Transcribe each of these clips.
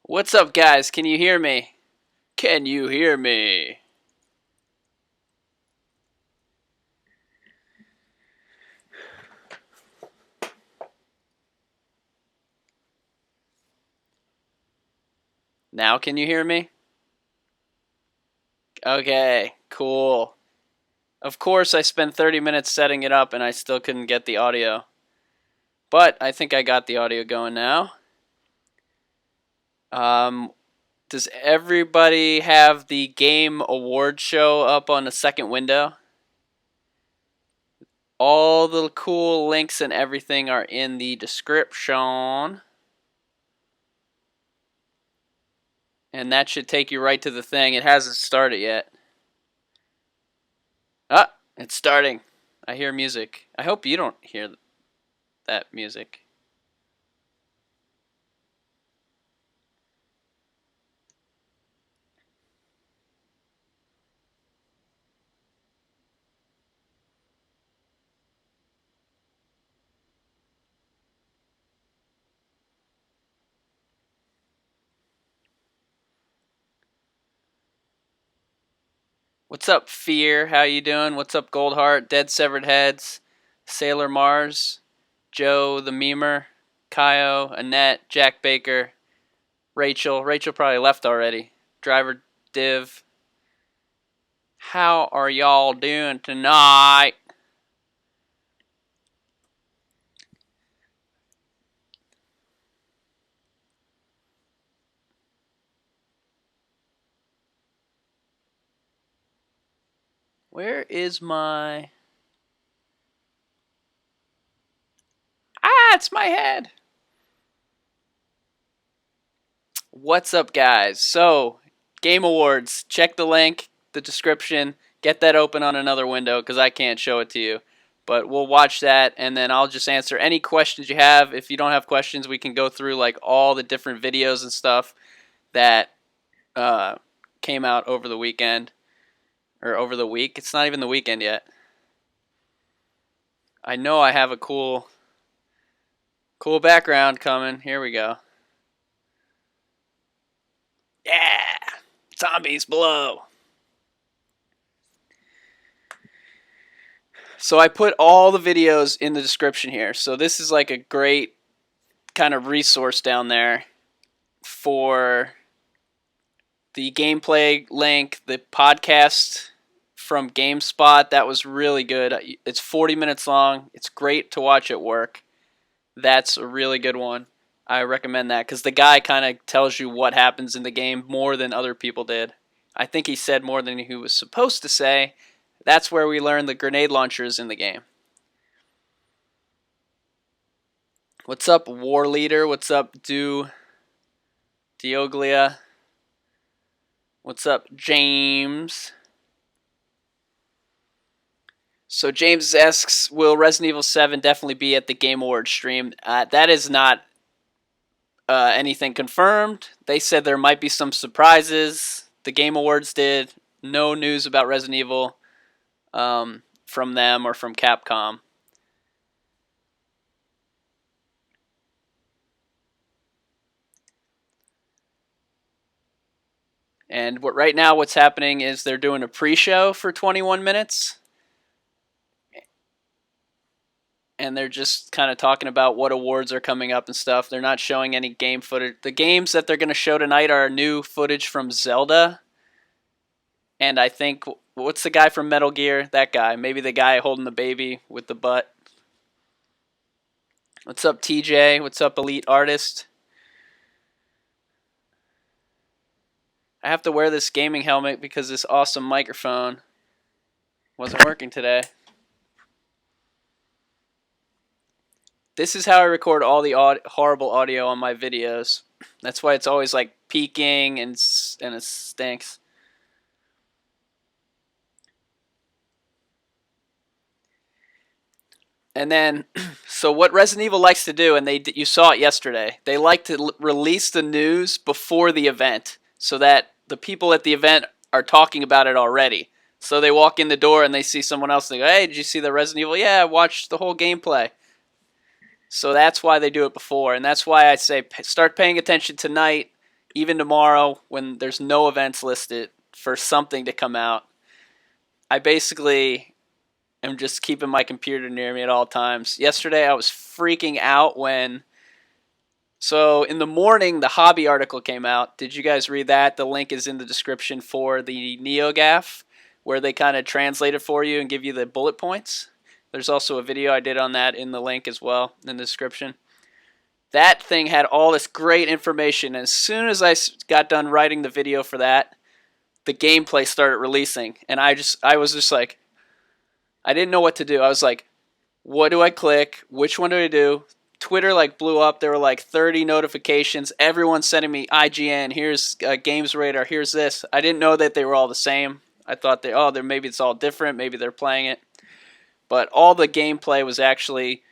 What's up, guys? Can you hear me? Can you hear me? Now can you hear me? Okay, cool. Of course, I spent 30 minutes setting it up and I still couldn't get the audio. But I think I got the audio going now. Does everybody have the game award show up on the second window? All the cool links and everything are in the description. And that should take you right to the thing. It hasn't started yet. Ah, it's starting. I hear music. I hope you don't hear that music. What's up, Fear? How you doing? What's up, Goldheart? Dead Severed Heads, Sailor Mars, Joe the Memer, Kyo, Annette, Jack Baker, Rachel. Rachel probably left already. Driver Div. How are y'all doing tonight? Where is my... it's my head. What's up, guys? So, Game Awards. Check the link, the description. Get that open on another window because I can't show it to you. But we'll watch that, and then I'll just answer any questions you have. If you don't have questions, we can go through like all the different videos and stuff that came out over the weekend. Or over the week. It's not even the weekend yet. I know I have a cool background coming. Here we go. Yeah! Zombies below. So I put all the videos in the description here. So this is like a great kind of resource down there for the gameplay link, the podcast from GameSpot. That was really good. It's 40 minutes long. It's great to watch at work. That's a really good one. I recommend that because the guy kind of tells you what happens in the game more than other people did. I think he said more than he was supposed to say. That's where we learn the grenade launchers in the game. What's up, War Leader? What's up, Dioglia? What's up, James? So James asks, will Resident Evil 7 definitely be at the Game Awards stream? That is not anything confirmed. They said there might be some surprises. The Game Awards did. No news about Resident Evil from them or from Capcom. And right now what's happening is they're doing a pre-show for 21 minutes. And they're just kind of talking about what awards are coming up and stuff. They're not showing any game footage. The games that they're going to show tonight are new footage from Zelda. And I think, what's the guy from Metal Gear? That guy. Maybe the guy holding the baby with the butt. What's up, TJ? What's up, Elite Artist? I have to wear this gaming helmet because this awesome microphone wasn't working today. This is how I record all the horrible audio on my videos. That's why it's always like peaking and it stinks. And then, so what Resident Evil likes to do, and you saw it yesterday, they like to release the news before the event so that the people at the event are talking about it already. So they walk in the door and they see someone else and they go, hey, did you see the Resident Evil? Yeah, I watched the whole gameplay. So that's why they do it before, and that's why I say start paying attention tonight. even tomorrow when there's no events listed for something to come out, I basically am just keeping my computer near me at all times. Yesterday I was freaking out when so in the morning the hobby article came out. Did you guys read that? The link is in the description for the NeoGAF where they kind of translate it for you and give you the bullet points. There's also a video I did on that in the link as well in the description. That thing had all this great information, and as soon as I got done writing the video for that, the gameplay started releasing, and I was just like, I didn't know what to do. I was like, what do I click? Which one do I do? Twitter like blew up. There were like 30 notifications. Everyone sending me IGN. Here's Games Radar. Here's this. I didn't know that they were all the same. I thought maybe it's all different. Maybe they're playing it. But all the gameplay was actually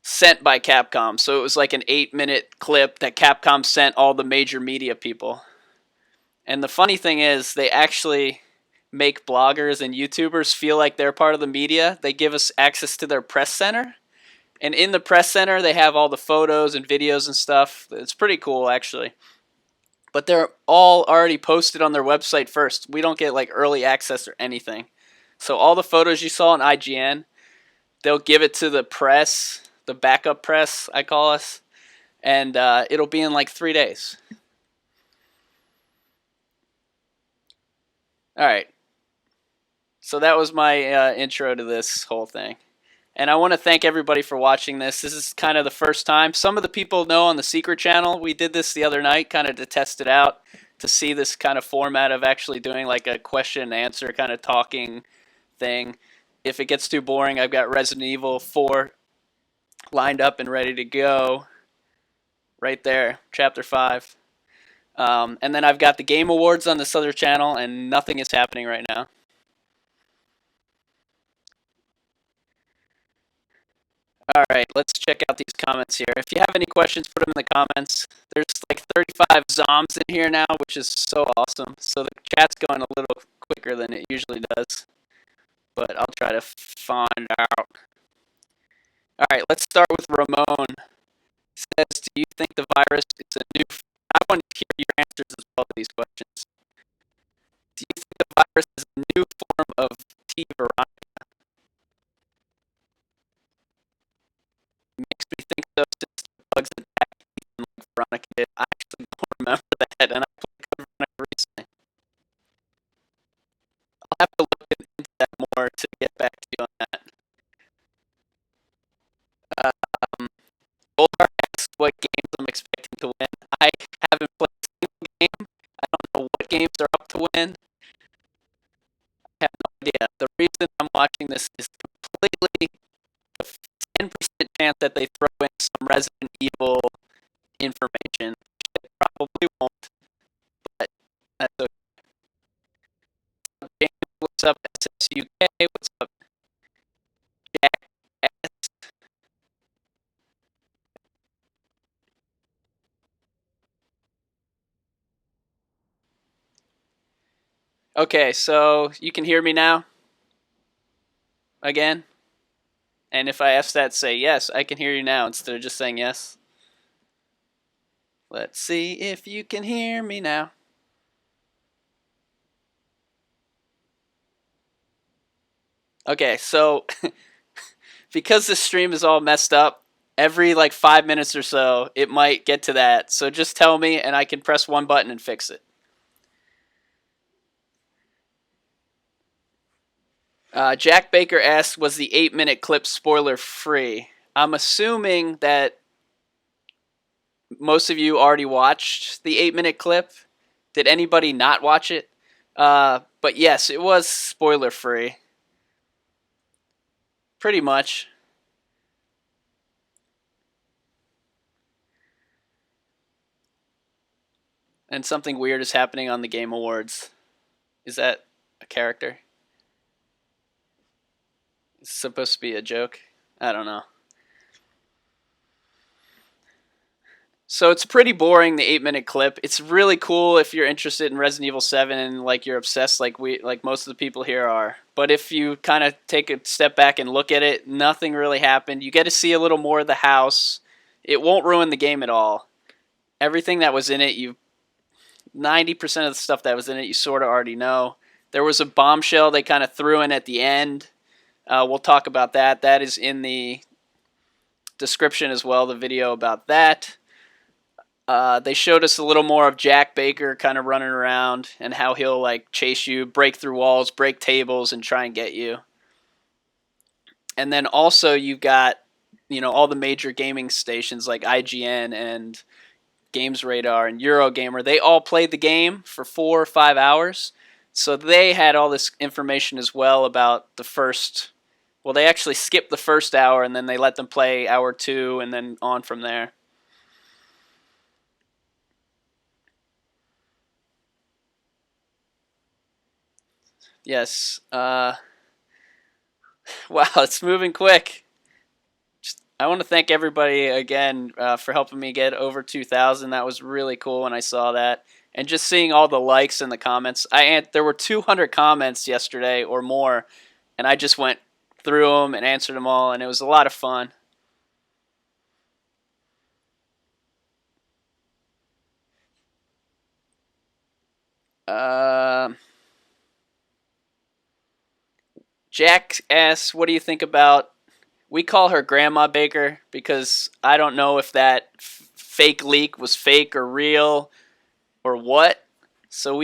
sent by Capcom. So it was like an 8-minute clip that Capcom sent all the major media people. And the funny thing is, they actually make bloggers and YouTubers feel like they're part of the media. They give us access to their press center. And in the press center, they have all the photos and videos and stuff. It's pretty cool, actually. But they're all already posted on their website first. We don't get like early access or anything. So all the photos you saw on IGN, they'll give it to the press, the backup press, I call us. And it'll be in like 3 days. All right. So that was my intro to this whole thing. And I want to thank everybody for watching this. This is kind of the first time. Some of the people know on the Secret channel, we did this the other night kind of to test it out, to see this kind of format of actually doing like a question and answer kind of talking thing. If it gets too boring, I've got Resident Evil 4 lined up and ready to go. Right there, Chapter 5. And then I've got the Game Awards on this other channel, and nothing is happening right now. All right, let's check out these comments here. If you have any questions, put them in the comments. There's like 35 Zombs in here now, which is so awesome. So the chat's going a little quicker than it usually does, but I'll try to find out. All right, let's start with Ramon. He says, do you think the virus is a new... I want to hear your answers as well to these questions. Do you think the virus is a new form of T. Veronica? Makes me think so since the bugs attack Ethan like Veronica did. I actually don't remember that, and I played Code Veronica recently. I'll have to look into that more to get back to you on that. Goldheart asks what games I'm expecting to win. I haven't played a single game. I don't know what games are up to win. I have no idea. The reason I'm watching this is completely a 10% chance that they throw in some Resident Evil information. They probably won't, but that's okay. James, what's up? SSUK, what's up? Jack S. Okay, so you can hear me now? Again? And if I ask that, say yes, I can hear you now instead of just saying yes. Let's see if you can hear me now. Okay, so because the stream is all messed up, every like 5 minutes or so, it might get to that. So just tell me and I can press one button and fix it. Jack Baker asks, was the 8-minute clip spoiler free? I'm assuming that most of you already watched the 8-minute clip. Did anybody not watch it? But yes, it was spoiler free. Pretty much. And something weird is happening on the Game Awards. Is that a character? It's supposed to be a joke? I don't know. So it's pretty boring, the 8-minute clip. It's really cool if you're interested in Resident Evil 7 and like you're obsessed like most of the people here are. But if you kind of take a step back and look at it, nothing really happened. You get to see a little more of the house. It won't ruin the game at all. Everything that was in it, you 90% of the stuff that was in it you sort of already know. There was a bombshell they kind of threw in at the end. We'll talk about that. That is in the description as well, the video about that. They showed us a little more of Jack Baker kind of running around and how he'll like chase you, break through walls, break tables, and try and get you. And then also you've got, all the major gaming stations like IGN and Games Radar and Eurogamer. They all played the game for 4 or 5 hours. So they had all this information as well about the first. Well, they actually skipped the first hour and then they let them play hour 2 and then on from there. Yes. Wow, it's moving quick. I want to thank everybody again for helping me get over 2,000. That was really cool when I saw that. And just seeing all the likes and the comments. There were 200 comments yesterday or more, and I just went through them and answered them all, and it was a lot of fun. Jack asks, what do you think about... We call her Grandma Baker because I don't know if that fake leak was fake or real or what. So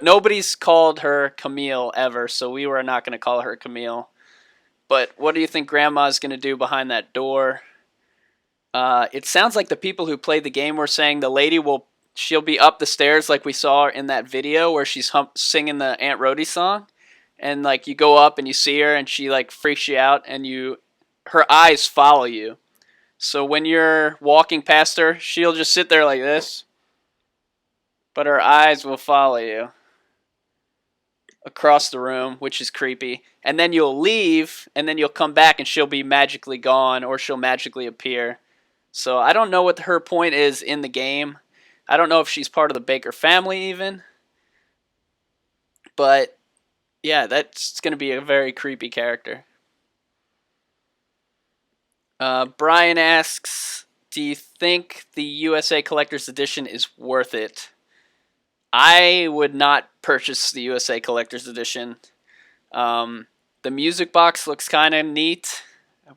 nobody's called her Camille ever, so we were not going to call her Camille. But what do you think Grandma's going to do behind that door? It sounds like the people who played the game were saying the lady she'll be up the stairs like we saw in that video where she's singing the Aunt Rhody song. And like you go up and you see her and she like freaks you out and her eyes follow you. So when you're walking past her, she'll just sit there like this. But her eyes will follow you across the room, which is creepy. And then you'll leave and then you'll come back and she'll be magically gone or she'll magically appear. So I don't know what her point is in the game. I don't know if she's part of the Baker family even. But yeah, that's going to be a very creepy character. Brian asks, do you think the USA Collector's Edition is worth it? I would not purchase the USA Collector's Edition. The music box looks kind of neat.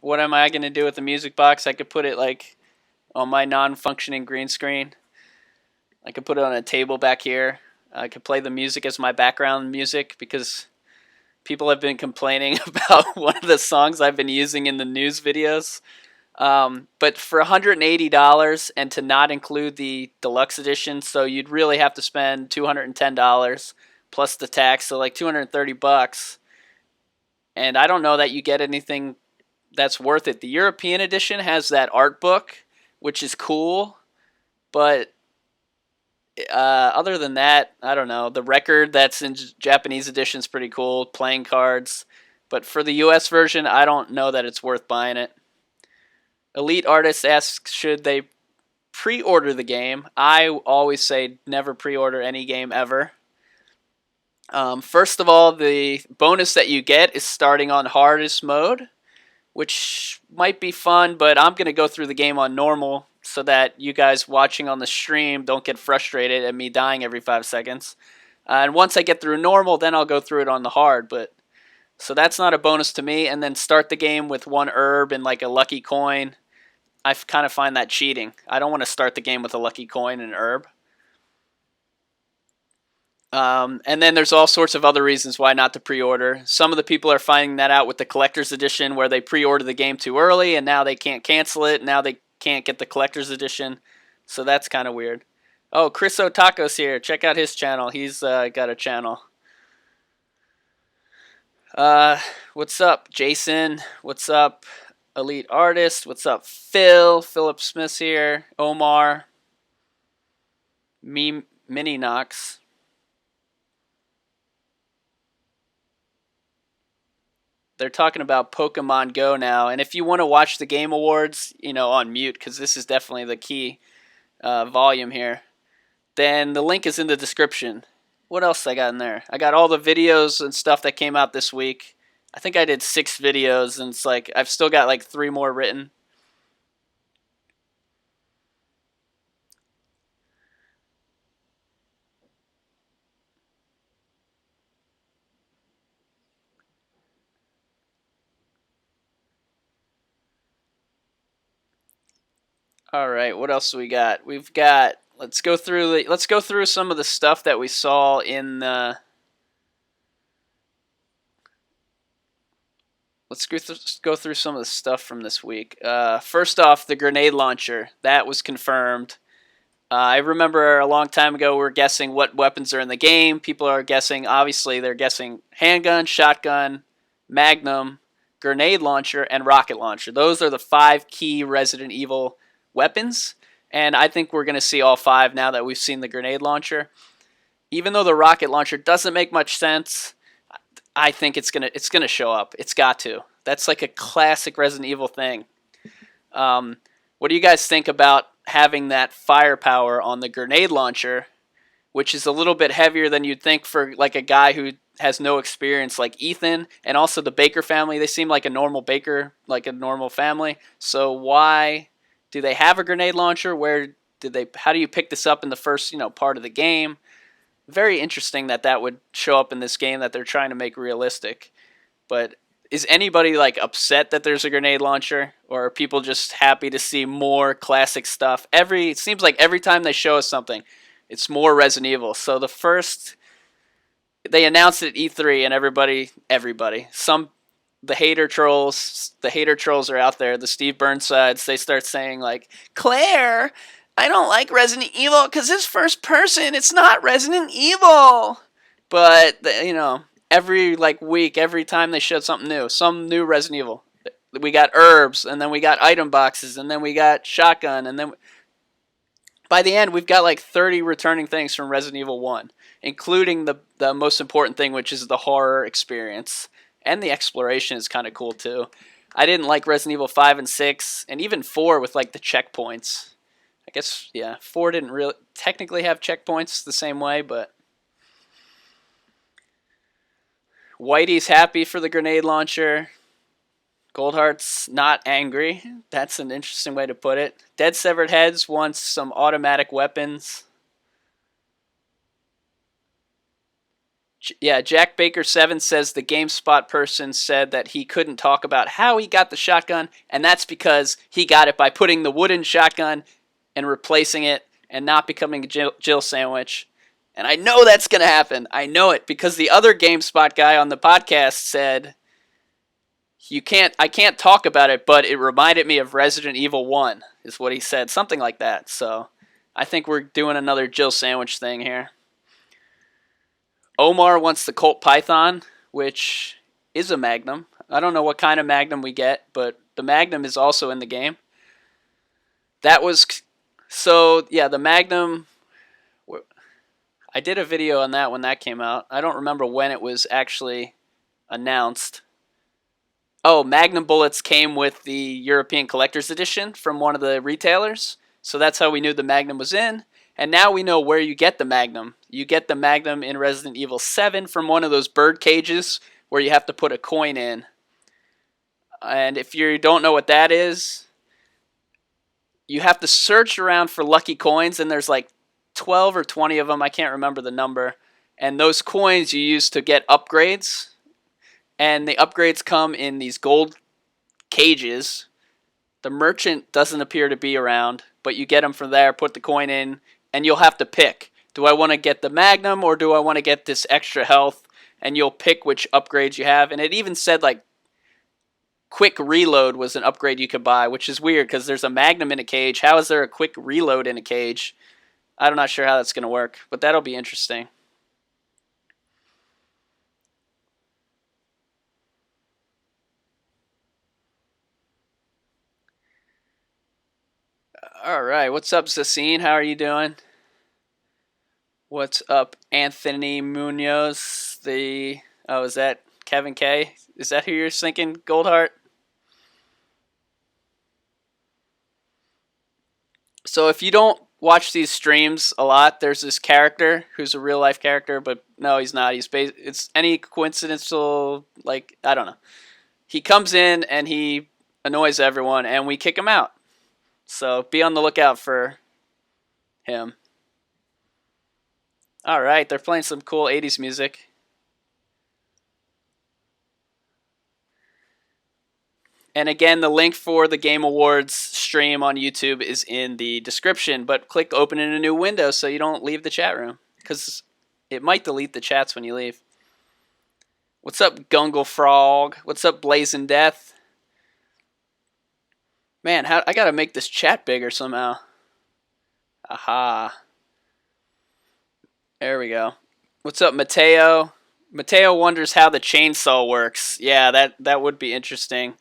What am I going to do with the music box? I could put it like on my non-functioning green screen. I could put it on a table back here. I could play the music as my background music because people have been complaining about one of the songs I've been using in the news videos. But for $180 and to not include the deluxe edition, so you'd really have to spend $210 plus the tax, so like $230. And I don't know that you get anything that's worth it. The European edition has that art book, which is cool, but other than that, I don't know. The record that's in Japanese edition is pretty cool, playing cards. But for the US version, I don't know that it's worth buying it. Elite Artist asks, should they pre-order the game? I always say never pre-order any game ever. First of all, the bonus that you get is starting on hardest mode, which might be fun, but I'm going to go through the game on normal so that you guys watching on the stream don't get frustrated at me dying every 5 seconds. And once I get through normal, then I'll go through it on the hard. So that's not a bonus to me. And then start the game with 1 herb and like a lucky coin. I kind of find that cheating. I don't want to start the game with a lucky coin and herb. And then there's all sorts of other reasons why not to pre-order. Some of the people are finding that out with the collector's edition where they pre-order the game too early and now they can't cancel it. Now they can't get the collector's edition. So that's kind of weird. Oh, Chris Otako's here. Check out his channel. He's got a channel. What's up, Jason? What's up, Elite Artist? What's up, Phil? Philip Smith's here. Omar. Mini Knox. They're talking about Pokemon Go now, and if you want to watch the Game Awards, on mute, because this is definitely the key volume here, then the link is in the description. What else I got in there? I got all the videos and stuff that came out this week. I think I did 6 videos, and it's like I've still got like 3 more written. All right, what else do we got? We've got. Let's go through some of the stuff that we saw in the. Go through some of the stuff from this week. First off, the grenade launcher that was confirmed. I remember a long time ago we were guessing what weapons are in the game. People are guessing. Obviously, they're guessing handgun, shotgun, magnum, grenade launcher, and rocket launcher. Those are the 5 key Resident Evil weapons, and I think we're going to see all 5 now that we've seen the grenade launcher. Even though the rocket launcher doesn't make much sense, I think it's gonna show up. It's got to. That's like a classic Resident Evil thing. What do you guys think about having that firepower on the grenade launcher, which is a little bit heavier than you'd think for like a guy who has no experience like Ethan, and also the Baker family? They seem like a normal Baker, like a normal family. So why do they have a grenade launcher? How do you pick this up in the first, part of the game? Very interesting that would show up in this game that they're trying to make realistic. But is anybody like upset that there's a grenade launcher, or are people just happy to see more classic stuff? It seems like every time they show us something, it's more Resident Evil. So they announced it at E3, and everybody, the hater trolls are out there. The Steve Burnsides, they start saying like, Claire, I don't like Resident Evil because it's first person. It's not Resident Evil. But, every week, every time they showed something new, some new Resident Evil. We got herbs, and then we got item boxes, and then we got shotgun, and then by the end, we've got 30 returning things from Resident Evil 1, including the most important thing, which is the horror experience. And the exploration is kind of cool, too. I didn't like Resident Evil 5 and 6, and even 4 with, the checkpoints. I guess, 4 didn't really technically have checkpoints the same way, but Whitey's happy for the grenade launcher. Goldheart's not angry. That's an interesting way to put it. Dead Severed Heads wants some automatic weapons. Jack Baker 7 says the GameSpot person said that he couldn't talk about how he got the shotgun, and that's because he got it by putting the wooden shotgun and replacing it and not becoming a Jill sandwich. And I know that's going to happen. I know it because the other GameSpot guy on the podcast said, I can't talk about it, but it reminded me of Resident Evil 1, is what he said. Something like that. So I think we're doing another Jill sandwich thing here. Omar wants the Colt Python, which is a Magnum. I don't know what kind of Magnum we get, but the Magnum is also in the game. The Magnum, I did a video on that when that came out. I don't remember when it was actually announced. Oh, Magnum bullets came with the European Collector's Edition from one of the retailers. So that's how we knew the Magnum was in. And now we know where you get the Magnum. You get the Magnum in Resident Evil 7 from one of those bird cages where you have to put a coin in. And if you don't know what that is, you have to search around for lucky coins, and there's 12 or 20 of them. I can't remember the number. And those coins you use to get upgrades. And the upgrades come in these gold cages. The merchant doesn't appear to be around, but you get them from there, put the coin in, and you'll have to pick. Do I want to get the Magnum or do I want to get this extra health? And you'll pick which upgrades you have. And it even said quick reload was an upgrade you could buy, which is weird because there's a Magnum in a cage. How is there a quick reload in a cage? I'm not sure how that's going to work, but that'll be interesting. All right, what's up, Zassine? How are you doing? What's up, Anthony Munoz? Is that Kevin K? Is that who you're thinking, Goldheart? So if you don't watch these streams a lot, there's this character who's a real life character, but no, he's not. It's any coincidental, I don't know. He comes in and he annoys everyone, and we kick him out. So be on the lookout for him. All right, they're playing some cool 80s music. And again, the link for the Game Awards stream on YouTube is in the description, but click open in a new window so you don't leave the chat room, because it might delete the chats when you leave. What's up, Gungle Frog? What's up, Blazing Death? Man, I gotta make this chat bigger somehow. Aha. There we go. What's up, Mateo? Mateo wonders how the chainsaw works. Yeah, that would be interesting.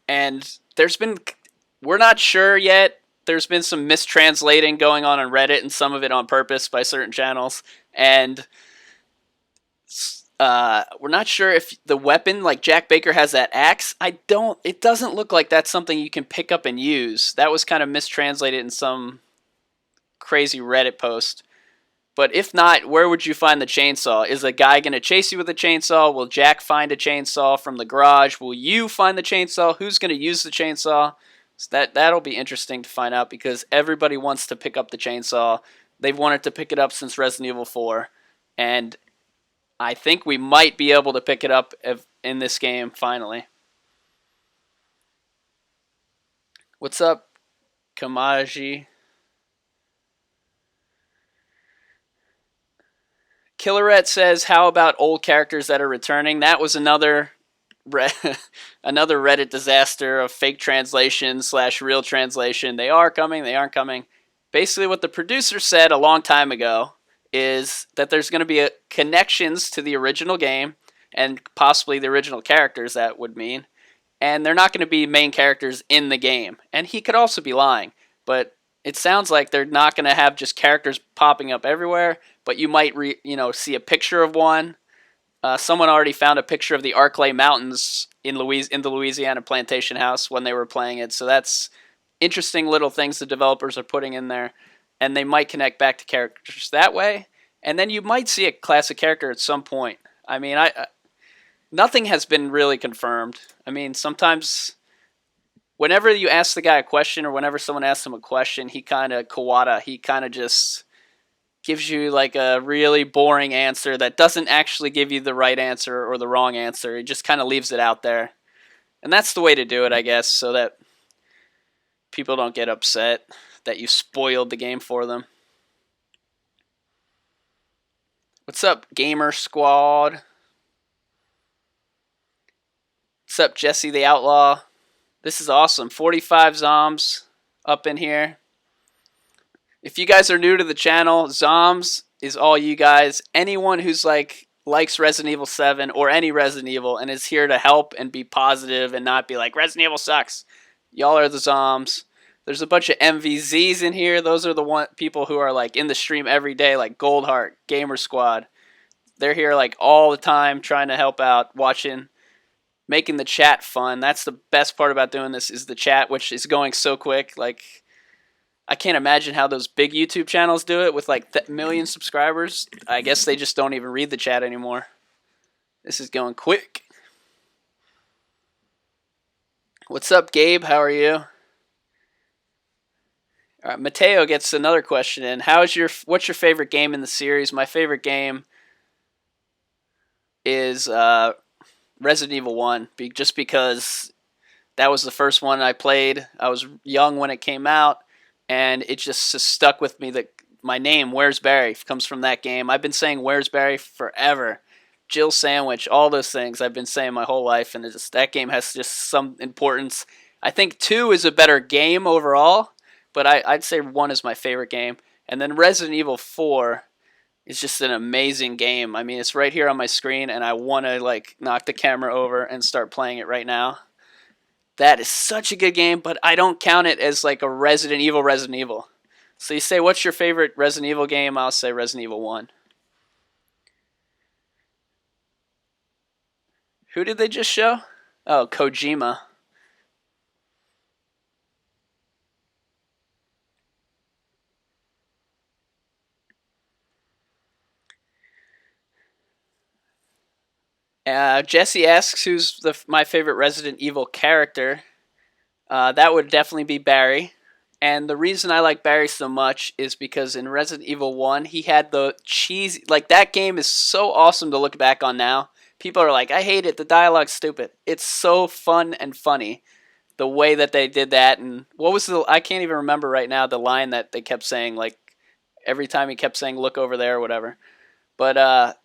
And we're not sure yet. There's been some mistranslating going on Reddit, and some of it on purpose by certain channels. And we're not sure if the weapon, like Jack Baker has that axe. It doesn't look like that's something you can pick up and use. That was kind of mistranslated in some crazy Reddit post. But if not, where would you find the chainsaw? Is a guy going to chase you with a chainsaw? Will Jack find a chainsaw from the garage? Will you find the chainsaw? Who's going to use the chainsaw? So that'll be interesting to find out, because everybody wants to pick up the chainsaw. They've wanted to pick it up since Resident Evil 4. And I think we might be able to pick it up in this game, finally. What's up, Kamaji? Killerette says, how about old characters that are returning? That was another Reddit disaster of fake translation / real translation. They are coming, they aren't coming. Basically what the producer said a long time ago is that there's going to be connections to the original game, and possibly the original characters, that would mean. And they're not going to be main characters in the game. And he could also be lying, but it sounds like they're not going to have just characters popping up everywhere, but you might see a picture of one. Someone already found a picture of the Arklay Mountains in the Louisiana Plantation House when they were playing it. So that's interesting little things the developers are putting in there, and they might connect back to characters that way. And then you might see a classic character at some point. I mean, nothing has been really confirmed. I mean, sometimes whenever you ask the guy a question, or whenever someone asks him a question, he kind of just gives you like a really boring answer that doesn't actually give you the right answer or the wrong answer. He just kind of leaves it out there. And that's the way to do it, I guess, so that people don't get upset that you spoiled the game for them. What's up, Gamer Squad? What's up, Jesse the Outlaw? This is awesome. 45 Zombs up in here. If you guys are new to the channel, Zombs is all you guys. Anyone who's likes Resident Evil 7 or any Resident Evil and is here to help and be positive and not be like, Resident Evil sucks. Y'all are the Zombs. There's a bunch of MVZs in here. Those are the people who are like in the stream every day, like Goldheart, Gamer Squad. They're here like all the time trying to help out, watching, making the chat fun. That's the best part about doing this, is the chat, which is going so quick. Like, I can't imagine how those big YouTube channels do it with like million subscribers. I guess they just don't even read the chat anymore. This is going quick. What's up, Gabe? How are you? All right, Mateo gets another question in. What's your favorite game in the series? My favorite game is Resident Evil 1, just because that was the first one I played. I was young when it came out, and it just stuck with me that my name, WHERESBARRY, comes from that game. I've been saying WHERESBARRY forever. Jill Sandwich, all those things I've been saying my whole life, and that game has just some importance. I think 2 is a better game overall, but I'd say 1 is my favorite game. And then Resident Evil 4 is just an amazing game. I mean, it's right here on my screen, and I want to like knock the camera over and start playing it right now. That is such a good game, but I don't count it as like a Resident Evil. So you say, what's your favorite Resident Evil game? I'll say Resident Evil 1. Who did they just show? Oh, Kojima. Jesse asks who's my favorite Resident Evil character. That would definitely be Barry. And the reason I like Barry so much is because in Resident Evil 1, he had the cheesy... Like, that game is so awesome to look back on now. People are like, I hate it. The dialogue's stupid. It's so fun and funny. The way that they did that, and what was I can't even remember right now the line that they kept saying, like every time he kept saying look over there or whatever. But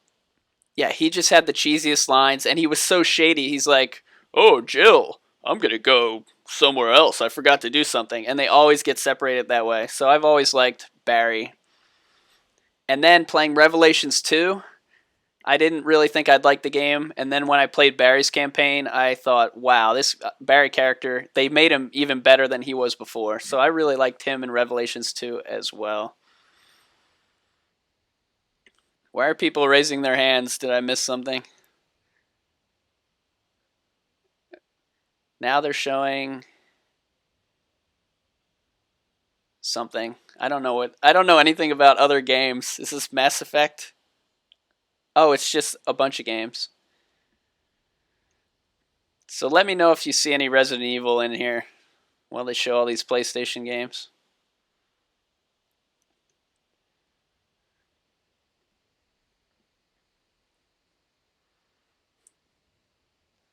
yeah, he just had the cheesiest lines, and he was so shady. He's like, oh, Jill, I'm going to go somewhere else. I forgot to do something. And they always get separated that way. So I've always liked Barry. And then playing Revelations 2, I didn't really think I'd like the game. And then when I played Barry's campaign, I thought, wow, this Barry character, they made him even better than he was before. So I really liked him in Revelations 2 as well. Why are people raising their hands? Did I miss something? Now they're showing something. I don't know anything about other games. Is this Mass Effect? Oh, it's just a bunch of games. So let me know if you see any Resident Evil in here while they show all these PlayStation games.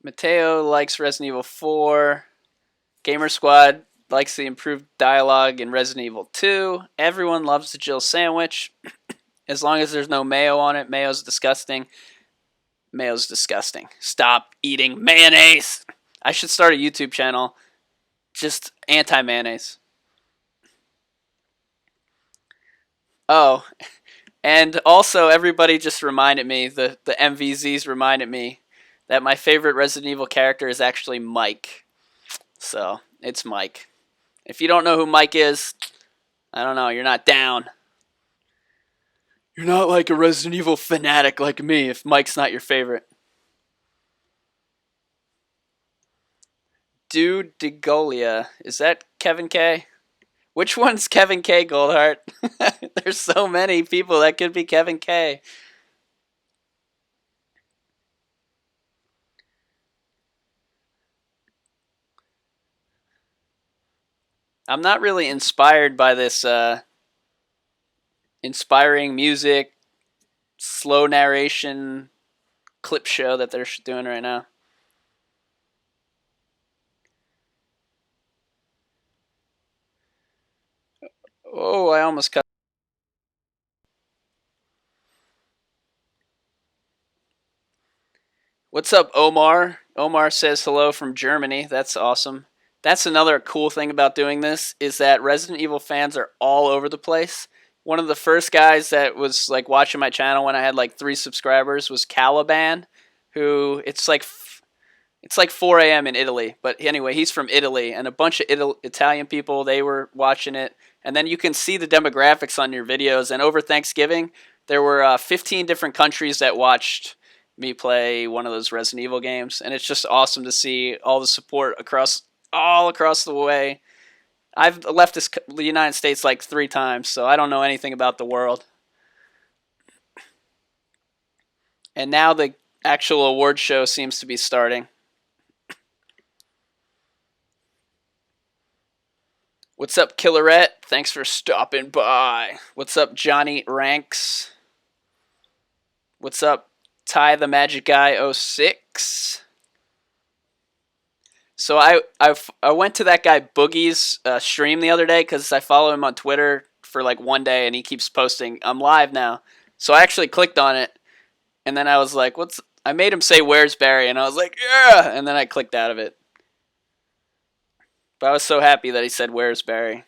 Mateo likes Resident Evil 4. Gamer Squad likes the improved dialogue in Resident Evil 2. Everyone loves the Jill sandwich. As long as there's no mayo on it. Mayo's disgusting. Mayo's disgusting. Stop eating mayonnaise. I should start a YouTube channel just anti-mayonnaise. Oh, and also everybody just reminded me, the MVZs reminded me that my favorite Resident Evil character is actually Mike. So, it's Mike. If you don't know who Mike is, I don't know, you're not down. You're not like a Resident Evil fanatic like me if Mike's not your favorite. Dude DeGolia. Is that Kevin K? Which one's Kevin K, Goldheart? There's so many people that could be Kevin K. I'm not really inspired by this inspiring music, slow narration clip show that they're doing right now. Oh, I almost cut. What's up, Omar? Omar says hello from Germany. That's awesome. That's another cool thing about doing this is that Resident Evil fans are all over the place. One of the first guys that was like watching my channel when I had like 3 subscribers was Caliban, who it's like 4 a.m. in Italy. But anyway, he's from Italy, and a bunch of Italian people, they were watching it. And then you can see the demographics on your videos. And over Thanksgiving, there were 15 different countries that watched me play one of those Resident Evil games. And it's just awesome to see all the support all across the way. I've left the United States like 3 times, so I don't know anything about the world. And now the actual award show seems to be starting. What's up, Killerette? Thanks for stopping by. What's up, Johnny Ranks? What's up, Ty the Magic Guy 06? So I went to that guy Boogie's stream the other day because I follow him on Twitter for like one day, and he keeps posting, I'm live now. So I actually clicked on it, and then I was like, I made him say, where's Barry? And I was like, yeah! And then I clicked out of it. But I was so happy that he said, where's Barry?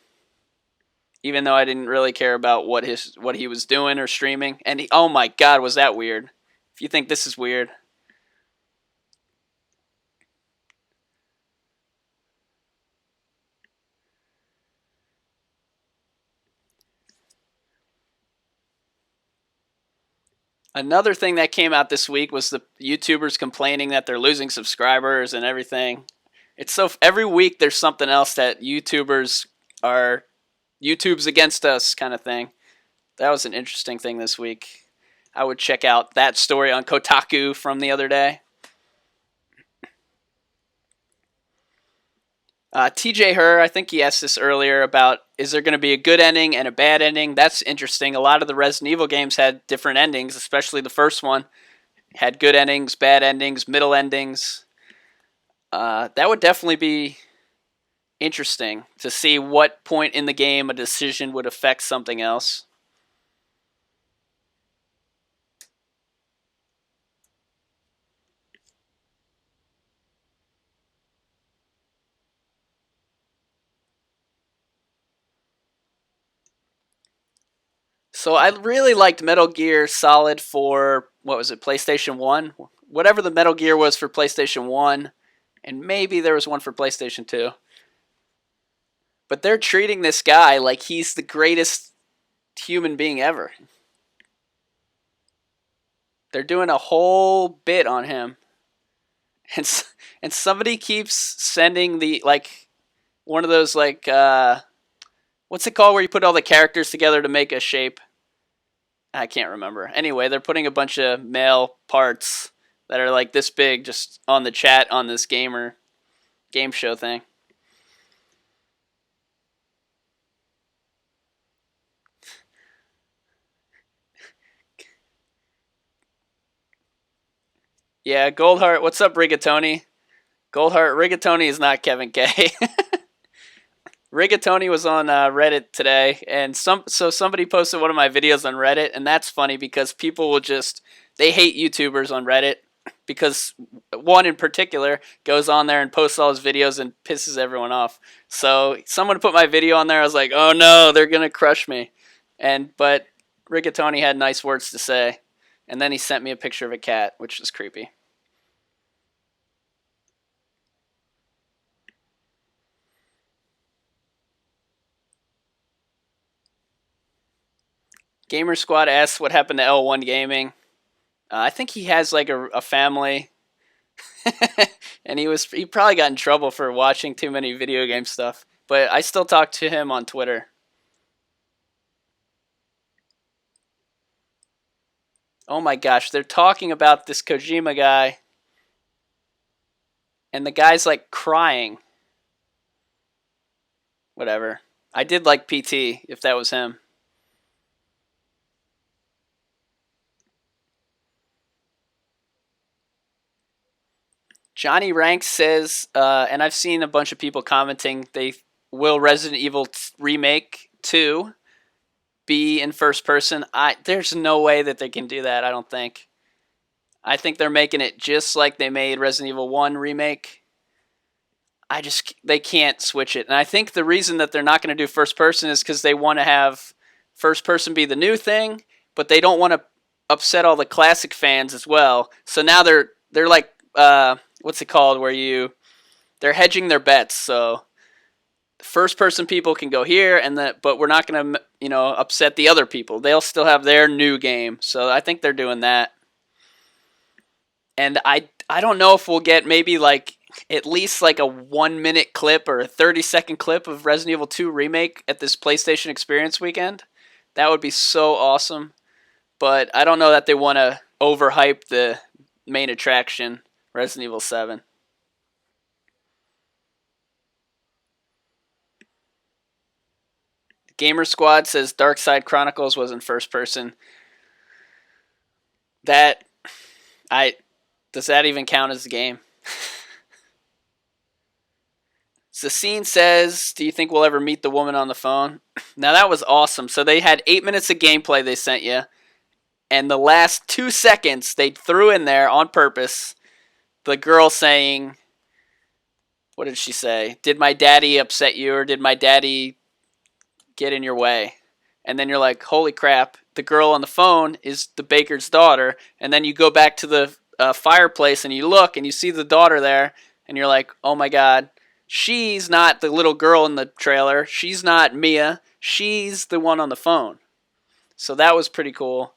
Even though I didn't really care about what he was doing or streaming. And oh my god, was that weird. If you think this is weird. Another thing that came out this week was the YouTubers complaining that they're losing subscribers and everything. It's so every week there's something else that YouTube's against us kind of thing. That was an interesting thing this week. I would check out that story on Kotaku from the other day. TJ Herr, I think he asked this earlier about is there going to be a good ending and a bad ending? That's interesting. A lot of the Resident Evil games had different endings, especially the first one. Had good endings, bad endings, middle endings. That would definitely be interesting to see what point in the game a decision would affect something else. So I really liked Metal Gear Solid for, what was it, PlayStation 1? Whatever the Metal Gear was for PlayStation 1, and maybe there was one for PlayStation 2. But they're treating this guy like he's the greatest human being ever. They're doing a whole bit on him. And and somebody keeps sending the, like, one of those, like, what's it called where you put all the characters together to make a shape? I can't remember. Anyway, they're putting a bunch of male parts that are like this big just on the chat on this game show thing. Yeah, Goldheart. What's up, Rigatoni? Goldheart. Rigatoni is not Kevin K. Rigatoni was on Reddit today, and somebody posted one of my videos on Reddit, and that's funny because people will they hate YouTubers on Reddit because one in particular goes on there and posts all his videos and pisses everyone off. So someone put my video on there. I was like, oh no, they're gonna crush me. But Rigatoni had nice words to say, and then he sent me a picture of a cat, which was creepy. Gamer Squad asks what happened to L1 Gaming. I think he has like a family, and he probably got in trouble for watching too many video game stuff. But I still talk to him on Twitter. Oh my gosh, they're talking about this Kojima guy, and the guy's like crying. Whatever. I did like PT if that was him. Johnny Ranks says, and I've seen a bunch of people commenting, will Resident Evil Remake 2 be in first person? There's no way that they can do that, I don't think. I think they're making it just like they made Resident Evil 1 Remake. They can't switch it. And I think the reason that they're not going to do first person is because they want to have first person be the new thing, but they don't want to upset all the classic fans as well. So now they're like, what's it called, where they're hedging their bets. So first person people can go here, but we're not going to upset the other people. They'll still have their new game. So I think they're doing that. And I don't know if we'll get maybe like at least like a 1 minute clip or a 30-second clip of Resident Evil 2 Remake at this PlayStation Experience weekend. That would be so awesome. But I don't know that they want to overhype the main attraction, Resident Evil 7. Gamer Squad says Dark Side Chronicles was in first person. Does that even count as a game? Sassine says, do you think we'll ever meet the woman on the phone? Now that was awesome. So they had 8 minutes of gameplay they sent you, and the last 2 seconds they threw in there on purpose the girl saying, what did she say? Did my daddy upset you, or did my daddy get in your way? And then you're like, holy crap, the girl on the phone is the baker's daughter. And then you go back to the fireplace and you look and you see the daughter there, and you're like, oh my god, she's not the little girl in the trailer. She's not Mia. She's the one on the phone. So that was pretty cool.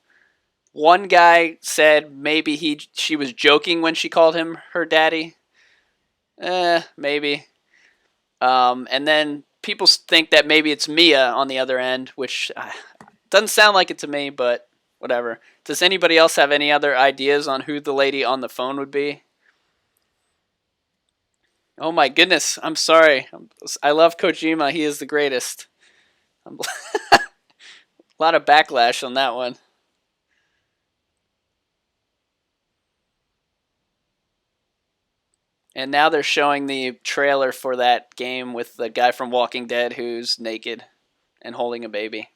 One guy said maybe she was joking when she called him her daddy. Maybe. And then people think that maybe it's Mia on the other end, which doesn't sound like it to me, but whatever. Does anybody else have any other ideas on who the lady on the phone would be? Oh my goodness, I'm sorry. I love Kojima. He is the greatest. A lot of backlash on that one. And now they're showing the trailer for that game with the guy from Walking Dead who's naked and holding a baby.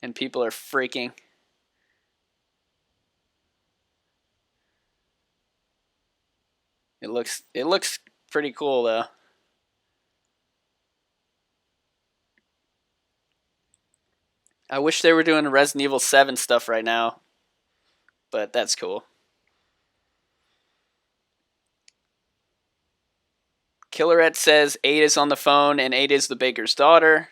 And people are freaking. It looks pretty cool though. I wish they were doing Resident Evil 7 stuff right now, but that's cool. Killerette says Ada's on the phone and Ada's the baker's daughter.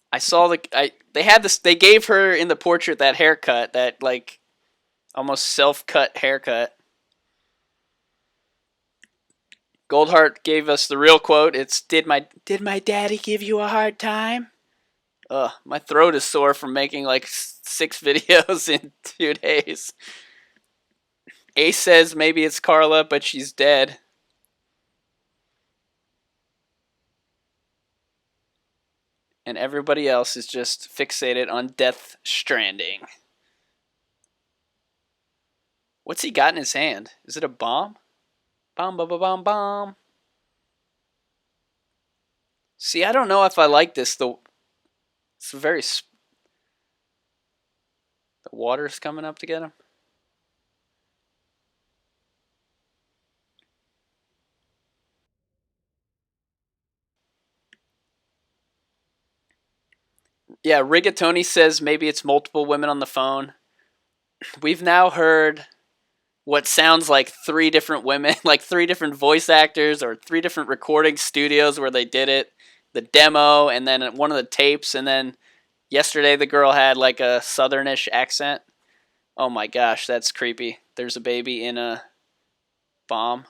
I saw they had this, they gave her in the portrait that haircut, that like almost self-cut haircut. Goldheart gave us the real quote. It's did my daddy give you a hard time? Ugh, my throat is sore from making like 6 videos in 2 days. Ace says maybe it's Carla, but she's dead. And everybody else is just fixated on Death Stranding. What's he got in his hand? Is it a bomb? Bomb, bomb, bomb, bomb. See, I don't know if I like this. It's very... The water's coming up to get him. Yeah, Rigatoni says maybe it's multiple women on the phone. We've now heard what sounds like 3 different women, like 3 different voice actors or 3 different recording studios where they did it. The demo and then one of the tapes, and then yesterday the girl had like a southernish accent. Oh my gosh, that's creepy. There's a baby in a bomb.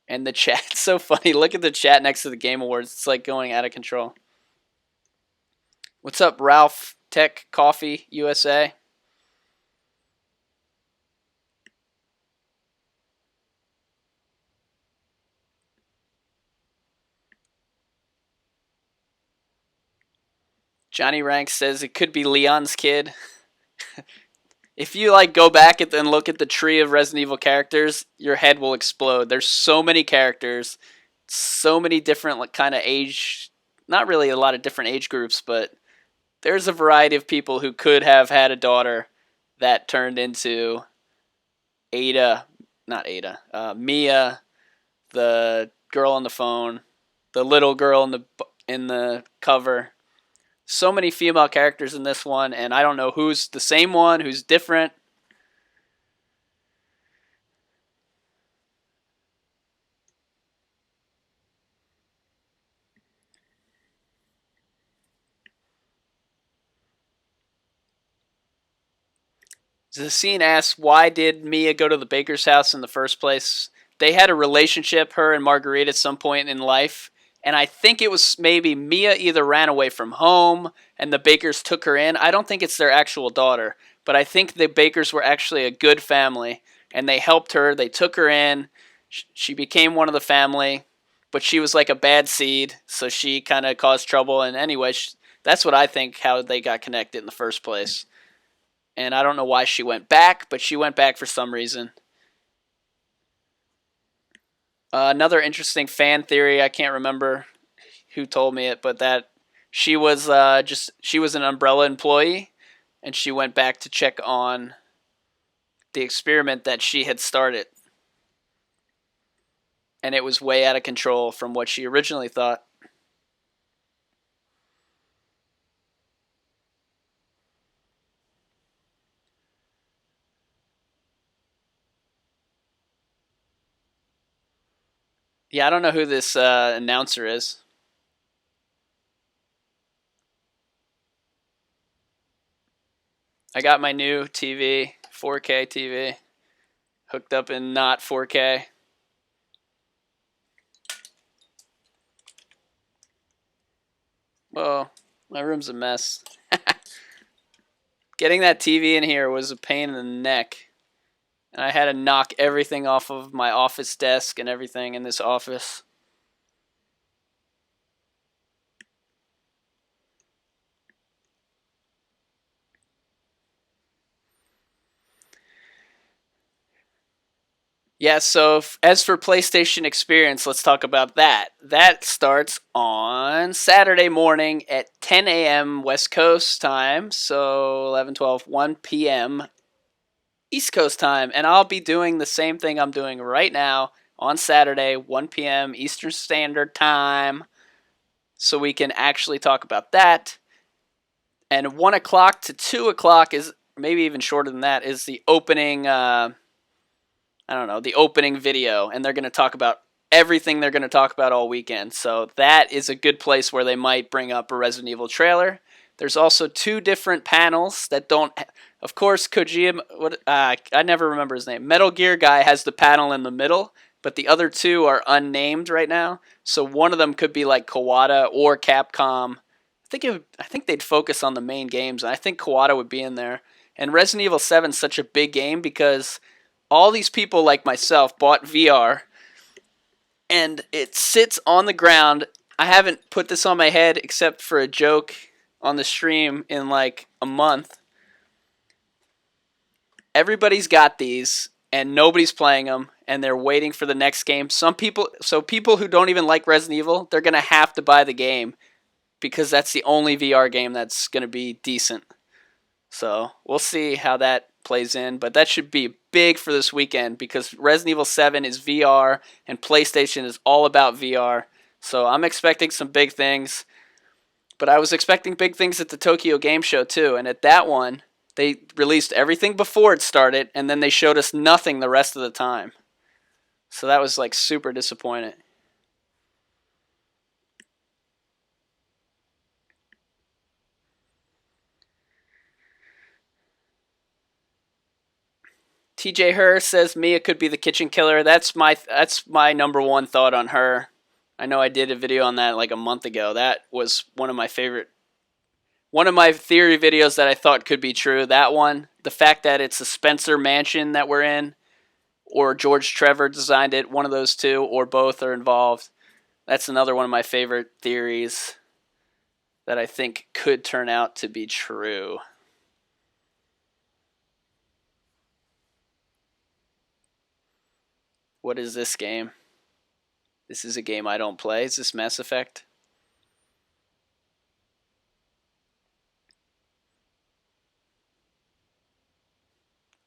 And the chat's so funny. Look at the chat next to the Game Awards. It's like going out of control. What's up, Ralph Tech Coffee USA? Johnny Rank says it could be Leon's kid. If you like go back and look at the tree of Resident Evil characters, your head will explode. There's so many characters, so many different like, kind of age, not really a lot of different age groups, but there's a variety of people who could have had a daughter that turned into Ada, not Ada, Mia, the girl on the phone, the little girl in the cover. So many female characters in this one, and I don't know who's the same one, who's different. Zassine asks, why did Mia go to the baker's house in the first place? They had a relationship, her and Marguerite, at some point in life. And I think it was maybe Mia either ran away from home and the Bakers took her in. I don't think it's their actual daughter, but I think the Bakers were actually a good family and they helped her. They took her in. She became one of the family, but she was like a bad seed, so she kind of caused trouble. And anyway, that's what I think how they got connected in the first place. And I don't know why she went back, but she went back for some reason. Another interesting fan theory, I can't remember who told me it, but that she was she was an Umbrella employee, and she went back to check on the experiment that she had started. And it was way out of control from what she originally thought. Yeah, I don't know who this announcer is. I got my new TV, 4K TV, hooked up in not 4K. Whoa, my room's a mess. Getting that TV in here was a pain in the neck. And I had to knock everything off of my office desk and everything in this office. Yeah, so as for PlayStation Experience, let's talk about that. That starts on Saturday morning at 10 a.m. West Coast time, so 11, 12, 1 p.m. East Coast time, and I'll be doing the same thing I'm doing right now on Saturday, 1 p.m. Eastern Standard Time, so we can actually talk about that. And 1 o'clock to 2 o'clock is maybe even shorter than that is the opening. I don't know, the opening video, and they're going to talk about everything they're going to talk about all weekend. So that is a good place where they might bring up a Resident Evil trailer. There's also 2 different panels that don't. Of course, Kojima. I never remember his name. Metal Gear guy has the panel in the middle, but the other 2 are unnamed right now. So one of them could be like Kawada or Capcom. I think they'd focus on the main games, and I think Kawada would be in there. And Resident Evil 7 is such a big game because all these people like myself bought VR, and it sits on the ground. I haven't put this on my head except for a joke on the stream in like a month. Everybody's got these, and nobody's playing them, and they're waiting for the next game. People who don't even like Resident Evil, they're going to have to buy the game because that's the only VR game that's going to be decent. So we'll see how that plays in, but that should be big for this weekend because Resident Evil 7 is VR and PlayStation is all about VR. So I'm expecting some big things, but I was expecting big things at the Tokyo Game Show too, and at that one, they released everything before it started, and then they showed us nothing the rest of the time. So that was like super disappointing. TJ Her says Mia could be the kitchen killer. That's my number one thought on her. I know I did a video on that like a month ago. That was one of my theory videos that I thought could be true. That one, the fact that it's a Spencer mansion that we're in, or George Trevor designed it, one of those 2, or both are involved. That's another one of my favorite theories that I think could turn out to be true. What is this game? This is a game I don't play. Is this Mass Effect?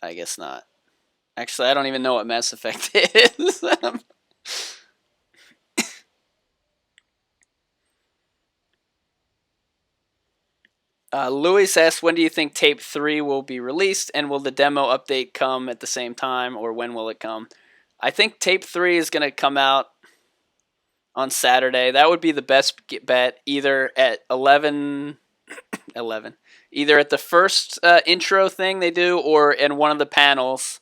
I guess not. Actually, I don't even know what Mass Effect is. Louis asks, when do you think Tape 3 will be released, and will the demo update come at the same time, or when will it come? I think Tape 3 is going to come out on Saturday. That would be the best bet, either at 11, either at the first intro thing they do, or in one of the panels.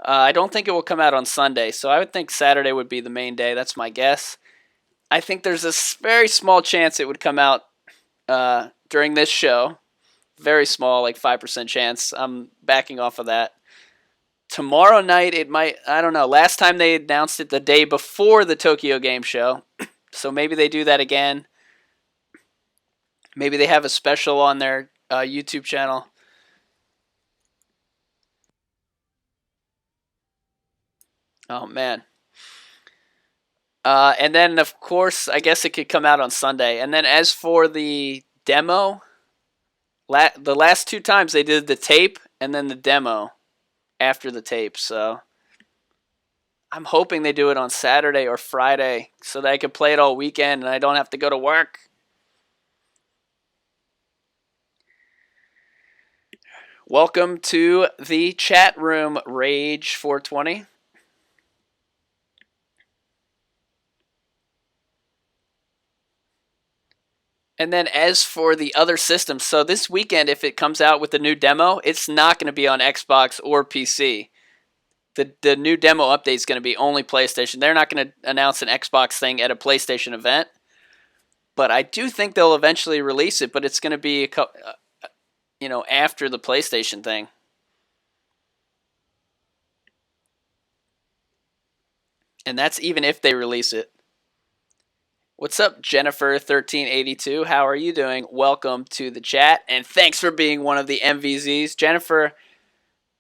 I don't think it will come out on Sunday, so I would think Saturday would be the main day. That's my guess. I think there's a very small chance it would come out during this show. Very small, like 5% chance. I'm backing off of that. Tomorrow night, it might, I don't know. Last time they announced it the day before the Tokyo Game Show. So maybe they do that again. Maybe they have a special on their YouTube channel. Oh, man. And then, of course, I guess it could come out on Sunday. And then as for the demo, the last 2 times they did the tape and then the demo after the tape. So I'm hoping they do it on Saturday or Friday so that I can play it all weekend and I don't have to go to work. Welcome to the chat room, Rage420. And then as for the other systems, so this weekend, if it comes out with the new demo, it's not going to be on Xbox or PC. The new demo update is going to be only PlayStation. They're not going to announce an Xbox thing at a PlayStation event. But I do think they'll eventually release it, but it's going to be, after the PlayStation thing. And that's even if they release it. What's up, Jennifer1382? How are you doing? Welcome to the chat, and thanks for being one of the MVZs. Jennifer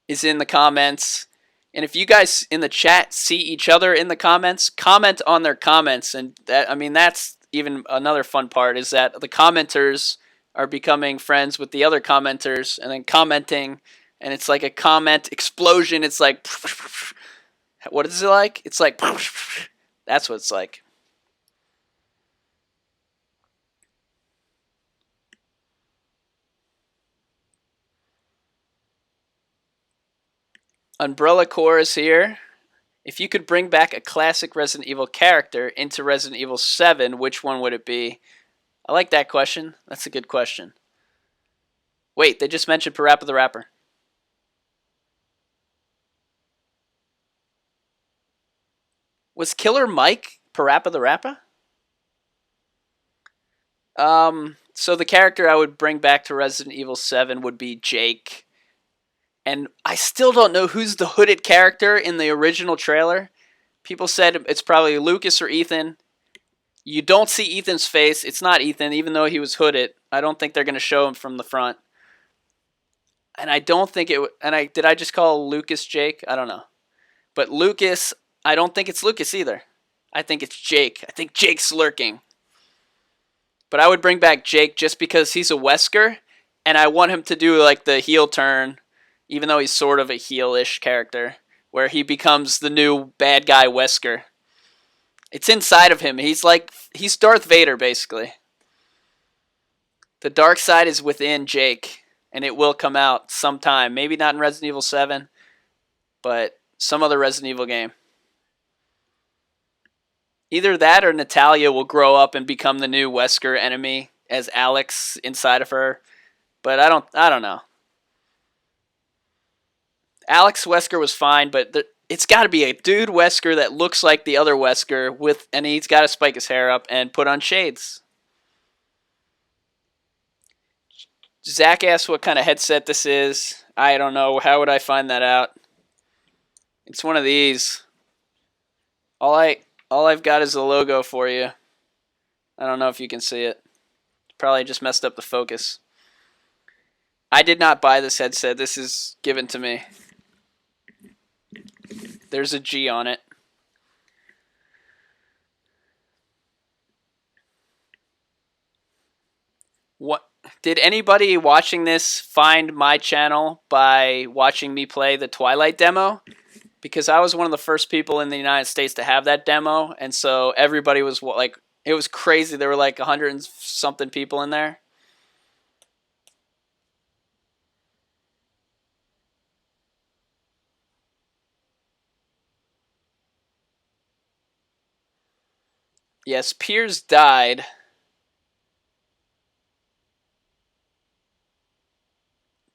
is in the comments. And if you guys in the chat see each other in the comments, comment on their comments. And that, I mean, that's even another fun part, is that the commenters are becoming friends with the other commenters and then commenting, and it's like a comment explosion. It's like, what is it like? It's like, that's what it's like. Umbrella Core is here. If you could bring back a classic Resident Evil character into Resident Evil 7, which one would it be? I like that question. That's a good question. Wait, they just mentioned Parappa the Rapper. Was Killer Mike Parappa the Rapper? So the character I would bring back to Resident Evil 7 would be Jake. And I still don't know who's the hooded character in the original trailer. People said it's probably Lucas or Ethan. You don't see Ethan's face. It's not Ethan, even though he was hooded. I don't think they're going to show him from the front. And I don't think it. Did I just call Lucas Jake? I don't know. But Lucas, I don't think it's Lucas either. I think it's Jake. I think Jake's lurking. But I would bring back Jake just because he's a Wesker, and I want him to do like the heel turn, even though he's sort of a heel-ish character, where he becomes the new bad guy Wesker. It's inside of him. He's Darth Vader, basically. The dark side is within Jake, and it will come out sometime. Maybe not in Resident Evil 7, but some other Resident Evil game. Either that or Natalia will grow up and become the new Wesker enemy as Alex inside of her. But I don't know. Alex Wesker was fine, but it's got to be a dude Wesker that looks like the other Wesker and he's got to spike his hair up and put on shades. Zach asked what kind of headset this is. I don't know. How would I find that out? It's one of these. All I've got is the logo for you. I don't know if you can see it. Probably just messed up the focus. I did not buy this headset. This is given to me. There's a G on it. What did anybody watching this find my channel by watching me play the Twilight demo? Because I was one of the first people in the United States to have that demo, and so everybody was like, it was crazy. There were like 100 and something people in there. Yes, Piers died.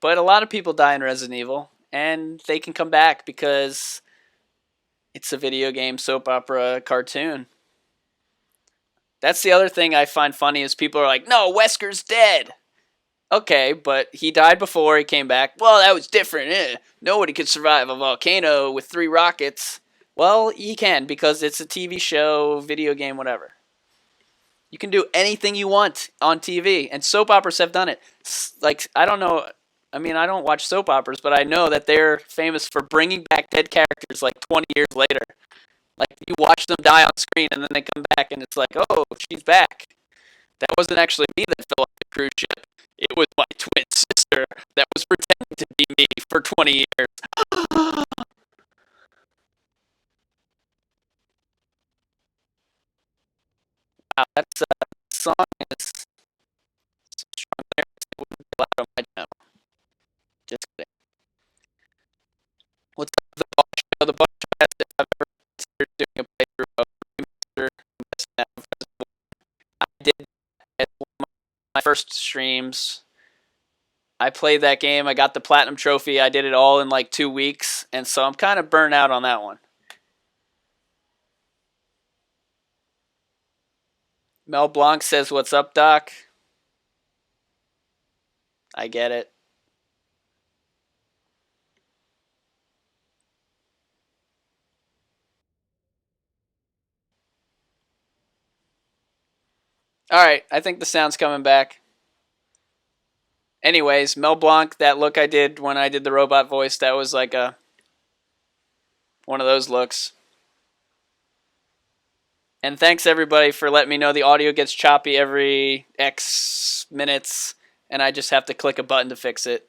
But a lot of people die in Resident Evil, and they can come back because it's a video game, soap opera, cartoon. That's the other thing I find funny is people are like, no, Wesker's dead. Okay, but he died before he came back. Well, that was different. Nobody could survive a volcano with 3 rockets. Well, he can because it's a TV show, video game, whatever. You can do anything you want on TV, and soap operas have done it. Like, I don't know. I mean, I don't watch soap operas, but I know that they're famous for bringing back dead characters like 20 years later. Like, you watch them die on screen, and then they come back, and it's like, oh, she's back. That wasn't actually me that fell off the cruise ship. It was my twin sister that was pretending to be me for 20 years. Wow, that's song is some strong lyrics. It wouldn't be allowed on my channel. Just kidding. What's up, the Bosch Show? The Bosch Show asked if I've ever considered doing a playthrough of Remaster. I did at one of my first streams. I played that game. I got the Platinum Trophy. I did it all in like 2 weeks, and so I'm kind of burnt out on that one. Mel Blanc says, what's up, Doc? I get it. Alright, I think the sound's coming back. Anyways, Mel Blanc, that look I did when I did the robot voice, that was like a one of those looks. And thanks everybody for letting me know the audio gets choppy every X minutes, and I just have to click a button to fix it.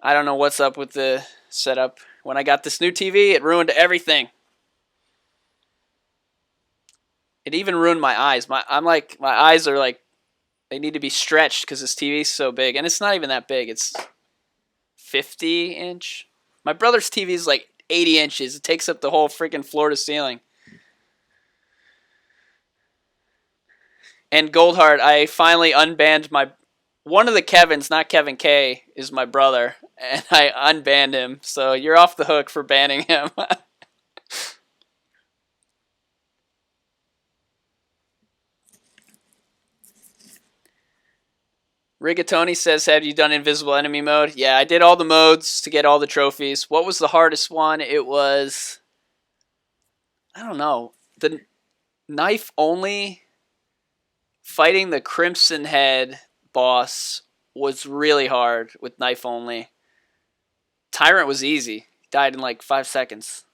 I don't know what's up with the setup. When I got this new TV, it ruined everything. It even ruined my eyes. My eyes are like, they need to be stretched because this TV is so big, and it's not even that big. It's 50 inch. My brother's TV is like 80 inches. It takes up the whole freaking floor to ceiling. And Goldheart, I finally unbanned one of the Kevins, not Kevin K, is my brother, and I unbanned him. So you're off the hook for banning him. Rigatoni says, have you done invisible enemy mode? Yeah, I did all the modes to get all the trophies. What was the hardest one? It was, I don't know, the knife only. Fighting the Crimson Head boss was really hard with knife only. Tyrant was easy. He died in like 5 seconds.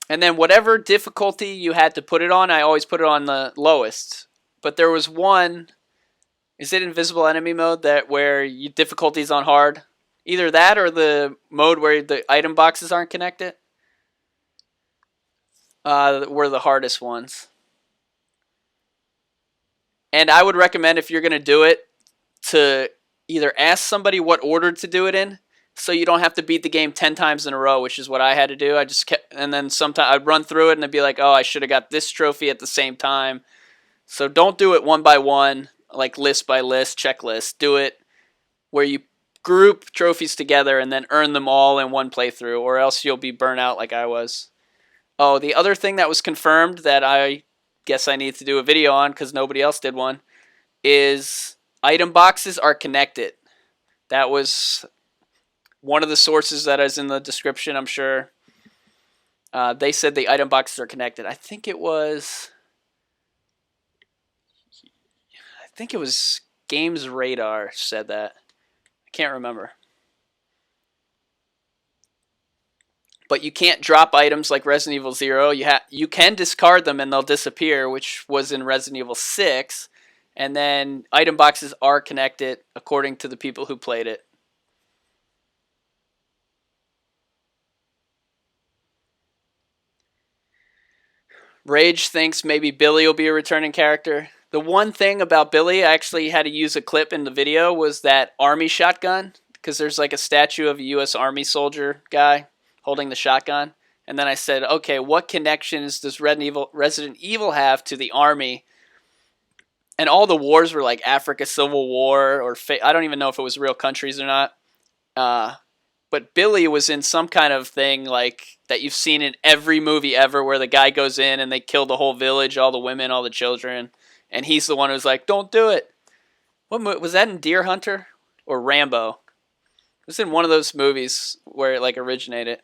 And then whatever difficulty you had to put it on, I always put it on the lowest. But there was one, is it invisible enemy mode that where you difficulty's on hard? Either that or the mode where the item boxes aren't connected. Were the hardest ones. And I would recommend, if you're going to do it, to either ask somebody what order to do it in, so you don't have to beat the game 10 times in a row, which is what I had to do. I just kept, and then sometimes I'd run through it and I'd be like, oh, I should have got this trophy at the same time. So don't do it one by one, like list by list, checklist. Do it where you group trophies together and then earn them all in one playthrough, or else you'll be burnt out like I was. Oh, the other thing that was confirmed that I guess I need to do a video on because nobody else did one is item boxes are connected. That was one of the sources that is in the description, I'm sure. They said the item boxes are connected. I think it was Games Radar said that. I can't remember. But you can't drop items like Resident Evil 0. You can discard them and they'll disappear, which was in Resident Evil 6. And then item boxes are connected according to the people who played it. Rage thinks maybe Billy will be a returning character. The one thing about Billy, I actually had to use a clip in the video, was that army shotgun. Because there's like a statue of a U.S. Army soldier guy holding the shotgun. And then I said, okay, what connections does Resident Evil have to the army? And all the wars were like Africa Civil War, or I don't even know if it was real countries or not. But Billy was in some kind of thing like that you've seen in every movie ever, where the guy goes in and they kill the whole village, all the women, all the children. And he's the one who's like, don't do it. What was that in Deer Hunter or Rambo? It was in one of those movies where it like originated.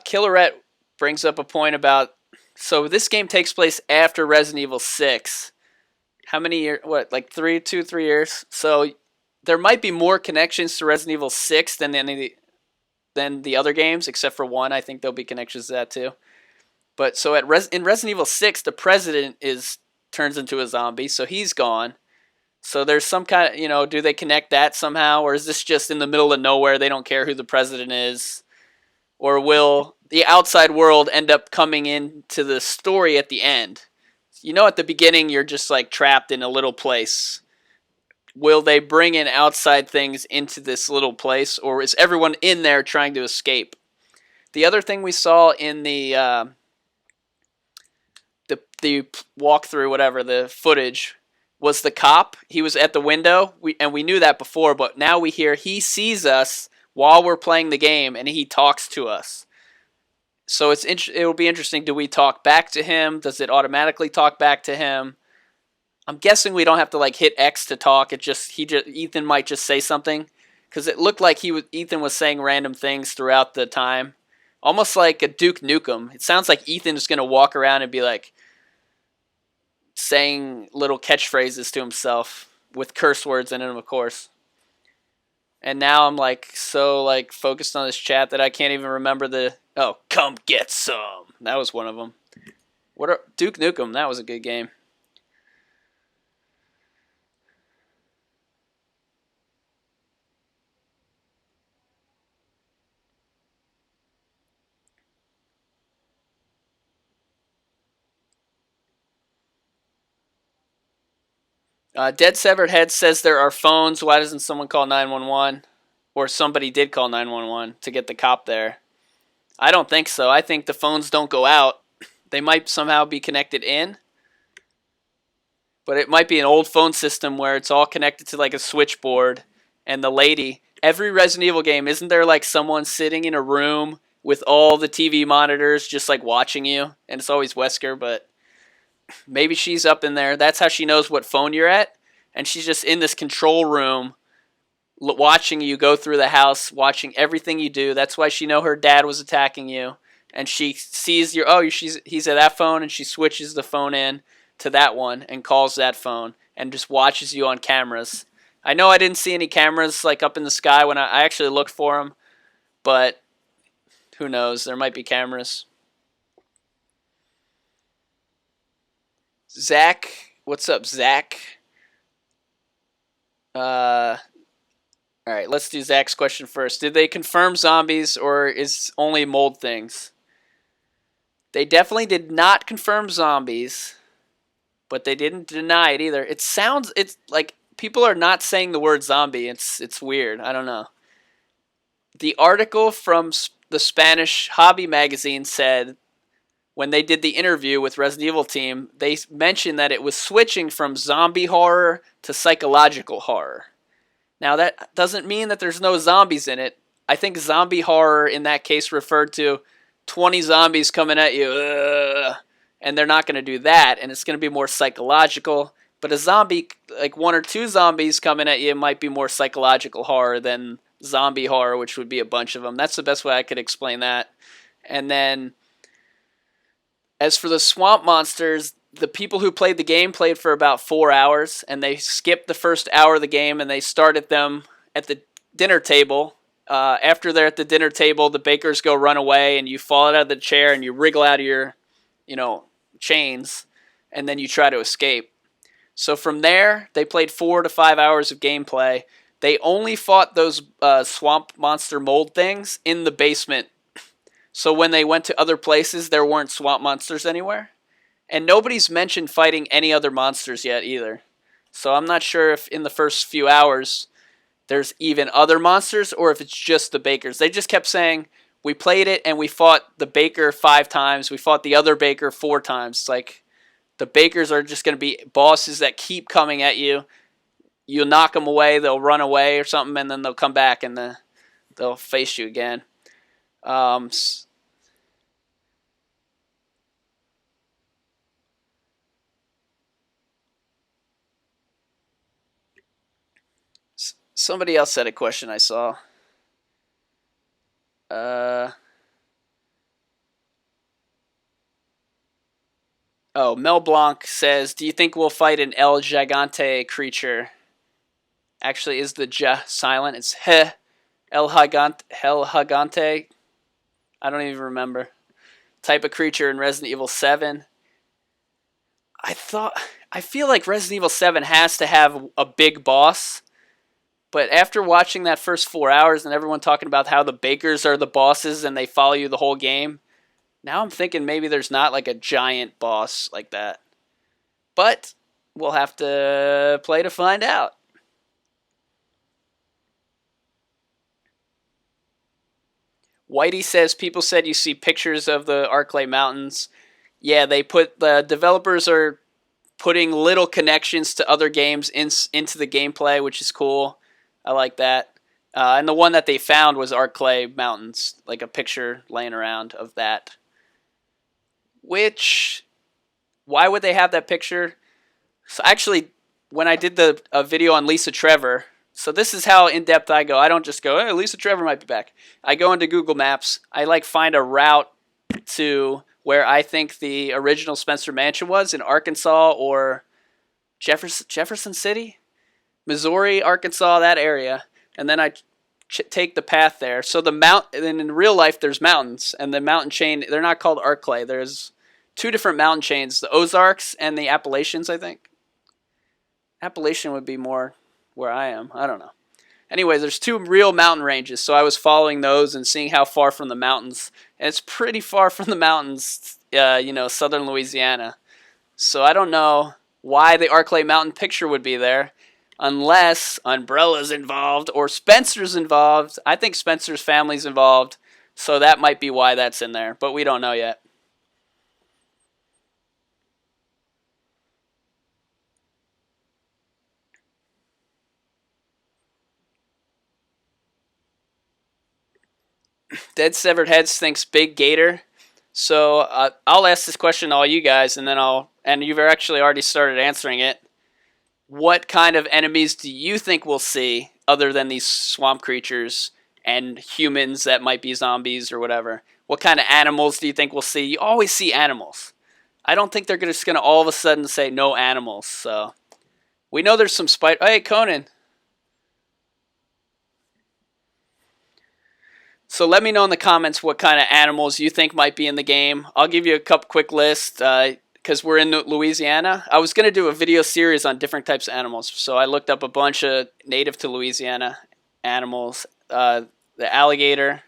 Killerette brings up a point about, so this game takes place after Resident Evil 6. How many years? What, like 3 years? So there might be more connections to Resident Evil 6 than the other games, except for one. I think there'll be connections to that too. But so in Resident Evil 6, the president turns into a zombie, so he's gone. So there's some kind of, do they connect that somehow, or is this just in the middle of nowhere? They don't care who the president is. Or will the outside world end up coming into the story at the end? At the beginning, you're just like trapped in a little place. Will they bring in outside things into this little place, or is everyone in there trying to escape? The other thing we saw in the walkthrough, whatever, the footage, was the cop. He was at the window, and we knew that before, but now we hear he sees us while we're playing the game, and he talks to us. So it will be interesting. Do we talk back to him? Does it automatically talk back to him? I'm guessing we don't have to like hit X to talk. Ethan might just say something, because it looked like Ethan was saying random things throughout the time, almost like a Duke Nukem. It sounds like Ethan is going to walk around and be like, saying little catchphrases to himself with curse words in them, of course. And now I'm like so like focused on this chat that I can't even remember the come get some. That was one of them. Duke Nukem? That was a good game. Dead Severed Head says there are phones. Why doesn't someone call 911? Or somebody did call 911 to get the cop there. I don't think so. I think the phones don't go out. They might somehow be connected in. But it might be an old phone system where it's all connected to like a switchboard. And the lady, every Resident Evil game, isn't there like someone sitting in a room with all the TV monitors just like watching you? And it's always Wesker, but maybe she's up in there. That's how she knows what phone you're at. And she's just in this control room watching you go through the house, watching everything you do. That's why she know her dad was attacking you. And she sees he's at that phone, and she switches the phone in to that one and calls that phone and just watches you on cameras. I know I didn't see any cameras like up in the sky when I actually looked for them, but who knows? There might be cameras. Zach, what's up, Zach? All right, let's do Zach's question first. Did they confirm zombies, or is only mold things? They definitely did not confirm zombies, but they didn't deny it either. It's like people are not saying the word zombie. It's weird. I don't know. The article from the Spanish Hobby magazine said when they did the interview with Resident Evil team, they mentioned that it was switching from zombie horror to psychological horror. Now, that doesn't mean that there's no zombies in it. I think zombie horror in that case referred to 20 zombies coming at you, and they're not going to do that, and it's going to be more psychological. But a zombie, like 1 or 2 zombies coming at you, might be more psychological horror than zombie horror, which would be a bunch of them. That's the best way I could explain that. And then, as for the swamp monsters, the people who played the game played for about 4 hours, and they skipped the first hour of the game, and they started them at the dinner table. After they're at the dinner table, the bakers go run away, and you fall out of the chair, and you wriggle out of your, chains, and then you try to escape. So from there, they played 4 to 5 hours of gameplay. They only fought those swamp monster mold things in the basement. So when they went to other places, there weren't swamp monsters anywhere. And nobody's mentioned fighting any other monsters yet either. So I'm not sure if in the first few hours there's even other monsters or if it's just the bakers. They just kept saying, we played it and we fought the baker 5 times. We fought the other baker 4 times. It's like the bakers are just going to be bosses that keep coming at you. You'll knock them away, they'll run away or something, and then they'll come back and they'll face you again. Somebody else had a question I saw. Mel Blanc says, do you think we'll fight an El Gigante creature? Actually, is the J silent? It's He. El Gigante. I don't even remember. Type of creature in Resident Evil 7. I feel like Resident Evil 7 has to have a big boss. But after watching that first 4 hours and everyone talking about how the bakers are the bosses and they follow you the whole game, now I'm thinking maybe there's not like a giant boss like that. But we'll have to play to find out. Whitey says people said you see pictures of the Arclay Mountains. Yeah, the developers are putting little connections to other games into the gameplay, which is cool. I like that. And the one that they found was Arclay Mountains, like a picture laying around of that. Which, why would they have that picture? So actually, when I did a video on Lisa Trevor, so this is how in-depth I go. I don't just go, hey, Lisa Trevor might be back. I go into Google Maps. I find a route to where I think the original Spencer Mansion was, in Arkansas or Jefferson City, Missouri, Arkansas, that area. And then I take the path there. So and in real life, there's mountains, and the mountain chain, they're not called arc clay. There's two different mountain chains, the Ozarks and the Appalachians, I think. Appalachian would be more where I am. I don't know. Anyways, there's two real mountain ranges, so I was following those and seeing how far from the mountains. And it's pretty far from the mountains, southern Louisiana. So I don't know why the Arclay Mountain picture would be there, unless Umbrella's involved or Spencer's involved. I think Spencer's family's involved, so that might be why that's in there, but we don't know yet. Dead Severed Heads thinks Big Gator. So I'll ask this question to all you guys, and then and you've actually already started answering it. What kind of enemies do you think we'll see other than these swamp creatures and humans that might be zombies or whatever? What kind of animals do you think we'll see? You always see animals. I don't think they're just going to all of a sudden say no animals. So we know there's some spider. Hey, Conan. So let me know in the comments what kind of animals you think might be in the game. I'll give you a couple quick list because we're in Louisiana. I was going to do a video series on different types of animals. So I looked up a bunch of native to Louisiana animals. The alligator.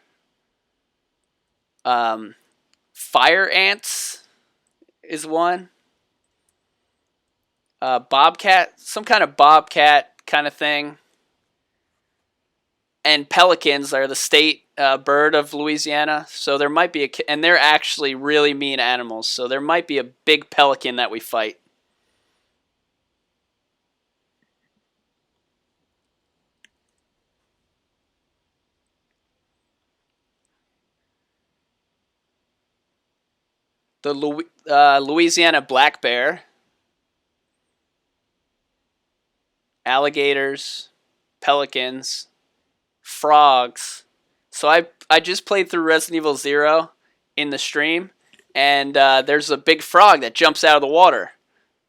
Fire ants is one. Bobcat, some kind of bobcat kind of thing. And pelicans are the state bird of Louisiana, so there might be and they're actually really mean animals, so there might be a big pelican that we fight. The Louisiana black bear, alligators, pelicans, frogs. So I just played through Resident Evil 0 in the stream, and there's a big frog that jumps out of the water.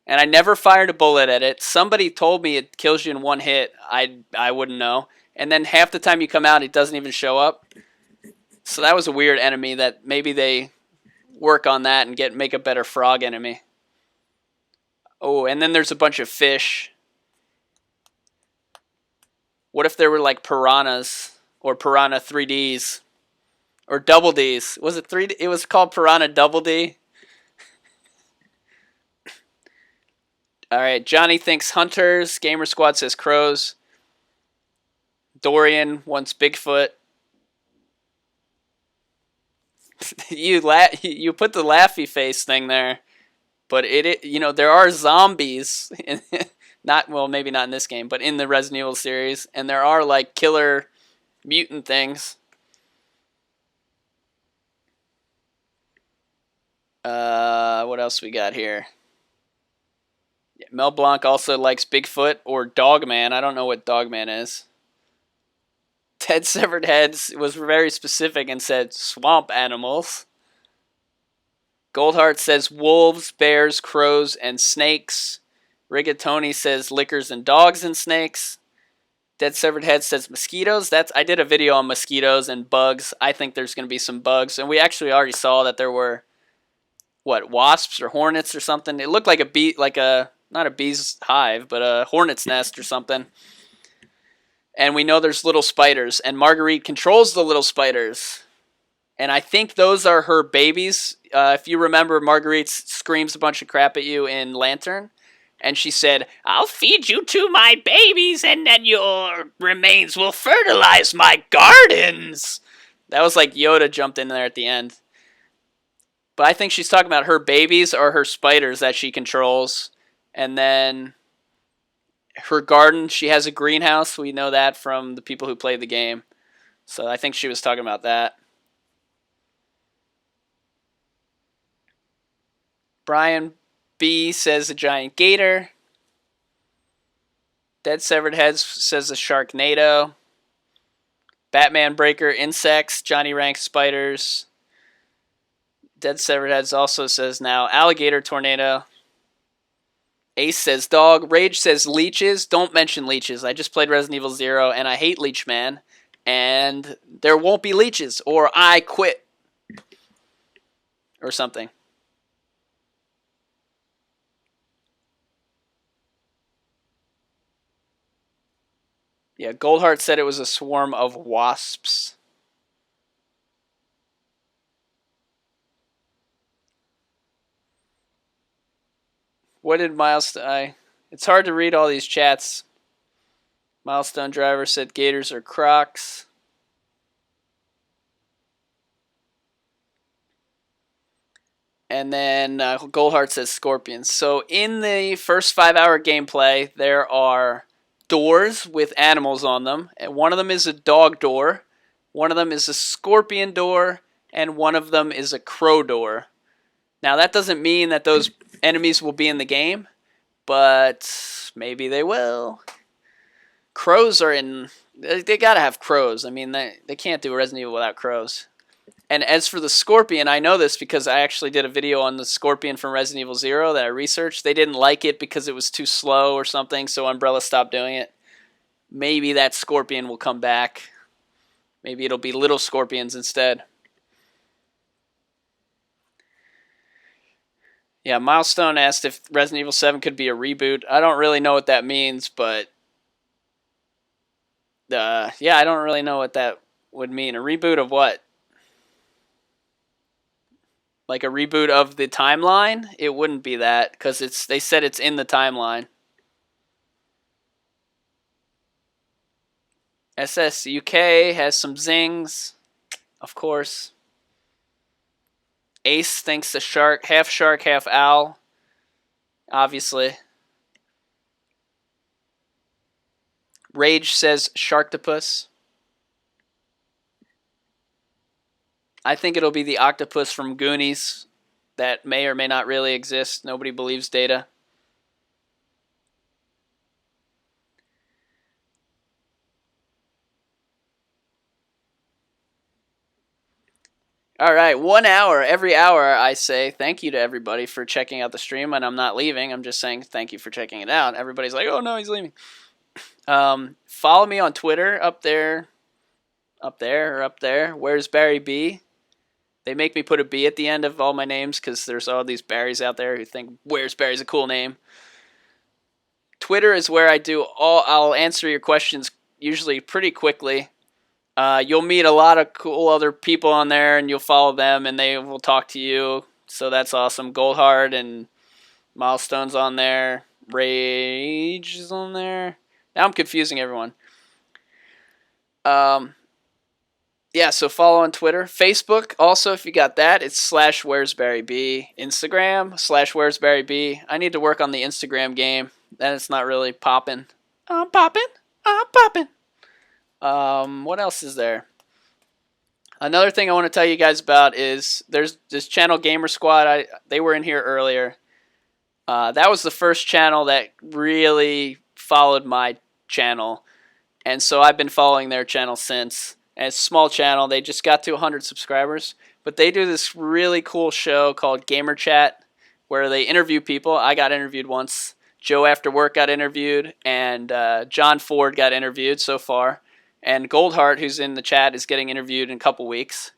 And I never fired a bullet at it. Somebody told me it kills you in one hit. I wouldn't know. And then half the time you come out, it doesn't even show up. So that was a weird enemy that maybe they work on that and make a better frog enemy. Oh, and then there's a bunch of fish. What if there were like piranhas or piranha 3Ds or double Ds? Was it 3D? It was called Piranha Double D. All right, Johnny thinks hunters. Gamer Squad says crows. Dorian wants Bigfoot. You put the laughy face thing there, but there are zombies. Maybe not in this game, but in the Resident Evil series, and there are like killer mutant things. What else we got here? Yeah, Mel Blanc also likes Bigfoot or Dogman. I don't know what Dogman is. Ted Severed Heads was very specific and said swamp animals. Goldheart says wolves, bears, crows, and snakes. Rigatoni says lickers and dogs and snakes. Dead Severed Head says mosquitoes. I did a video on mosquitoes and bugs. I think there's going to be some bugs. And we actually already saw that there were, wasps or hornets or something. It looked like a bee, not a bee's hive, but a hornet's nest or something. And we know there's little spiders. And Marguerite controls the little spiders. And I think those are her babies. If you remember, Marguerite screams a bunch of crap at you in Lantern. And she said, "I'll feed you to my babies, and then your remains will fertilize my gardens." That was like Yoda jumped in there at the end. But I think she's talking about her babies or her spiders that she controls. And then her garden, she has a greenhouse. We know that from the people who played the game. So I think she was talking about that. Brian B says a giant gator. Dead Severed Heads says a Sharknado. Batman Breaker insects. Johnny Rank spiders. Dead Severed Heads also says now alligator tornado. Ace says dog. Rage says leeches. Don't mention leeches. I just played Resident Evil 0 and I hate Leech Man. And there won't be leeches or I quit. Or something. Yeah, Goldheart said it was a swarm of wasps. What did Milestone... It's hard to read all these chats. Milestone Driver said gators are Crocs. And then Goldheart says scorpions. So in the first 5-hour gameplay, there are doors with animals on them. And one of them is a dog door. One of them is a scorpion door. And one of them is a crow door. Now that doesn't mean that those enemies will be in the game. But maybe they will. Crows are in... They gotta have crows. I mean, they can't do Resident Evil without crows. And as for the Scorpion, I know this because I actually did a video on the Scorpion from Resident Evil 0 that I researched. They didn't like it because it was too slow or something, so Umbrella stopped doing it. Maybe that Scorpion will come back. Maybe it'll be little Scorpions instead. Yeah, Milestone asked if Resident Evil 7 could be a reboot. I don't really know what that means, but... yeah, I don't really know what that would mean. A reboot of what? Like a reboot of the timeline? It wouldn't be that, because they said it's in the timeline. SSUK has some zings, of course. Ace thinks the shark, half owl, obviously. Rage says sharktopus. I think it'll be the octopus from Goonies that may or may not really exist. Nobody believes Data. All right, 1 hour. Every hour I say thank you to everybody for checking out the stream, and I'm not leaving. I'm just saying thank you for checking it out. Everybody's like, oh no, he's leaving. Follow me on Twitter up there. Where's Barry B? They make me put a B at the end of all my names because there's all these Barrys out there who think Where's Barry's a cool name. Twitter is where I'll answer your questions usually pretty quickly. You'll meet a lot of cool other people on there and you'll follow them and they will talk to you. So that's awesome. Goldheart and Milestone's on there. Rage is on there. Now I'm confusing everyone. Yeah, so follow on Twitter. Facebook, also, if you got that, it's /Where'sBarryB. Instagram, /Where'sBarryB. I need to work on the Instagram game. Then it's not really popping. I'm popping. What else is there? Another thing I want to tell you guys about is there's this channel, Gamer Squad. They were in here earlier. That was the first channel that really followed my channel. And so I've been following their channel since. And it's a small channel. They just got to 100 subscribers. But they do this really cool show called Gamer Chat where they interview people. I got interviewed once. Joe After Work got interviewed. And John Ford got interviewed so far. And Goldheart, who's in the chat, is getting interviewed in a couple weeks.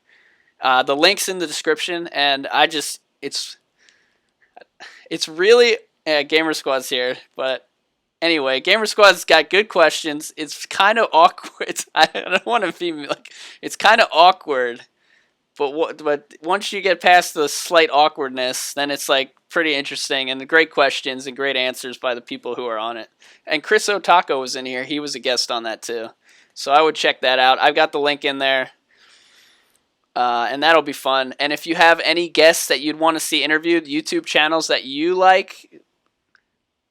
The link's in the description. And it's really... Gamer Squad's here, but... Anyway, Gamer Squad's got good questions. It's kind of awkward. I don't want to be like... It's kind of awkward. But once you get past the slight awkwardness, then it's like pretty interesting. And the great questions and great answers by the people who are on it. And Chris Otako was in here. He was a guest on that too. So I would check that out. I've got the link in there. And that'll be fun. And if you have any guests that you'd want to see interviewed, YouTube channels that you like...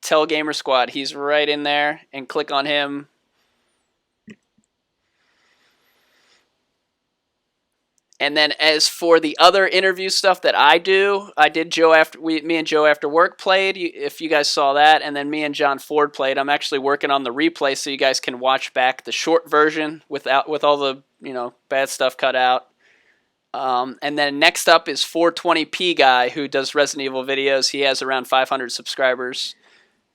Tell Gamer Squad. He's right in there. And click on him. And then as for the other interview stuff that I do, I did me and Joe After Work played, if you guys saw that. And then me and John Ford played. I'm actually working on the replay so you guys can watch back the short version with all the bad stuff cut out. And then next up is 420p guy, who does Resident Evil videos. He has around 500 subscribers.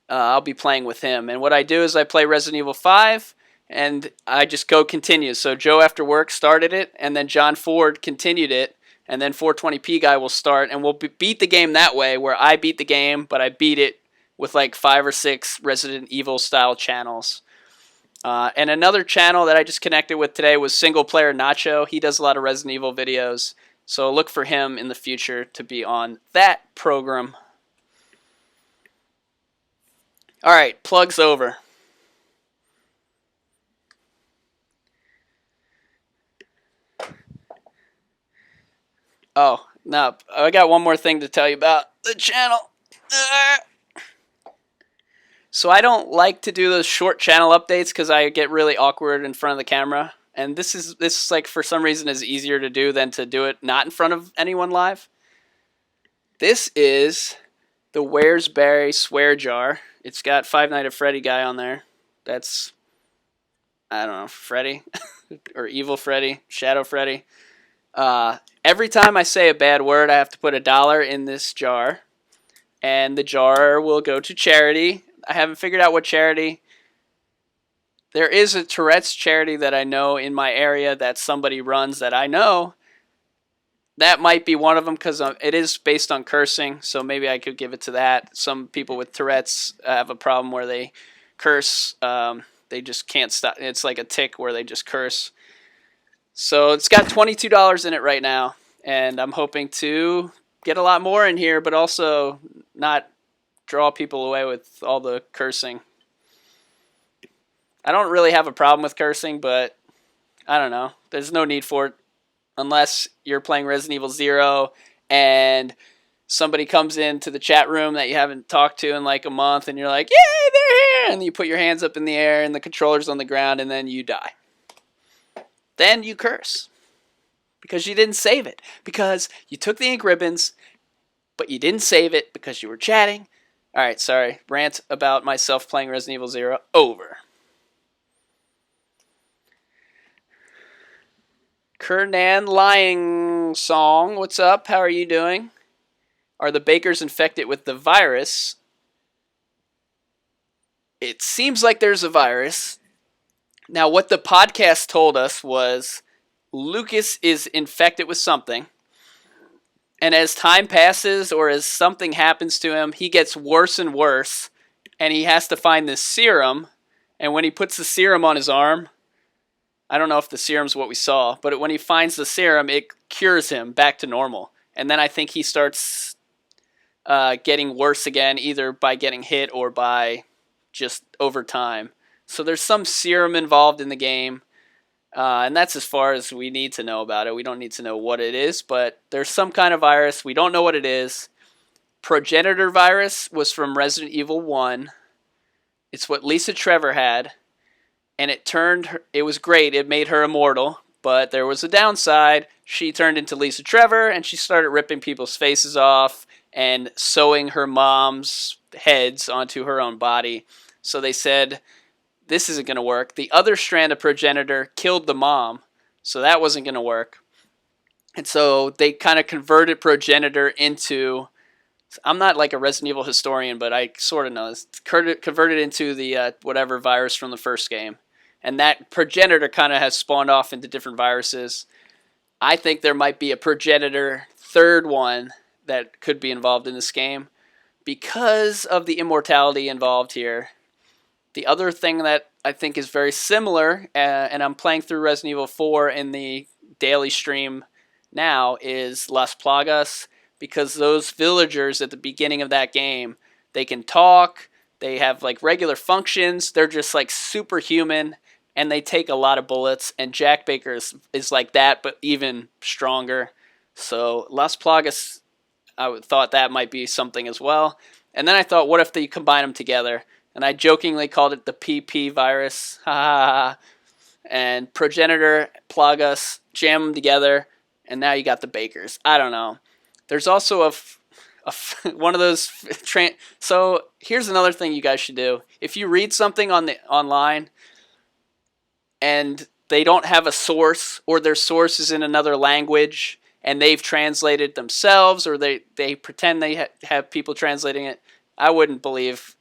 I'll be playing with him. And what I do is I play Resident Evil 5, and I just go continue. So Joe after work started it, and then John Ford continued it, and then 420p guy will start, and we'll beat the game that way, where I beat the game, but I beat it with like 5 or 6 Resident Evil style channels. And another channel that I just connected with today was Single Player Nacho. He does a lot of Resident Evil videos, so look for him in the future to be on that program. All right, plugs over. Oh, no, I got one more thing to tell you about the channel. So I don't like to do those short channel updates because I get really awkward in front of the camera. And this is like, for some reason, is easier to do than to do it not in front of anyone live. This is the WHERESBARRY swear jar. It's got Five Nights at Freddy guy on there. That's, I don't know, Freddy or Evil Freddy, Shadow Freddy. Every time I say a bad word, I have to put $1 in this jar, and the jar will go to charity. I haven't figured out what charity. There is a Tourette's charity that I know in my area that somebody runs that I know. That might be one of them because it is based on cursing, so maybe I could give it to that. Some people with Tourette's have a problem where they curse. They just can't stop. It's like a tic where they just curse. So it's got $22 in it right now, and I'm hoping to get a lot more in here, but also not draw people away with all the cursing. I don't really have a problem with cursing, but I don't know. There's no need for it unless you're playing Resident Evil 0 and somebody comes into the chat room that you haven't talked to in like a month, and you're like, yay, they're here! And you put your hands up in the air and the controller's on the ground, and then you die. Then you curse because you didn't save it, because you took the ink ribbons, but you didn't save it because you were chatting. All right, sorry. Rant about myself playing Resident Evil 0 over. Kernan Lying Song, what's up? How are you doing? Are the bakers infected with the virus? It seems like there's a virus. Now, what the podcast told us was Lucas is infected with something, and as time passes or as something happens to him, he gets worse and worse, and he has to find this serum, and when he puts the serum on his arm, I don't know if the serum's what we saw, but when he finds the serum, it cures him back to normal, and then I think he starts getting worse again, either by getting hit or by just over time. So there's some serum involved in the game, and that's as far as we need to know about it. We don't need to know what it is, but there's some kind of virus. We don't know what it is. Progenitor virus was from Resident Evil 1. It's what Lisa Trevor had, and it was great. It made her immortal, but there was a downside. She turned into Lisa Trevor, and she started ripping people's faces off and sewing her mom's heads onto her own body. So they said, this isn't going to work. The other strand of progenitor killed the mom, so that wasn't going to work. And so they kind of converted progenitor into, I'm not like a Resident Evil historian, but I sort of know this, converted into the whatever virus from the first game. And that progenitor kind of has spawned off into different viruses. I think there might be a progenitor third one that could be involved in this game because of the immortality involved here. The other thing that I think is very similar, and I'm playing through Resident Evil 4 in the daily stream now, is Las Plagas, because those villagers at the beginning of that game, they can talk, they have like regular functions, they're just like superhuman, and they take a lot of bullets, and Jack Baker is like that, but even stronger. So Las Plagas, I thought that might be something as well. And then I thought, what if they combine them together? And I jokingly called it the PP virus. And progenitor, Plagas, jam them together, and now you got the bakers. I don't know. There's also one of those. So here's another thing you guys should do. If you read something online and they don't have a source, or their source is in another language, and they've translated themselves, or they pretend they have people translating it. I wouldn't believe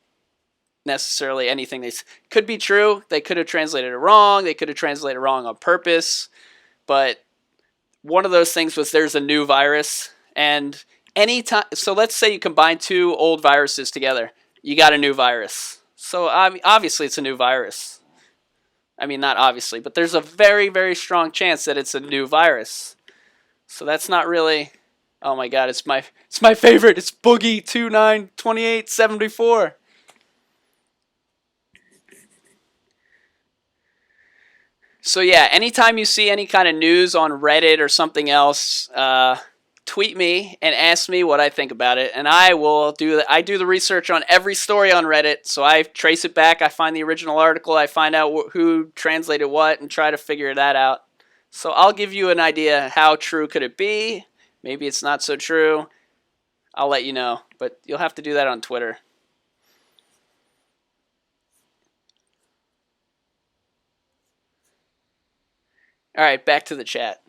necessarily anything they could be true. They could have translated it wrong. They could have translated it wrong on purpose. But one of those things was there's a new virus, and anytime. So let's say you combine two old viruses together, you got a new virus. So obviously it's a new virus. I mean, not obviously, but there's a very, very strong chance that it's a new virus. So that's not really. Oh my God, it's my favorite. It's Boogie 292874. So yeah, anytime you see any kind of news on Reddit or something else, tweet me and ask me what I think about it, and I will do I do the research on every story on Reddit, so I trace it back, I find the original article, I find out who translated what, and try to figure that out. So I'll give you an idea how true could it be. Maybe it's not so true. I'll let you know, but you'll have to do that on Twitter. All right, back to the chat.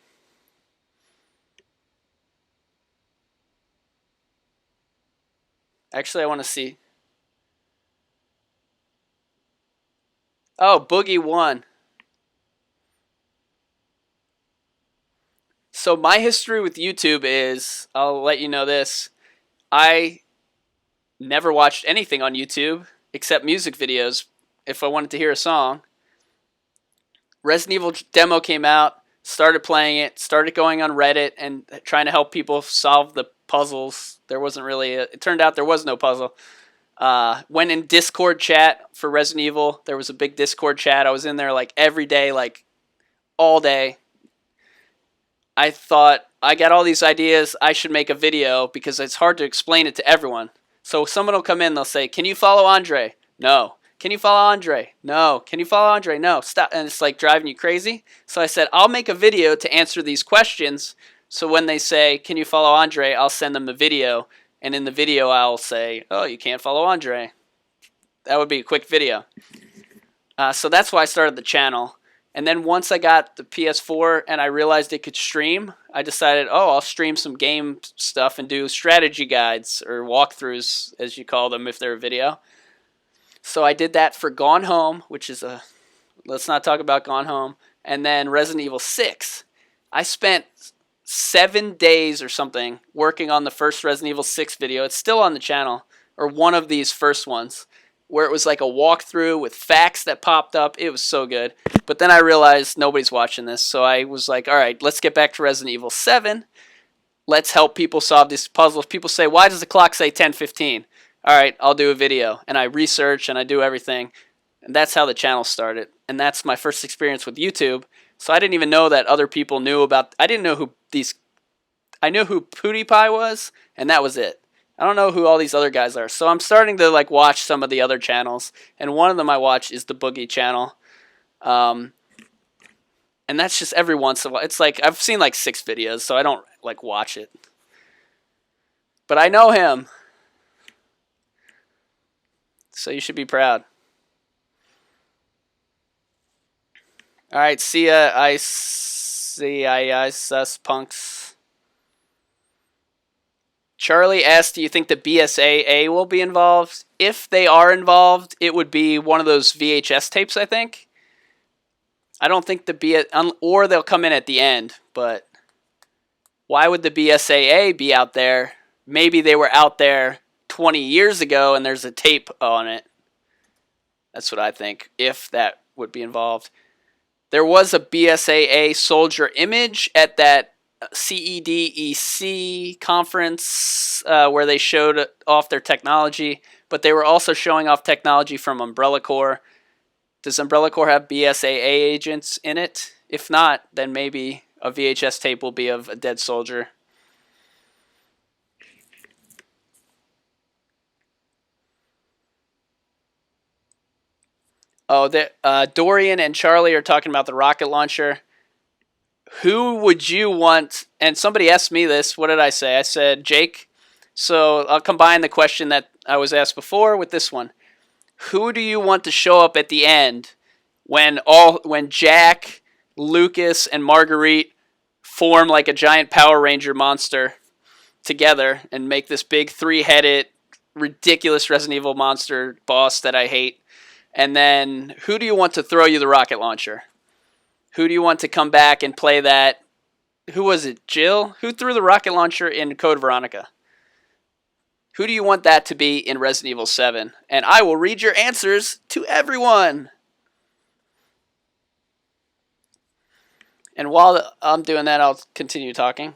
Actually, I want to see. Oh, Boogie won. So my history with YouTube is, I'll let you know this, I never watched anything on YouTube except music videos if I wanted to hear a song. Resident Evil demo came out, started playing it, started going on Reddit and trying to help people solve the puzzles. There wasn't really it turned out there was no puzzle. Went in Discord chat for Resident Evil. There was a big Discord chat. I was in there like every day, like all day. I thought, I got all these ideas, I should make a video because it's hard to explain it to everyone. So someone will come in, they'll say, can you follow Andre? No. Can you follow Andre? No. Can you follow Andre? No. Stop. And it's like driving you crazy. So I said, I'll make a video to answer these questions. So when they say, can you follow Andre? I'll send them the video. And in the video, I'll say, oh, you can't follow Andre. That would be a quick video. So that's why I started the channel. And then once I got the PS4 and I realized it could stream, I decided, oh, I'll stream some game stuff and do strategy guides or walkthroughs, as you call them, if they're a video. So I did that for Gone Home, which is a, let's not talk about Gone Home, and then Resident Evil 6. I spent 7 days or something working on the first Resident Evil 6 video. It's still on the channel, or one of these first ones, where it was like a walkthrough with facts that popped up. It was so good. But then I realized nobody's watching this, so I was like, all right, let's get back to Resident Evil 7. Let's help people solve these puzzles. People say, why does the clock say 10:15? All right, I'll do a video. And I research and I do everything. And that's how the channel started. And that's my first experience with YouTube. So I didn't even know that other people knew about, I didn't know who these, I knew who PewDiePie was, and that was it. I don't know who all these other guys are. So I'm starting to like watch some of the other channels. And one of them I watch is the Boogie channel. And that's just every once in a while. It's like, I've seen like 6 videos, so I don't like watch it. But I know him. So you should be proud. Alright, see ya, I sus punks. Charlie asked, do you think the BSAA will be involved? If they are involved, it would be one of those VHS tapes, I think. I don't think or they'll come in at the end, but why would the BSAA be out there? Maybe they were out there 20 years ago and there's a tape on it. That's what I think, if that would be involved. There was a BSAA soldier image at that CEDEC conference where they showed off their technology, but they were also showing off technology from Umbrella Corps. Does Umbrella Corps have BSAA agents in it? If not, then maybe a VHS tape will be of a dead soldier. Oh, Dorian and Charlie are talking about the rocket launcher. Who would you want? And somebody asked me this. What did I say? I said Jake. So I'll combine the question that I was asked before with this one. Who do you want to show up at the end when Jack, Lucas, and Marguerite form like a giant Power Ranger monster together and make this big 3-headed, ridiculous Resident Evil monster boss that I hate. And then, who do you want to throw you the rocket launcher? Who do you want to come back and play that? Who was it? Jill? Who threw the rocket launcher in Code Veronica? Who do you want that to be in Resident Evil 7? And I will read your answers to everyone. And while I'm doing that, I'll continue talking.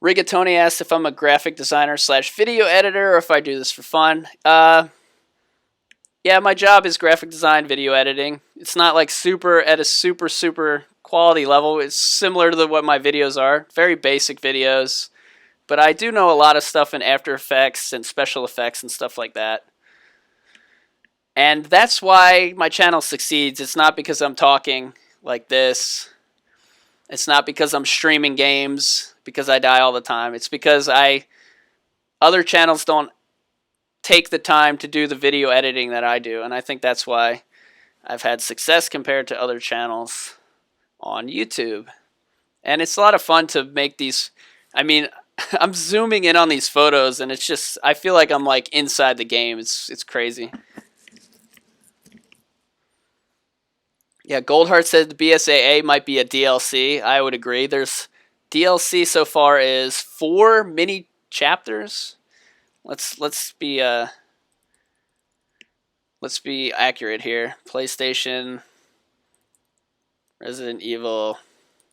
Rigatoni asked if I'm a graphic designer / video editor or if I do this for fun. Yeah, my job is graphic design, video editing. It's not like super quality level. It's similar to what my videos are. Very basic videos. But I do know a lot of stuff in After Effects and special effects and stuff like that. And that's why my channel succeeds. It's not because I'm talking like this. It's not because I'm streaming games because I die all the time. It's because other channels don't take the time to do the video editing that I do, and I think that's why I've had success compared to other channels on YouTube. And it's a lot of fun to make these. I mean, I'm zooming in on these photos, and it's just, I feel like I'm like inside the game. It's crazy. Yeah, Goldheart said the BSAA might be a DLC. I would agree. There's DLC so far is 4 mini chapters. Let's be accurate here. PlayStation Resident Evil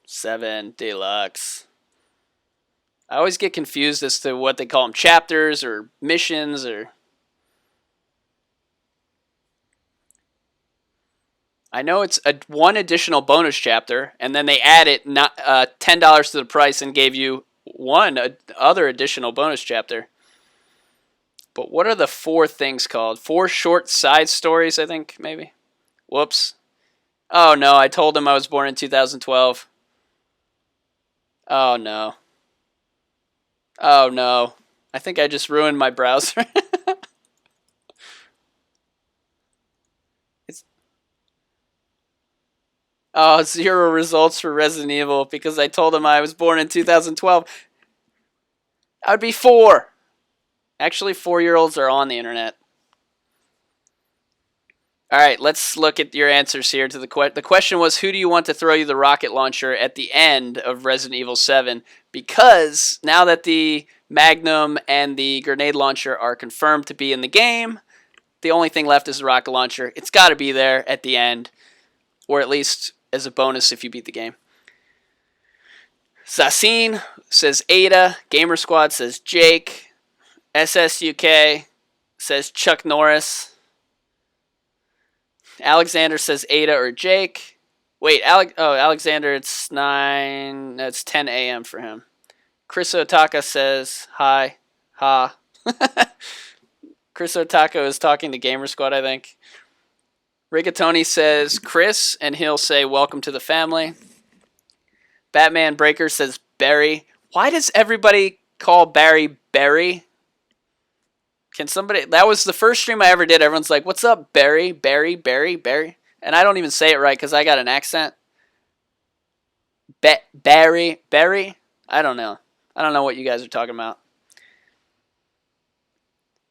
7 Deluxe. I always get confused as to what they call them, chapters or missions or. I know it's one additional bonus chapter, and then they added $10 to the price and gave you one other additional bonus chapter. But what are the 4 things called? 4 short side stories, I think, maybe? Whoops. Oh, no, I told him I was born in 2012. Oh, no. Oh, no. I think I just ruined my browser. Oh, 0 results for Resident Evil because I told him I was born in 2012. I would be 4. Actually, 4-year-olds are on the internet. All right, let's look at your answers here to the question. The question was, who do you want to throw you the rocket launcher at the end of Resident Evil 7? Because now that the Magnum and the grenade launcher are confirmed to be in the game, the only thing left is the rocket launcher. It's got to be there at the end, or at least as a bonus if you beat the game. Sassine says Ada. Gamer Squad says Jake. SSUK says Chuck Norris. Alexander says Ada or Jake. Wait, Alexander, it's 10 a.m. for him. Chris Otaka says hi. Ha. Chris Otaka is talking to Gamer Squad, I think. Rigatoni says Chris, and he'll say welcome to the family. Batman Breaker says Barry. Why does everybody call Barry Barry? Can somebody... That was the first stream I ever did. Everyone's like, what's up, Barry? Barry, Barry, Barry. And I don't even say it right because I got an accent. Barry, Barry? I don't know. I don't know what you guys are talking about.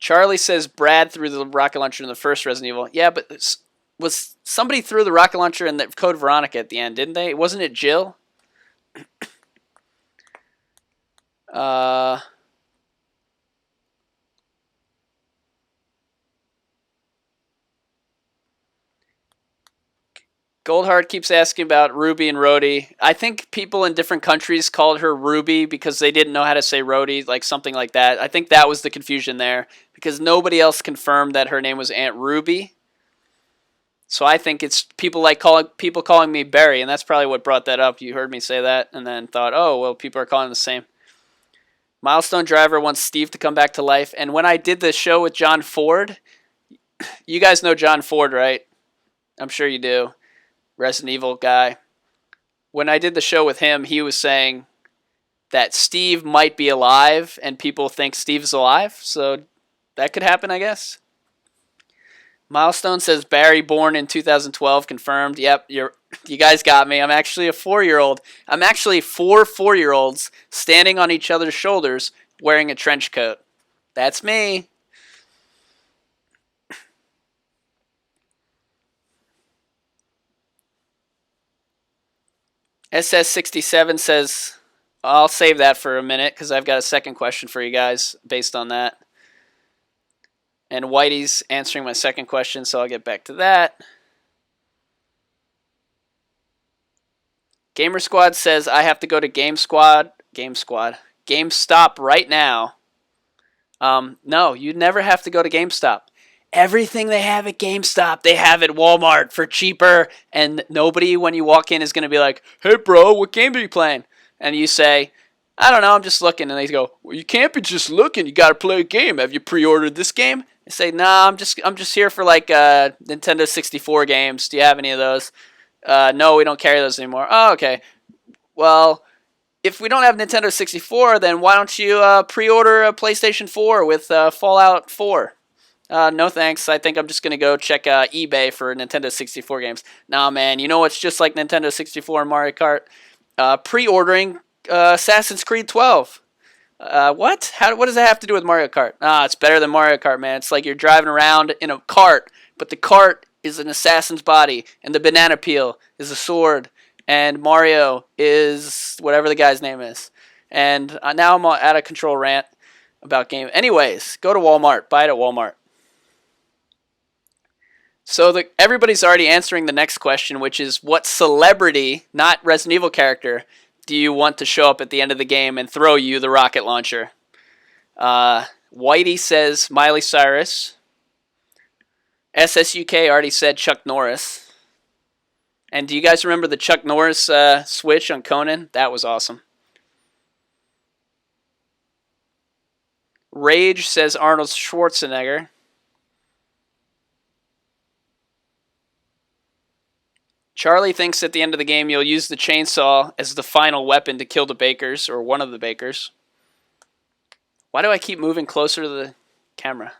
Charlie says Brad threw the rocket launcher in the first Resident Evil. Yeah, but was somebody threw the rocket launcher in the Code Veronica at the end, didn't they? Wasn't it Jill? Goldheart keeps asking about Ruby and Rhodey. I think people in different countries called her Ruby because they didn't know how to say Rhodey, like something like that. I think that was the confusion there because nobody else confirmed that her name was Aunt Ruby. So I think it's people calling me Barry, and that's probably what brought that up. You heard me say that and then thought, oh, well, people are calling the same. Milestone Driver wants Steve to come back to life. And when I did the show with John Ford, you guys know John Ford, right? I'm sure you do. Resident Evil guy. When I did the show with him, he was saying that Steve might be alive and people think Steve's alive. So that could happen, I guess. Milestone says Barry born in 2012 confirmed. Yep, You guys got me. I'm actually a 4-year-old. I'm actually 4 4-year-olds standing on each other's shoulders wearing a trench coat. That's me. SS67 says, I'll save that for a minute because I've got a second question for you guys based on that. And Whitey's answering my second question, so I'll get back to that. Gamer Squad says I have to go to GameStop right now. No, you never have to go to GameStop. Everything they have at GameStop, they have at Walmart for cheaper, and nobody, when you walk in, is going to be like, hey, bro, what game are you playing? And you say, I don't know, I'm just looking. And they go, well, you can't be just looking. You got to play a game. Have you pre-ordered this game? I say, nah, I'm just here for like Nintendo 64 games. Do you have any of those? No, we don't carry those anymore. Oh, okay. Well, if we don't have Nintendo 64, then why don't you pre-order a PlayStation 4 with Fallout 4? No thanks. I think I'm just going to go check eBay for Nintendo 64 games. Nah, man, you know what's just like Nintendo 64 and Mario Kart? Pre-ordering Assassin's Creed 12. What? What does that have to do with Mario Kart? It's better than Mario Kart, man. It's like you're driving around in a cart, but the cart is an assassin's body, and the banana peel is a sword, and Mario is whatever the guy's name is. And now I'm out of control rant about game. Anyways, go to Walmart. Buy it at Walmart. So everybody's already answering the next question, which is what celebrity, not Resident Evil character, do you want to show up at the end of the game and throw you the rocket launcher? Whitey says Miley Cyrus. SSUK already said Chuck Norris. And do you guys remember the Chuck Norris switch on Conan? That was awesome. Rage says Arnold Schwarzenegger. Charlie thinks at the end of the game you'll use the chainsaw as the final weapon to kill the bakers, or one of the bakers. Why do I keep moving closer to the camera?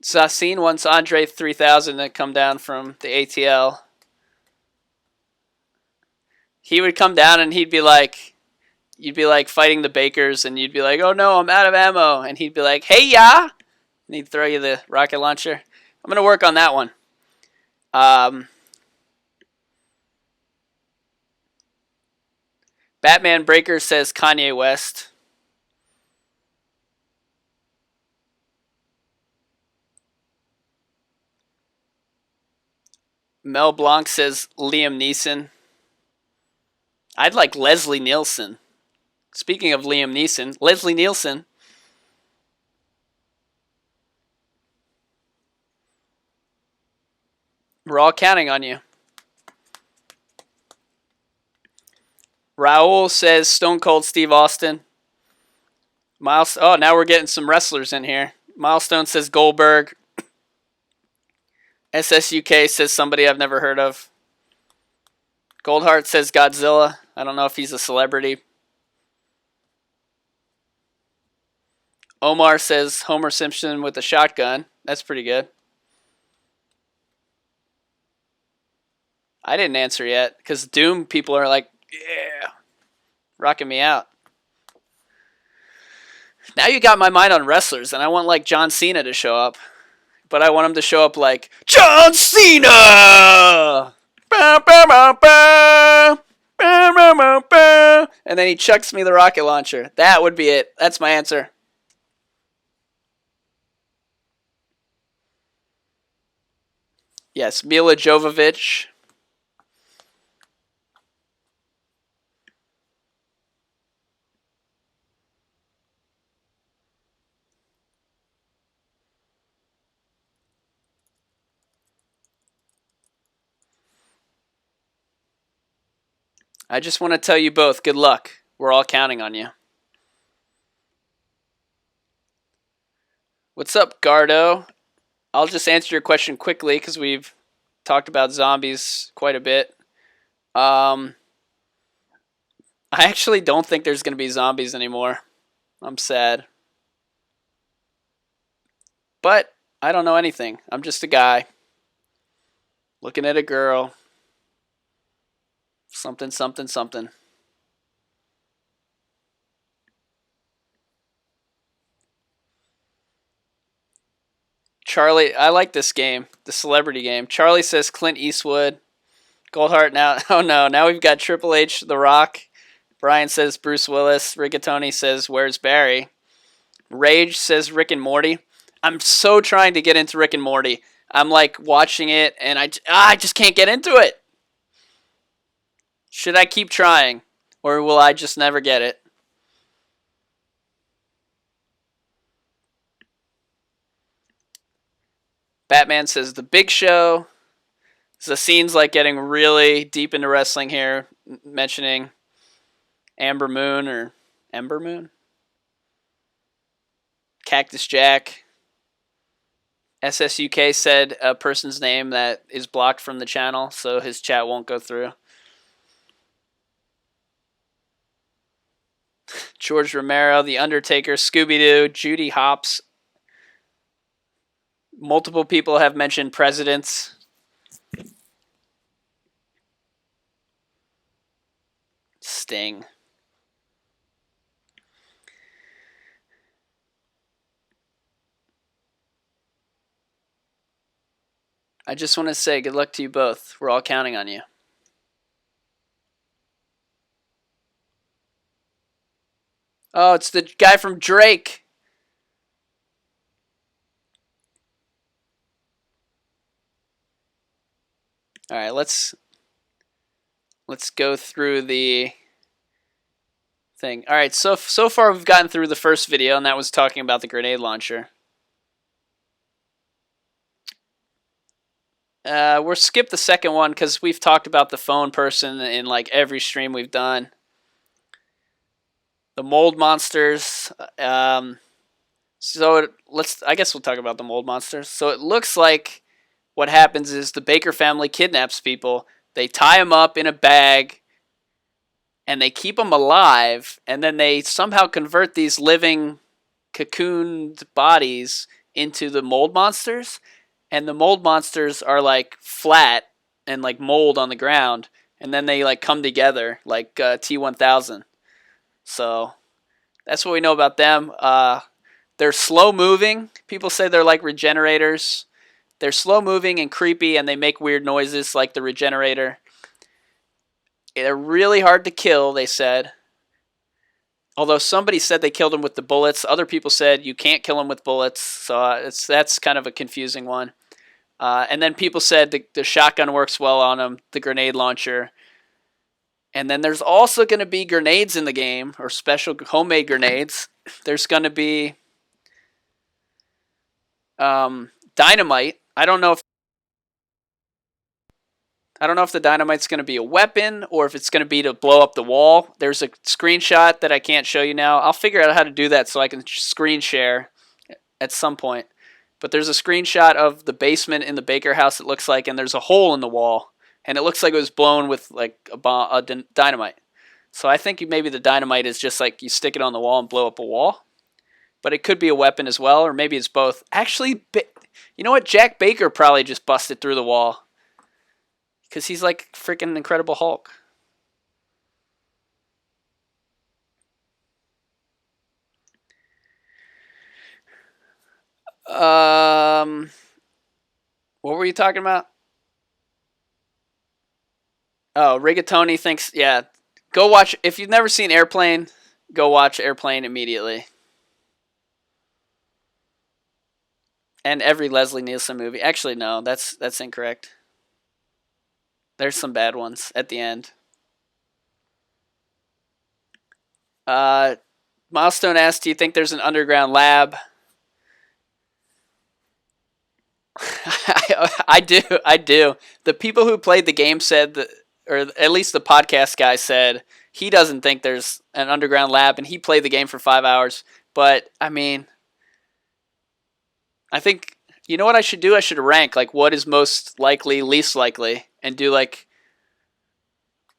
Sassine wants Andre 3000 to come down from the ATL. He would come down and he'd be like, you'd be like fighting the bakers and you'd be like, oh no, I'm out of ammo. And he'd be like, hey ya! And he'd throw you the rocket launcher. I'm going to work on that one. Batman Breaker says Kanye West. Mel Blanc says Liam Neeson. I'd like Leslie Nielsen. Speaking of Liam Neeson, Leslie Nielsen. We're all counting on you. Raul says Stone Cold Steve Austin. Oh, now we're getting some wrestlers in here. Milestone says Goldberg. SSUK says somebody I've never heard of. Goldheart says Godzilla. I don't know if he's a celebrity. Omar says Homer Simpson with a shotgun. That's pretty good. I didn't answer yet because Doom people are like, yeah, rocking me out. Now you got my mind on wrestlers, and I want like John Cena to show up. But I want him to show up like, John Cena! And then he chucks me the rocket launcher. That would be it. That's my answer. Yes, Mila Jovovich. I just want to tell you both, good luck. We're all counting on you. What's up, Gardo? I'll just answer your question quickly because we've talked about zombies quite a bit. I actually don't think there's going to be zombies anymore. I'm sad. But I don't know anything. I'm just a guy looking at a girl. Something, something, something. Charlie, I like this game, the celebrity game. Charlie says Clint Eastwood. Goldheart now. Oh no, now we've got Triple H, The Rock. Brian says Bruce Willis. Rigatoni says Where's Barry? Rage says Rick and Morty. I'm so trying to get into Rick and Morty. I'm like watching it and I just can't get into it. Should I keep trying or will I just never get it? Batman says The Big Show. The scene's like getting really deep into wrestling here, mentioning Amber Moon or Ember Moon? Cactus Jack. SSUK said a person's name that is blocked from the channel, so his chat won't go through. George Romero, The Undertaker, Scooby-Doo, Judy Hopps. Multiple people have mentioned presidents. Sting. I just want to say good luck to you both. We're all counting on you. Oh, it's the guy from Drake. All right, let's go through the thing. All right, so far we've gotten through the first video, and that was talking about the grenade launcher. We'll skip the second one because we've talked about the phone person in like every stream we've done. The mold monsters. I guess we'll talk about the mold monsters. So it looks like what happens is the Baker family kidnaps people. They tie them up in a bag, and they keep them alive, and then they somehow convert these living cocooned bodies into the mold monsters. And the mold monsters are like flat and like mold on the ground, and then they like come together like T-1000. So that's what we know about them. They're slow moving. People say they're like regenerators. They're slow moving and creepy, and they make weird noises like the regenerator. They're really hard to kill, they said. Although somebody said they killed him with the bullets. Other people said you can't kill him with bullets. So that's kind of a confusing one. And then people said the shotgun works well on them, the grenade launcher. And then there's also going to be grenades in the game, or special homemade grenades. There's going to be dynamite. I don't know if the dynamite's going to be a weapon or if it's going to be to blow up the wall. There's a screenshot that I can't show you now. I'll figure out how to do that so I can screen share at some point. But there's a screenshot of the basement in the Baker house, it looks like, and there's a hole in the wall. And it looks like it was blown with like a dynamite. So I think maybe the dynamite is just like you stick it on the wall and blow up a wall. But it could be a weapon as well, or maybe it's both. Actually, you know what? Jack Baker probably just busted through the wall. Because he's like freaking Incredible Hulk. What were you talking about? Oh, Rigatoni thinks, yeah. Go watch, if you've never seen Airplane, go watch Airplane immediately. And every Leslie Nielsen movie. Actually, no, that's incorrect. There's some bad ones at the end. Milestone asked, do you think there's an underground lab? I do. The people who played the game said that, or at least the podcast guy said, he doesn't think there's an underground lab, and he played the game for 5 hours. But, I mean, I think, you know what I should do? I should rank, like, what is most likely, least likely, and do, like,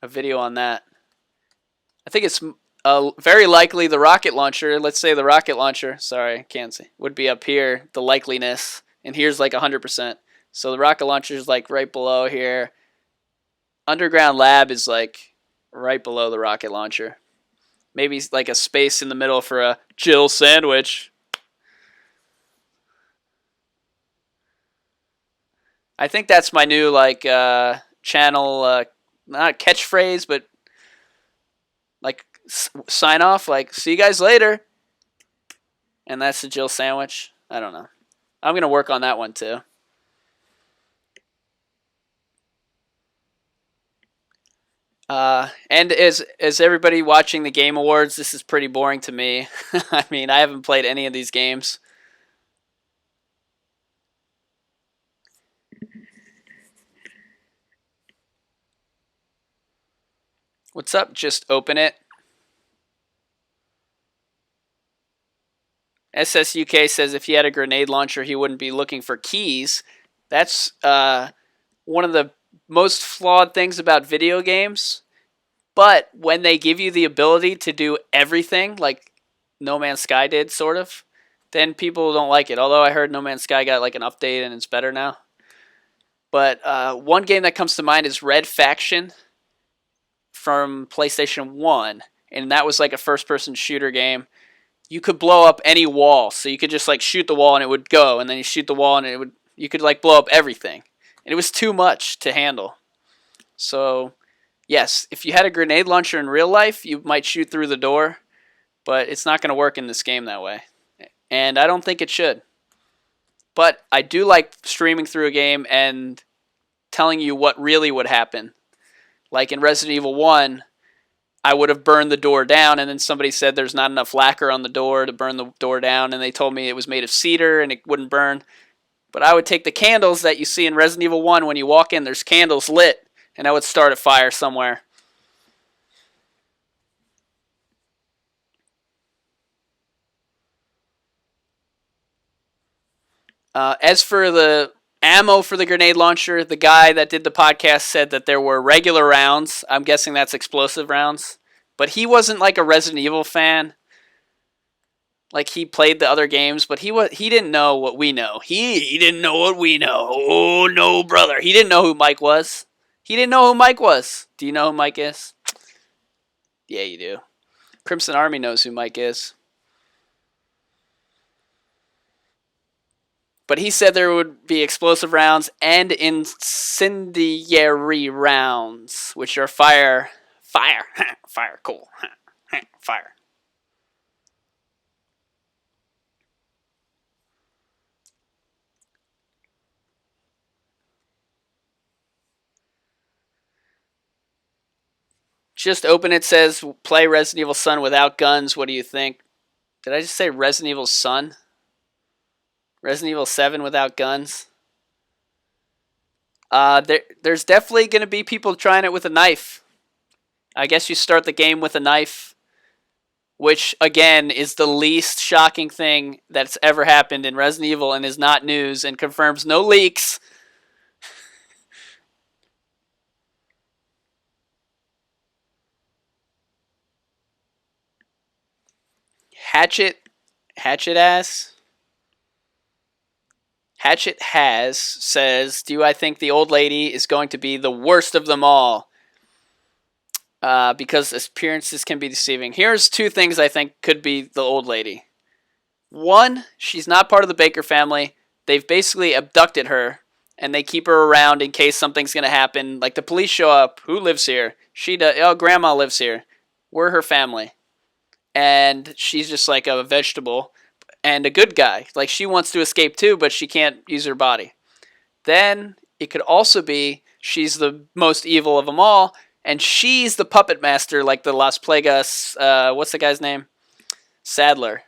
a video on that. I think it's very likely the rocket launcher. Let's say the rocket launcher. Sorry, can't see. Would be up here, the likeliness. And here's like 100%. So the rocket launcher is like right below here. Underground lab is like right below the rocket launcher. Maybe like a space in the middle for a Jill sandwich. I think that's my new like channel, not catchphrase, but like sign off. Like, see you guys later. And that's the Jill sandwich. I don't know. I'm gonna work on that one too. And as everybody watching the Game Awards, this is pretty boring to me. I mean, I haven't played any of these games. What's up? Just open it. SSUK says if he had a grenade launcher, he wouldn't be looking for keys. That's one of the most flawed things about video games. But when they give you the ability to do everything, like No Man's Sky did, sort of, then people don't like it. Although I heard No Man's Sky got like an update and it's better now. But one game that comes to mind is Red Faction from PlayStation 1. And that was like a first-person shooter game. You could blow up any wall. So you could just like shoot the wall and it would go. And then you shoot the wall and it would. You could like blow up everything. And it was too much to handle. So, yes, if you had a grenade launcher in real life, you might shoot through the door. But it's not going to work in this game that way. And I don't think it should. But I do like streaming through a game and telling you what really would happen. Like in Resident Evil 1, I would have burned the door down, and then somebody said there's not enough lacquer on the door to burn the door down, and they told me it was made of cedar and it wouldn't burn. But I would take the candles that you see in Resident Evil 1 when you walk in, there's candles lit, and I would start a fire somewhere. As for the ammo for the grenade launcher, the guy that did the podcast said that there were regular rounds. I'm guessing that's explosive rounds. But he wasn't like a Resident Evil fan. Like he played the other games, but he didn't know what we know. He didn't know what we know. Oh no, brother. He didn't know who Mike was. He didn't know who Mike was. Do you know who Mike is? Yeah, you do. Crimson Army knows who Mike is. But he said there would be explosive rounds and incendiary rounds, which are fire, cool, fire. Just open it, says play Resident Evil Son without guns. What do you think? Did I just say Resident Evil Son? Resident Evil 7 without guns? There's definitely going to be people trying it with a knife. I guess you start the game with a knife, which, again, is the least shocking thing that's ever happened in Resident Evil and is not news and confirms no leaks. Hatchet has says, do I think the old lady is going to be the worst of them all? Because appearances can be deceiving. Here's two things I think could be the old lady. One, she's not part of the Baker family. They've basically abducted her, and they keep her around in case something's going to happen. Like the police show up. Who lives here? She does. Oh, Grandma lives here. We're her family. And she's just like a vegetable and a good guy. Like she wants to escape too, but she can't use her body. Then it could also be she's the most evil of them all, and she's the puppet master, like the Las Plagas. What's the guy's name? Sadler.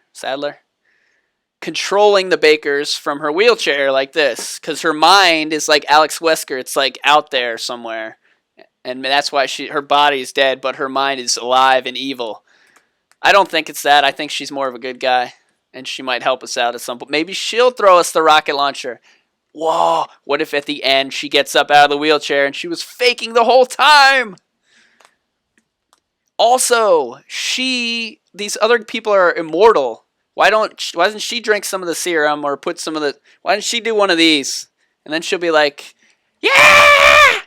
Controlling the Bakers from her wheelchair like this, because her mind is like Alex Wesker. It's like out there somewhere, and that's why her body's dead, but her mind is alive and evil. I don't think it's that. I think she's more of a good guy, and she might help us out at some point. Maybe she'll throw us the rocket launcher. Whoa, what if at the end she gets up out of the wheelchair and she was faking the whole time? Also, these other people are immortal. Why doesn't she drink some of the serum or put some of the? Why doesn't she do one of these? And then she'll be like, yeah.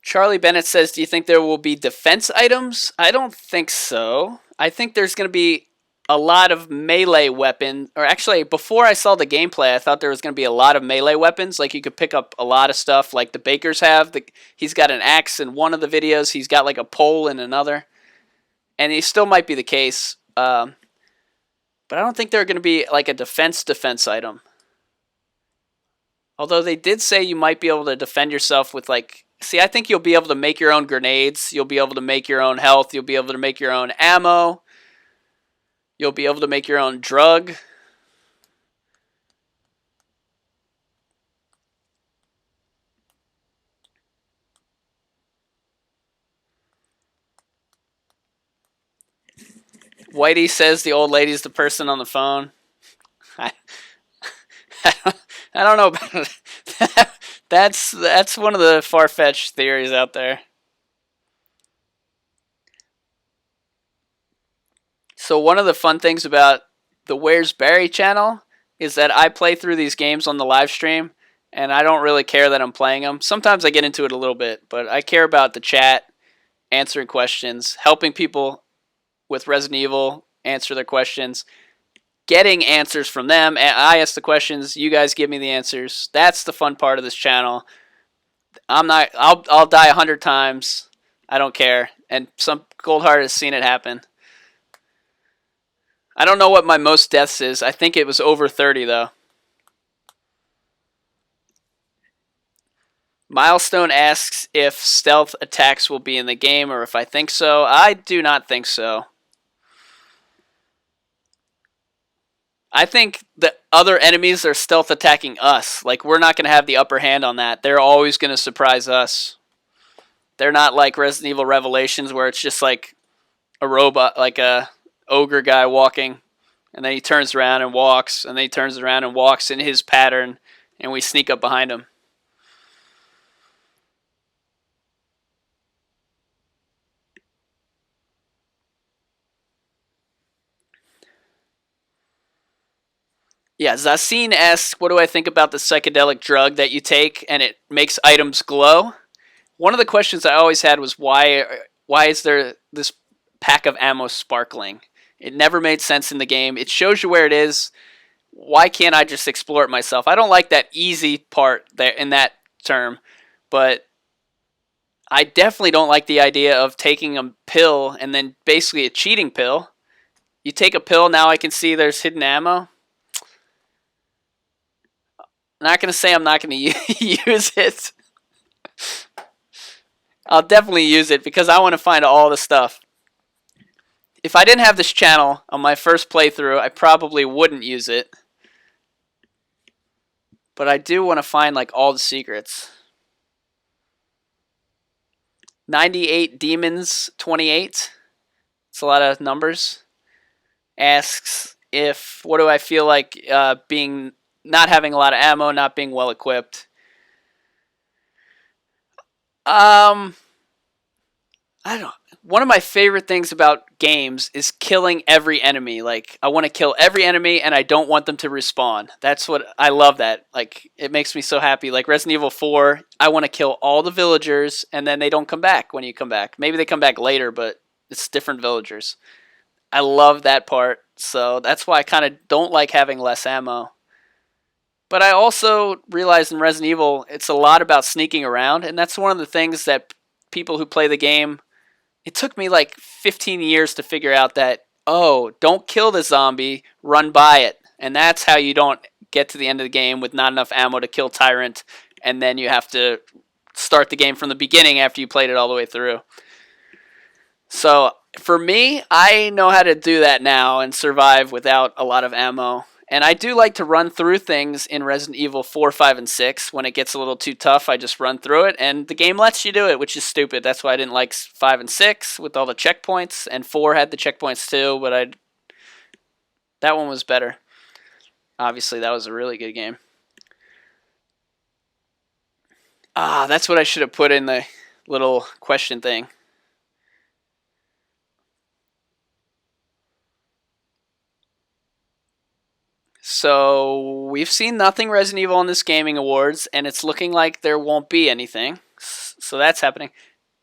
Charlie Bennett says, do you think there will be defense items? I don't think so. I think there's going to be a lot of melee weapons. Or actually, before I saw the gameplay, I thought there was going to be a lot of melee weapons. Like you could pick up a lot of stuff like the Bakers have. He's got an axe in one of the videos. He's got like a pole in another. And he still might be the case. But I don't think they're going to be like a defense item. Although they did say you might be able to defend yourself with like... See, I think you'll be able to make your own grenades. You'll be able to make your own health. You'll be able to make your own ammo. You'll be able to make your own drug. Whitey says the old lady's the person on the phone. I don't know about it. That's one of the far-fetched theories out there. So one of the fun things about the Where's Barry channel is that I play through these games on the live stream, and I don't really care that I'm playing them. Sometimes I get into it a little bit, but I care about the chat, answering questions, helping people with Resident Evil answer their questions, getting answers from them. I ask the questions, you guys give me the answers. That's the fun part of this channel. I'll die 100 times. I don't care. And some Goldheart has seen it happen. I don't know what my most deaths is. I think it was over 30 though. Milestone asks if stealth attacks will be in the game or if I think so. I do not think so. I think the other enemies are stealth attacking us. Like, we're not going to have the upper hand on that. They're always going to surprise us. They're not like Resident Evil Revelations where it's just like a robot, like a ogre guy walking, and then he turns around and walks, and then he turns around and walks in his pattern, and we sneak up behind him. Yeah, Zassine asks, what do I think about the psychedelic drug that you take and it makes items glow? One of the questions I always had was why is there this pack of ammo sparkling? It never made sense in the game. It shows you where it is. Why can't I just explore it myself? I don't like that easy part there in that term, but I definitely don't like the idea of taking a pill and then basically a cheating pill. You take a pill, now I can see there's hidden ammo. I'm not going to say I'm not going to use it. I'll definitely use it because I want to find all the stuff. If I didn't have this channel on my first playthrough, I probably wouldn't use it. But I do want to find like all the secrets. 98 Demons 28. It's a lot of numbers. Asks what do I feel like being not having a lot of ammo, not being well equipped. I don't know. One of my favorite things about games is killing every enemy. Like, I want to kill every enemy and I don't want them to respawn. That's what I love that. Like, it makes me so happy. Like Resident Evil 4, I want to kill all the villagers and then they don't come back when you come back. Maybe they come back later, but it's different villagers. I love that part. So that's why I kind of don't like having less ammo. But I also realize in Resident Evil, it's a lot about sneaking around, and that's one of the things that people who play the game, it took me like 15 years to figure out that, oh, don't kill the zombie, run by it. And that's how you don't get to the end of the game with not enough ammo to kill Tyrant, and then you have to start the game from the beginning after you played it all the way through. So for me, I know how to do that now and survive without a lot of ammo. And I do like to run through things in Resident Evil 4, 5, and 6. When it gets a little too tough, I just run through it. And the game lets you do it, which is stupid. That's why I didn't like 5 and 6 with all the checkpoints. And 4 had the checkpoints too, but That one was better. Obviously, that was a really good game. That's what I should have put in the little question thing. So we've seen nothing Resident Evil on this gaming awards, and it's looking like there won't be anything. So that's happening.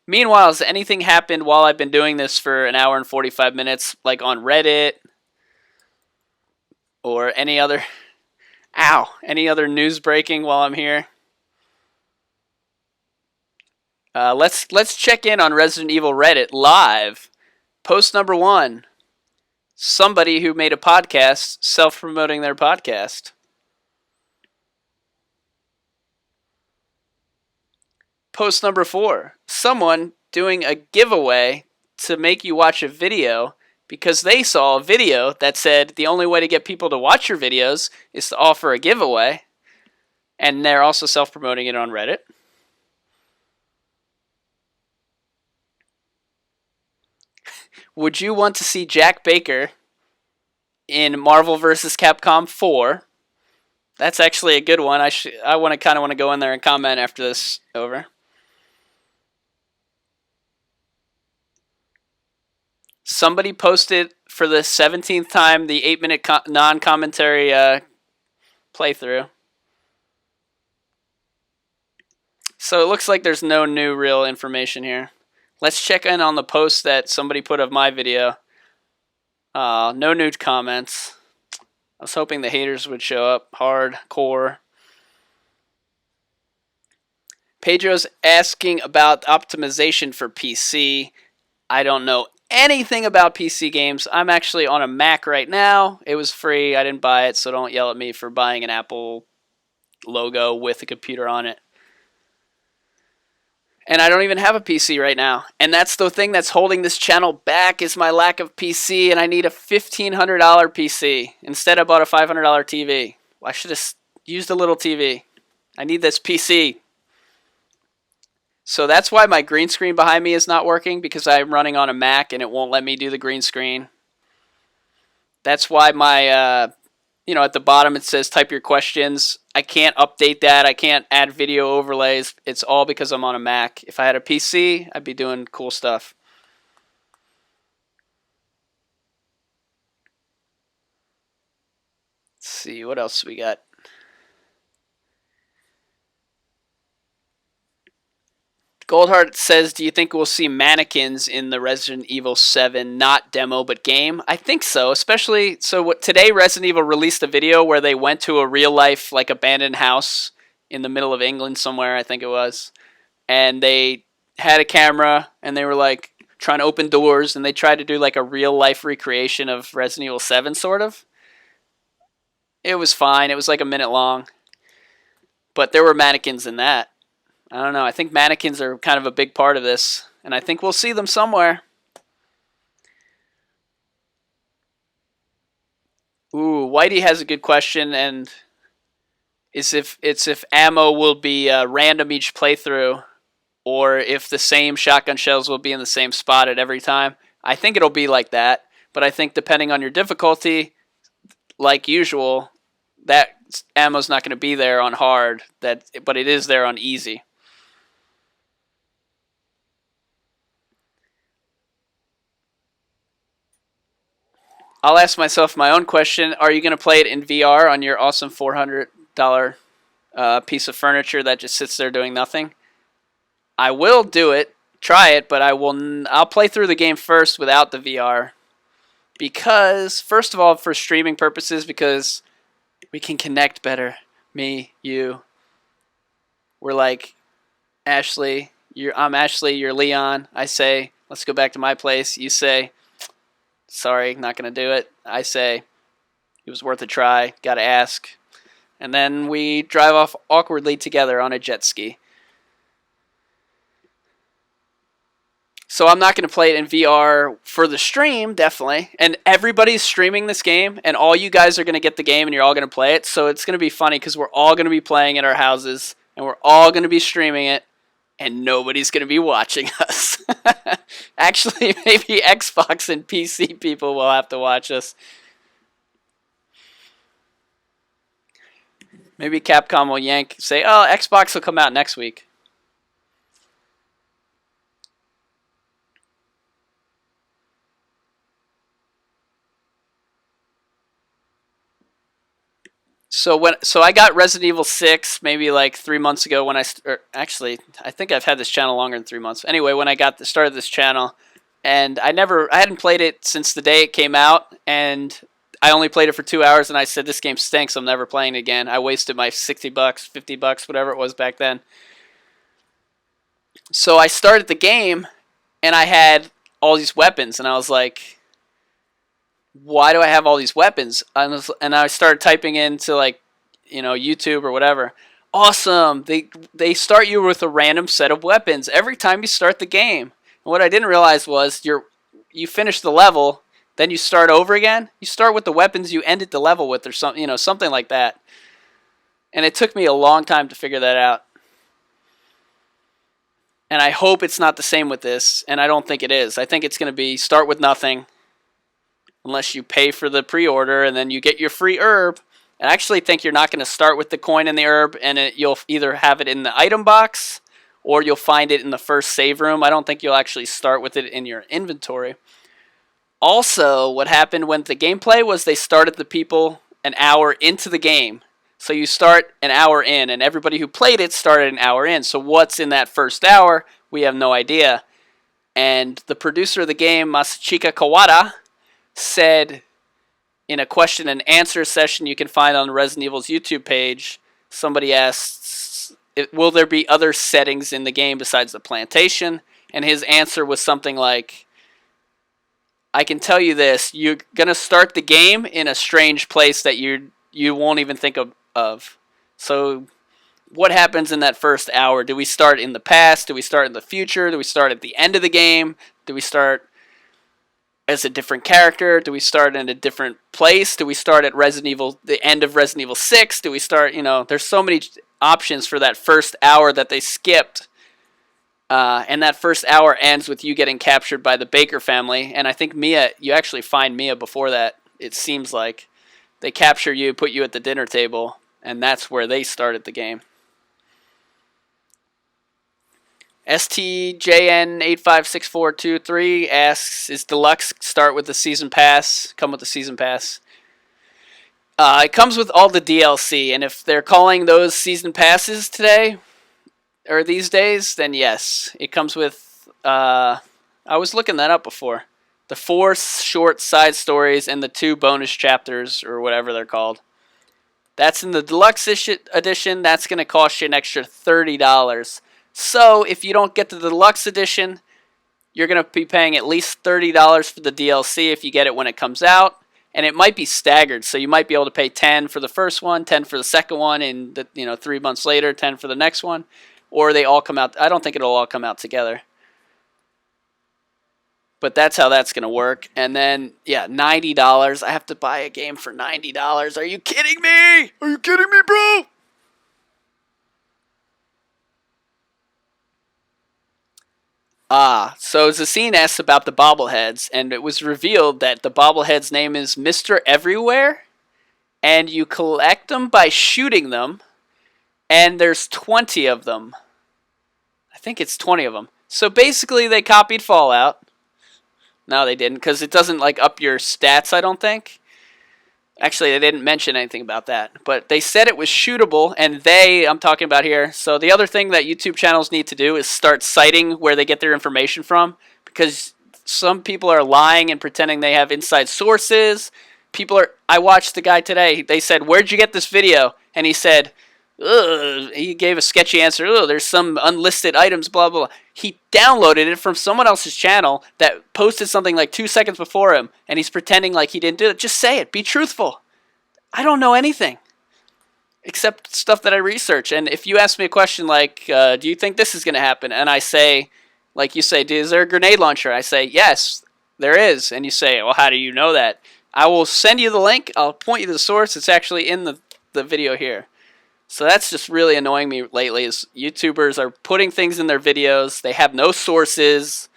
Meanwhile, has anything happened while I've been doing this for an hour and 45 minutes, like on Reddit or any other news breaking while I'm here? Let's check in on Resident Evil Reddit live. Post number 1. Somebody who made a podcast self-promoting their podcast. Post number 4. Someone doing a giveaway to make you watch a video because they saw a video that said the only way to get people to watch your videos is to offer a giveaway. And they're also self-promoting it on Reddit. Would you want to see Jack Baker in Marvel vs. Capcom 4? That's actually a good one. I kind of want to go in there and comment after this over. Somebody posted for the 17th time the 8-minute non-commentary playthrough. So it looks like there's no new real information here. Let's check in on the post that somebody put of my video. No new comments. I was hoping the haters would show up hardcore. Pedro's asking about optimization for PC. I don't know anything about PC games. I'm actually on a Mac right now. It was free. I didn't buy it, so don't yell at me for buying an Apple logo with a computer on it. And I don't even have a PC right now. And that's the thing that's holding this channel back is my lack of PC, and I need a $1,500 PC. Instead, I bought a $500 TV. I should have used a little TV. I need this PC. So that's why my green screen behind me is not working, because I'm running on a Mac and it won't let me do the green screen. That's why my, at the bottom it says type your questions. I can't update that. I can't add video overlays. It's all because I'm on a Mac. If I had a PC, I'd be doing cool stuff. Let's see, what else we got? Goldheart says, do you think we'll see mannequins in the Resident Evil 7, not demo, but game? I think so, especially, today Resident Evil released a video where they went to a real-life, abandoned house in the middle of England somewhere, I think it was, and they had a camera, and they were, trying to open doors, and they tried to do, a real-life recreation of Resident Evil 7, sort of. It was fine. It was, a minute long. But there were mannequins in that. I don't know. I think mannequins are kind of a big part of this, and I think we'll see them somewhere. Ooh, Whitey has a good question, and it's if ammo will be random each playthrough, or if the same shotgun shells will be in the same spot at every time. I think it'll be like that, but I think depending on your difficulty, like usual, that ammo's not going to be there on hard, but it is there on easy. I'll ask myself my own question. Are you going to play it in VR on your awesome $400 piece of furniture that just sits there doing nothing? I will do it, try it, but I'll play through the game first without the VR. Because, first of all, for streaming purposes, because we can connect better. Me, you. We're like, Ashley, I'm Ashley, you're Leon. I say, let's go back to my place. You say, sorry, not going to do it. I say, it was worth a try, got to ask. And then we drive off awkwardly together on a jet ski. So I'm not going to play it in VR for the stream, definitely. And everybody's streaming this game, and all you guys are going to get the game, and you're all going to play it. So it's going to be funny, because we're all going to be playing at our houses, and we're all going to be streaming it, and nobody's going to be watching us. Actually, maybe Xbox and PC people will have to watch us. Maybe Capcom will say, "Oh, Xbox will come out next week." So I got Resident Evil 6 maybe like 3 months ago actually I think I've had this channel longer than 3 months. Anyway, when I started this channel, and I hadn't played it since the day it came out, and I only played it for 2 hours, and I said this game stinks. I'm never playing it again. I wasted my $60, $50, whatever it was back then. So I started the game, and I had all these weapons, and I was like, why do I have all these weapons? And I started typing into like, YouTube or whatever. Awesome! They start you with a random set of weapons every time you start the game. And what I didn't realize was you finish the level, then you start over again. You start with the weapons you ended the level with, or something like that. And it took me a long time to figure that out. And I hope it's not the same with this, and I don't think it is. I think it's going to be start with nothing, unless you pay for the pre-order, and then you get your free herb. I actually think you're not going to start with the coin and the herb, and you'll either have it in the item box, or you'll find it in the first save room. I don't think you'll actually start with it in your inventory. Also, what happened when the gameplay was they started the people an hour into the game. So you start an hour in, and everybody who played it started an hour in. So what's in that first hour? We have no idea. And the producer of the game, Masachika Kawada, said in a question and answer session you can find on Resident Evil's YouTube page, somebody asked, will there be other settings in the game besides the plantation? And his answer was something like, I can tell you this, you're going to start the game in a strange place that you won't even think of. So what happens in that first hour? Do we start in the past? Do we start in the future? Do we start at the end of the game? Do we start as a different character? Do we start in a different place? Do we start at the end of Resident Evil 6? Do we start, there's so many options for that first hour that they skipped. And that first hour ends with you getting captured by the Baker family. And I think you actually find Mia before that. It seems like they capture you, put you at the dinner table, and that's where they started the game. STJN856423 asks, is Deluxe start with the Season Pass? Come with the Season Pass? It comes with all the DLC, and if they're calling those Season Passes today, or these days, then yes. It comes with, I was looking that up before, the 4 short side stories and the 2 bonus chapters, or whatever they're called. That's in the Deluxe Edition. That's going to cost you an extra $30. So if you don't get the Deluxe Edition, you're going to be paying at least $30 for the DLC if you get it when it comes out. And it might be staggered, so you might be able to pay $10 for the first one, $10 for the second one, and 3 months later, $10 for the next one. Or they all come out. I don't think it'll all come out together. But that's how that's going to work. And then, yeah, $90. I have to buy a game for $90. Are you kidding me? Are you kidding me, bro? So Zassine asks about the bobbleheads, and it was revealed that the bobblehead's name is Mr. Everywhere, and you collect them by shooting them, and there's 20 of them. I think it's 20 of them. So basically they copied Fallout. No, they didn't, because it doesn't up your stats, I don't think. Actually, they didn't mention anything about that. But they said it was shootable, and I'm talking about here. So the other thing that YouTube channels need to do is start citing where they get their information from, because some people are lying and pretending they have inside sources. I watched the guy today. They said, where'd you get this video? And he said, he gave a sketchy answer. There's some unlisted items, blah, blah, blah. He downloaded it from someone else's channel that posted something like 2 seconds before him, and he's pretending like he didn't do it. Just say it. Be truthful. I don't know anything except stuff that I research. And if you ask me a question like, do you think this is going to happen? And I say, like you say, is there a grenade launcher? I say, yes, there is. And you say, well, how do you know that? I will send you the link. I'll point you to the source. It's actually in the video here. So that's just really annoying me lately, is YouTubers are putting things in their videos. They have no sources.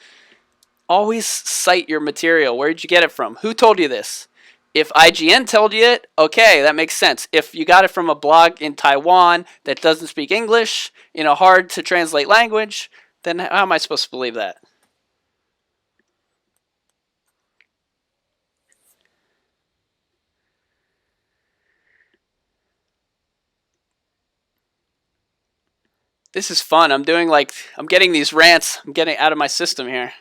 Always cite your material. Where did you get it from? Who told you this? If IGN told you it, okay, that makes sense. If you got it from a blog in Taiwan that doesn't speak English in a hard to translate language, then how am I supposed to believe that? This is fun. I'm getting these rants. I'm getting out of my system here.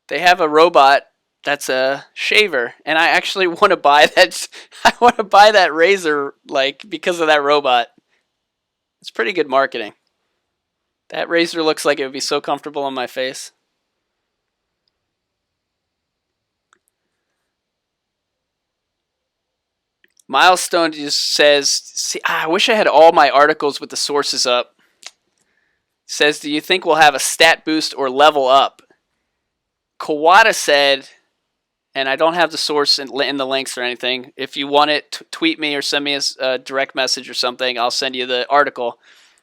They have a robot that's a shaver, and I actually want to buy that. I want to buy that razor, like, because of that robot. It's pretty good marketing. That razor looks like it would be so comfortable on my face. Milestone just says, see, I wish I had all my articles with the sources up. Says, do you think we'll have a stat boost or level up? Kawada said, and I don't have the source in the links or anything. If you want it, tweet me or send me a direct message or something. I'll send you the article.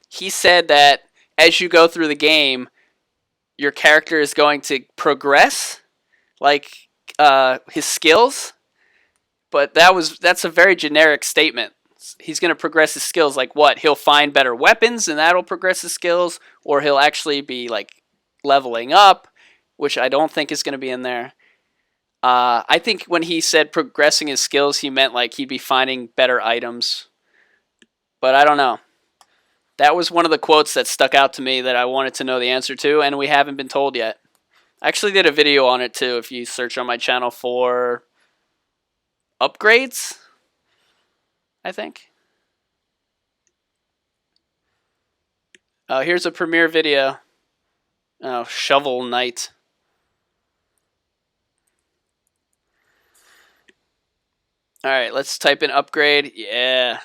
He said that as you go through the game, your character is going to progress, like his skills. But that's a very generic statement. He's going to progress his skills, like what? He'll find better weapons, and that'll progress his skills, or he'll actually be like leveling up, which I don't think is going to be in there. I think when he said progressing his skills, he meant like he'd be finding better items. But I don't know. That was one of the quotes that stuck out to me that I wanted to know the answer to, and we haven't been told yet. I actually did a video on it too, if you search on my channel for upgrades, I think. Here's a premiere video. Oh, Shovel Knight. Alright, let's type in upgrade. Yeah.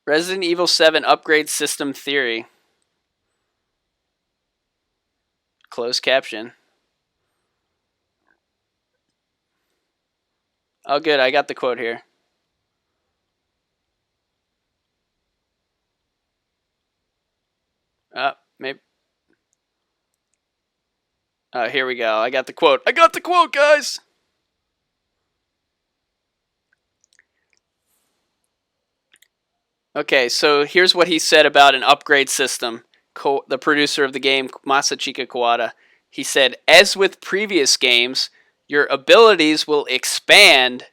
Resident Evil 7 upgrade system theory. Closed caption. Oh, good. I got the quote here. Maybe. Here we go. I got the quote. I got the quote, guys! Okay, so here's what he said about an upgrade system. The producer of the game, Masachika Kawada, he said, as with previous games, your abilities will expand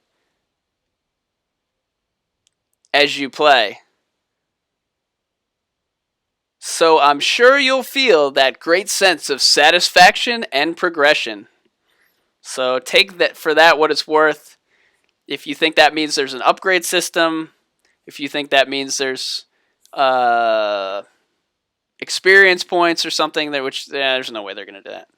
as you play. So I'm sure you'll feel that great sense of satisfaction and progression. So take that for that what it's worth. If you think that means there's an upgrade system, if you think that means there's experience points or something, there's no way they're going to do that.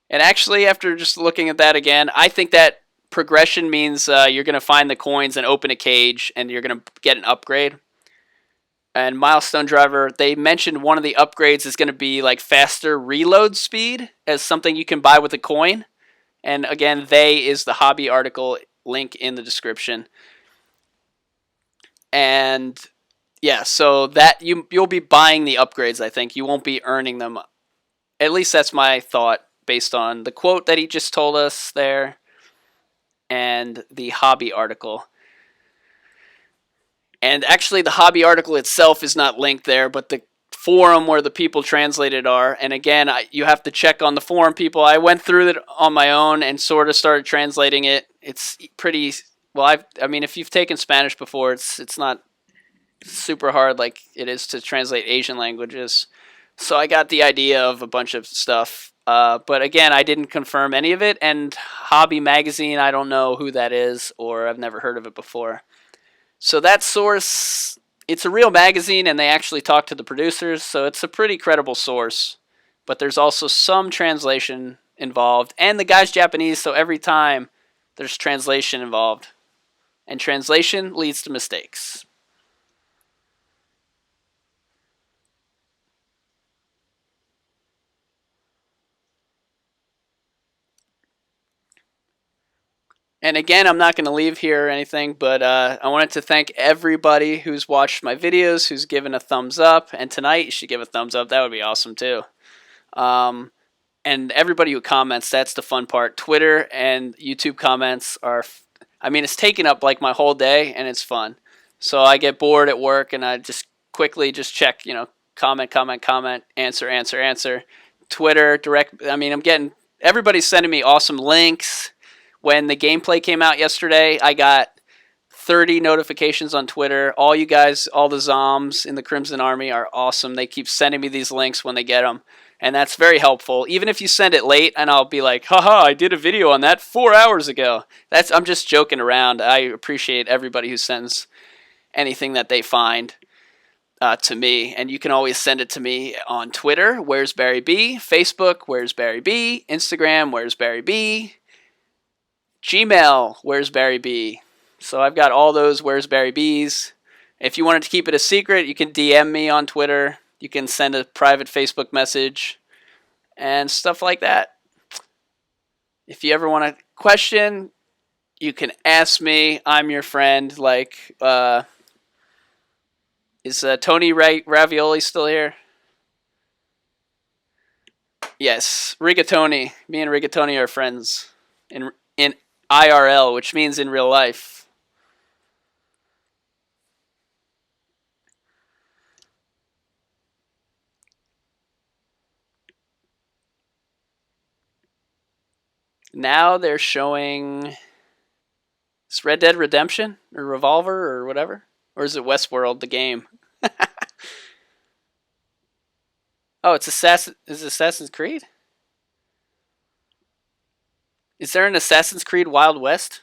And actually, after just looking at that again, I think that progression means you're going to find the coins and open a cage, and you're going to get an upgrade. And Milestone Driver, they mentioned one of the upgrades is going to be like faster reload speed as something you can buy with a coin. And again, they is the hobby article, link in the description. And yeah, so that you'll be buying the upgrades, I think. You won't be earning them. At least that's my thought based on the quote that he just told us there and the hobby article. And actually, the hobby article itself is not linked there, but the forum where the people translated are. And again, you have to check on the forum people. I went through it on my own and sort of started translating it. It's pretty well. I mean, if you've taken Spanish before, it's not super hard like it is to translate Asian languages. So I got the idea of a bunch of stuff. But again, I didn't confirm any of it. And Hobby Magazine, I don't know who that is, or I've never heard of it before. So that source, it's a real magazine, and they actually talk to the producers, so it's a pretty credible source. But there's also some translation involved, and the guy's Japanese, so every time there's translation involved. And translation leads to mistakes. And again, I'm not going to leave here or anything, but I wanted to thank everybody who's watched my videos, who's given a thumbs up. And tonight, you should give a thumbs up. That would be awesome, too. And everybody who comments, that's the fun part. Twitter and YouTube comments are, I mean, it's taken up like my whole day, and it's fun. So I get bored at work, and I just quickly just check, comment, answer. Twitter, direct, I mean, I'm getting, everybody's sending me awesome links. When the gameplay came out yesterday, I got 30 notifications on Twitter. All you guys, all the Zombs in the Crimson Army are awesome. They keep sending me these links when they get them. And that's very helpful. Even if you send it late, and I'll be like, haha, I did a video on that 4 hours ago. I'm just joking around. I appreciate everybody who sends anything that they find to me. And you can always send it to me on Twitter, Where's Barry B, Facebook, Where's Barry B, Instagram, Where's Barry B, Gmail, Where's Barry B. So I've got all those Where's Barry B's. If you wanted to keep it a secret, you can DM me on Twitter. You can send a private Facebook message and stuff like that. If you ever want a question, you can ask me. I'm your friend. Like, is Tony Ravioli still here? Yes, Rigatoni. Me and Rigatoni are friends in IRL, which means in real life. Now they're showing, it's Red Dead Redemption or Revolver or whatever, or is it Westworld the game? Oh, it's Assassin's Creed? Is there an Assassin's Creed Wild West?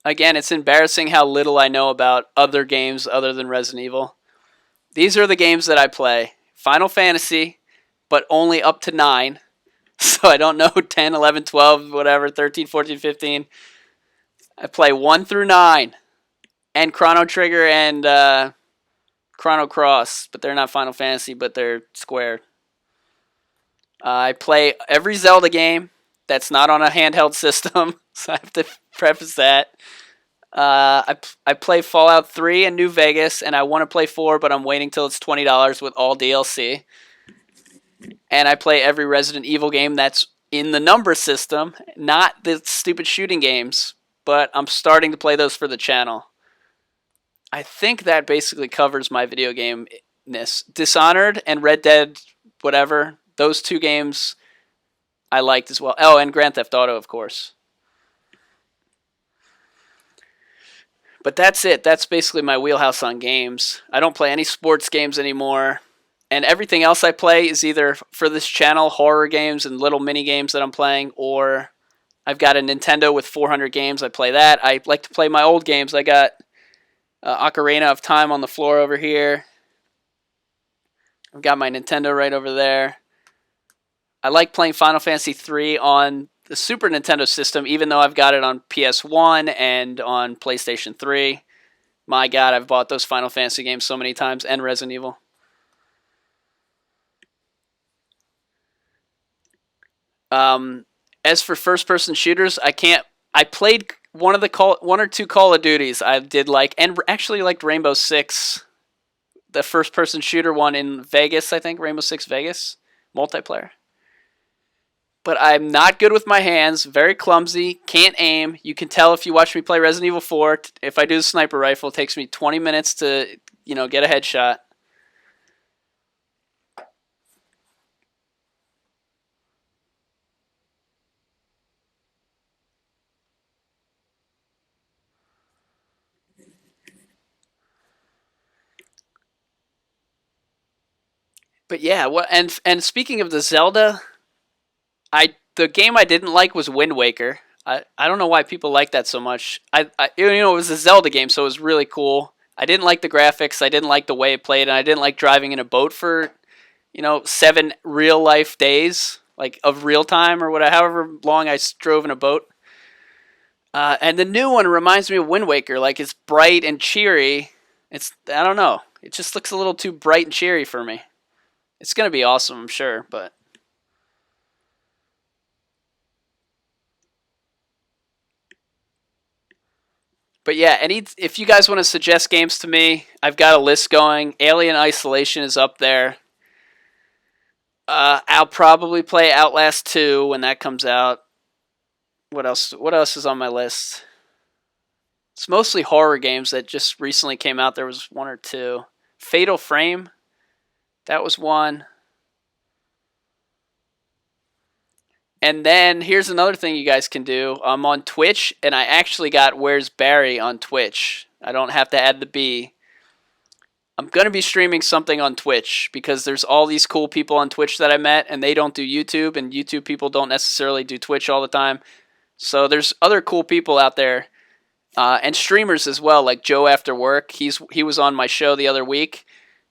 Again, it's embarrassing how little I know about other games other than Resident Evil. These are the games that I play. Final Fantasy, but only up to 9. So I don't know 10, 11, 12, whatever, 13, 14, 15. I play 1 through 9. And Chrono Trigger and Chrono Cross, but they're not Final Fantasy, but they're Square. I play every Zelda game that's not on a handheld system, so I have to preface that. I play Fallout 3 and New Vegas, and I want to play 4, but I'm waiting till it's $20 with all DLC. And I play every Resident Evil game that's in the number system, not the stupid shooting games, but I'm starting to play those for the channel. I think that basically covers my video game-ness. Dishonored and Red Dead, whatever, those 2 games I liked as well. Oh, and Grand Theft Auto, of course. But that's it. That's basically my wheelhouse on games. I don't play any sports games anymore. And everything else I play is either for this channel, horror games and little mini games that I'm playing, or I've got a Nintendo with 400 games. I play that. I like to play my old games. I got Ocarina of Time on the floor over here. I've got my Nintendo right over there. I like playing Final Fantasy 3 on the Super Nintendo system, even though I've got it on PS1 and on PlayStation 3. My God, I've bought those Final Fantasy games so many times, and Resident Evil. As for first-person shooters, I played one or two Call of Duties. I did like, and actually liked Rainbow Six, the first-person shooter one in Vegas. I think Rainbow Six Vegas multiplayer. But I'm not good with my hands. Very clumsy. Can't aim. You can tell if you watch me play Resident Evil 4. If I do the sniper rifle, it takes me 20 minutes to, get a headshot. But yeah, and speaking of the Zelda, the game I didn't like was Wind Waker. I don't know why people like that so much. It was a Zelda game, so it was really cool. I didn't like the graphics. I didn't like the way it played, and I didn't like driving in a boat for 7 real life days, like of real time or whatever, however long I drove in a boat. And the new one reminds me of Wind Waker. Like, it's bright and cheery. I don't know. It just looks a little too bright and cheery for me. It's gonna be awesome, I'm sure, but. But yeah, if you guys want to suggest games to me, I've got a list going. Alien Isolation is up there. I'll probably play Outlast 2 when that comes out. What else? What else is on my list? It's mostly horror games that just recently came out. There was one or two. Fatal Frame, that was one. And then here's another thing you guys can do. I'm on Twitch, and I actually got Where's Barry on Twitch. I don't have to add the B. I'm going to be streaming something on Twitch because there's all these cool people on Twitch that I met, and they don't do YouTube, and YouTube people don't necessarily do Twitch all the time. So there's other cool people out there, and streamers as well, like Joe After Work. He was on my show the other week.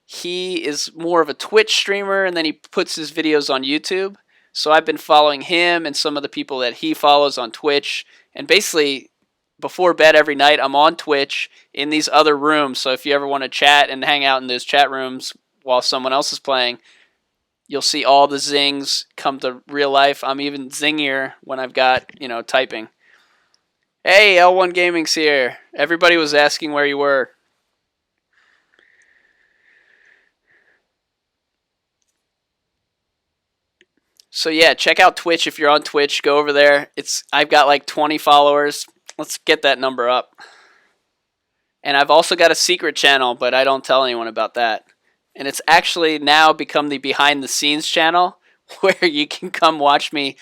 He is more of a Twitch streamer, and then he puts his videos on YouTube. So I've been following him and some of the people that he follows on Twitch. And basically, before bed every night, I'm on Twitch in these other rooms. So if you ever want to chat and hang out in those chat rooms while someone else is playing, you'll see all the zings come to real life. I'm even zingier when I've got, typing. Hey, L1 Gaming's here. Everybody was asking where you were. So yeah, check out Twitch if you're on Twitch. Go over there. I've got like 20 followers. Let's get that number up. And I've also got a secret channel, but I don't tell anyone about that. And it's actually now become the behind the scenes channel where you can come watch me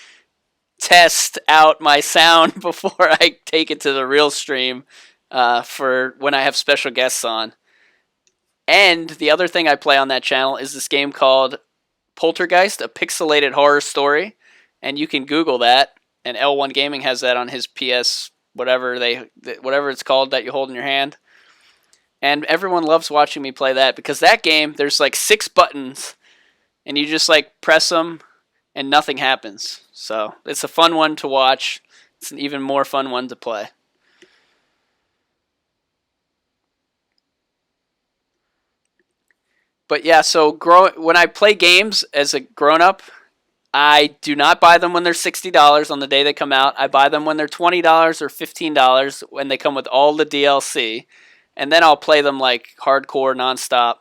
test out my sound before I take it to the real stream for when I have special guests on. And the other thing I play on that channel is this game called Poltergeist, a pixelated horror story, and you can Google that. And L1 Gaming has that on his PS, whatever it's called that you hold in your hand. And everyone loves watching me play that because that game, there's like 6 buttons, and you just like press them, and nothing happens. So it's a fun one to watch. It's an even more fun one to play. But yeah, so when I play games as a grown-up, I do not buy them when they're $60 on the day they come out. I buy them when they're $20 or $15 when they come with all the DLC. And then I'll play them like hardcore, nonstop.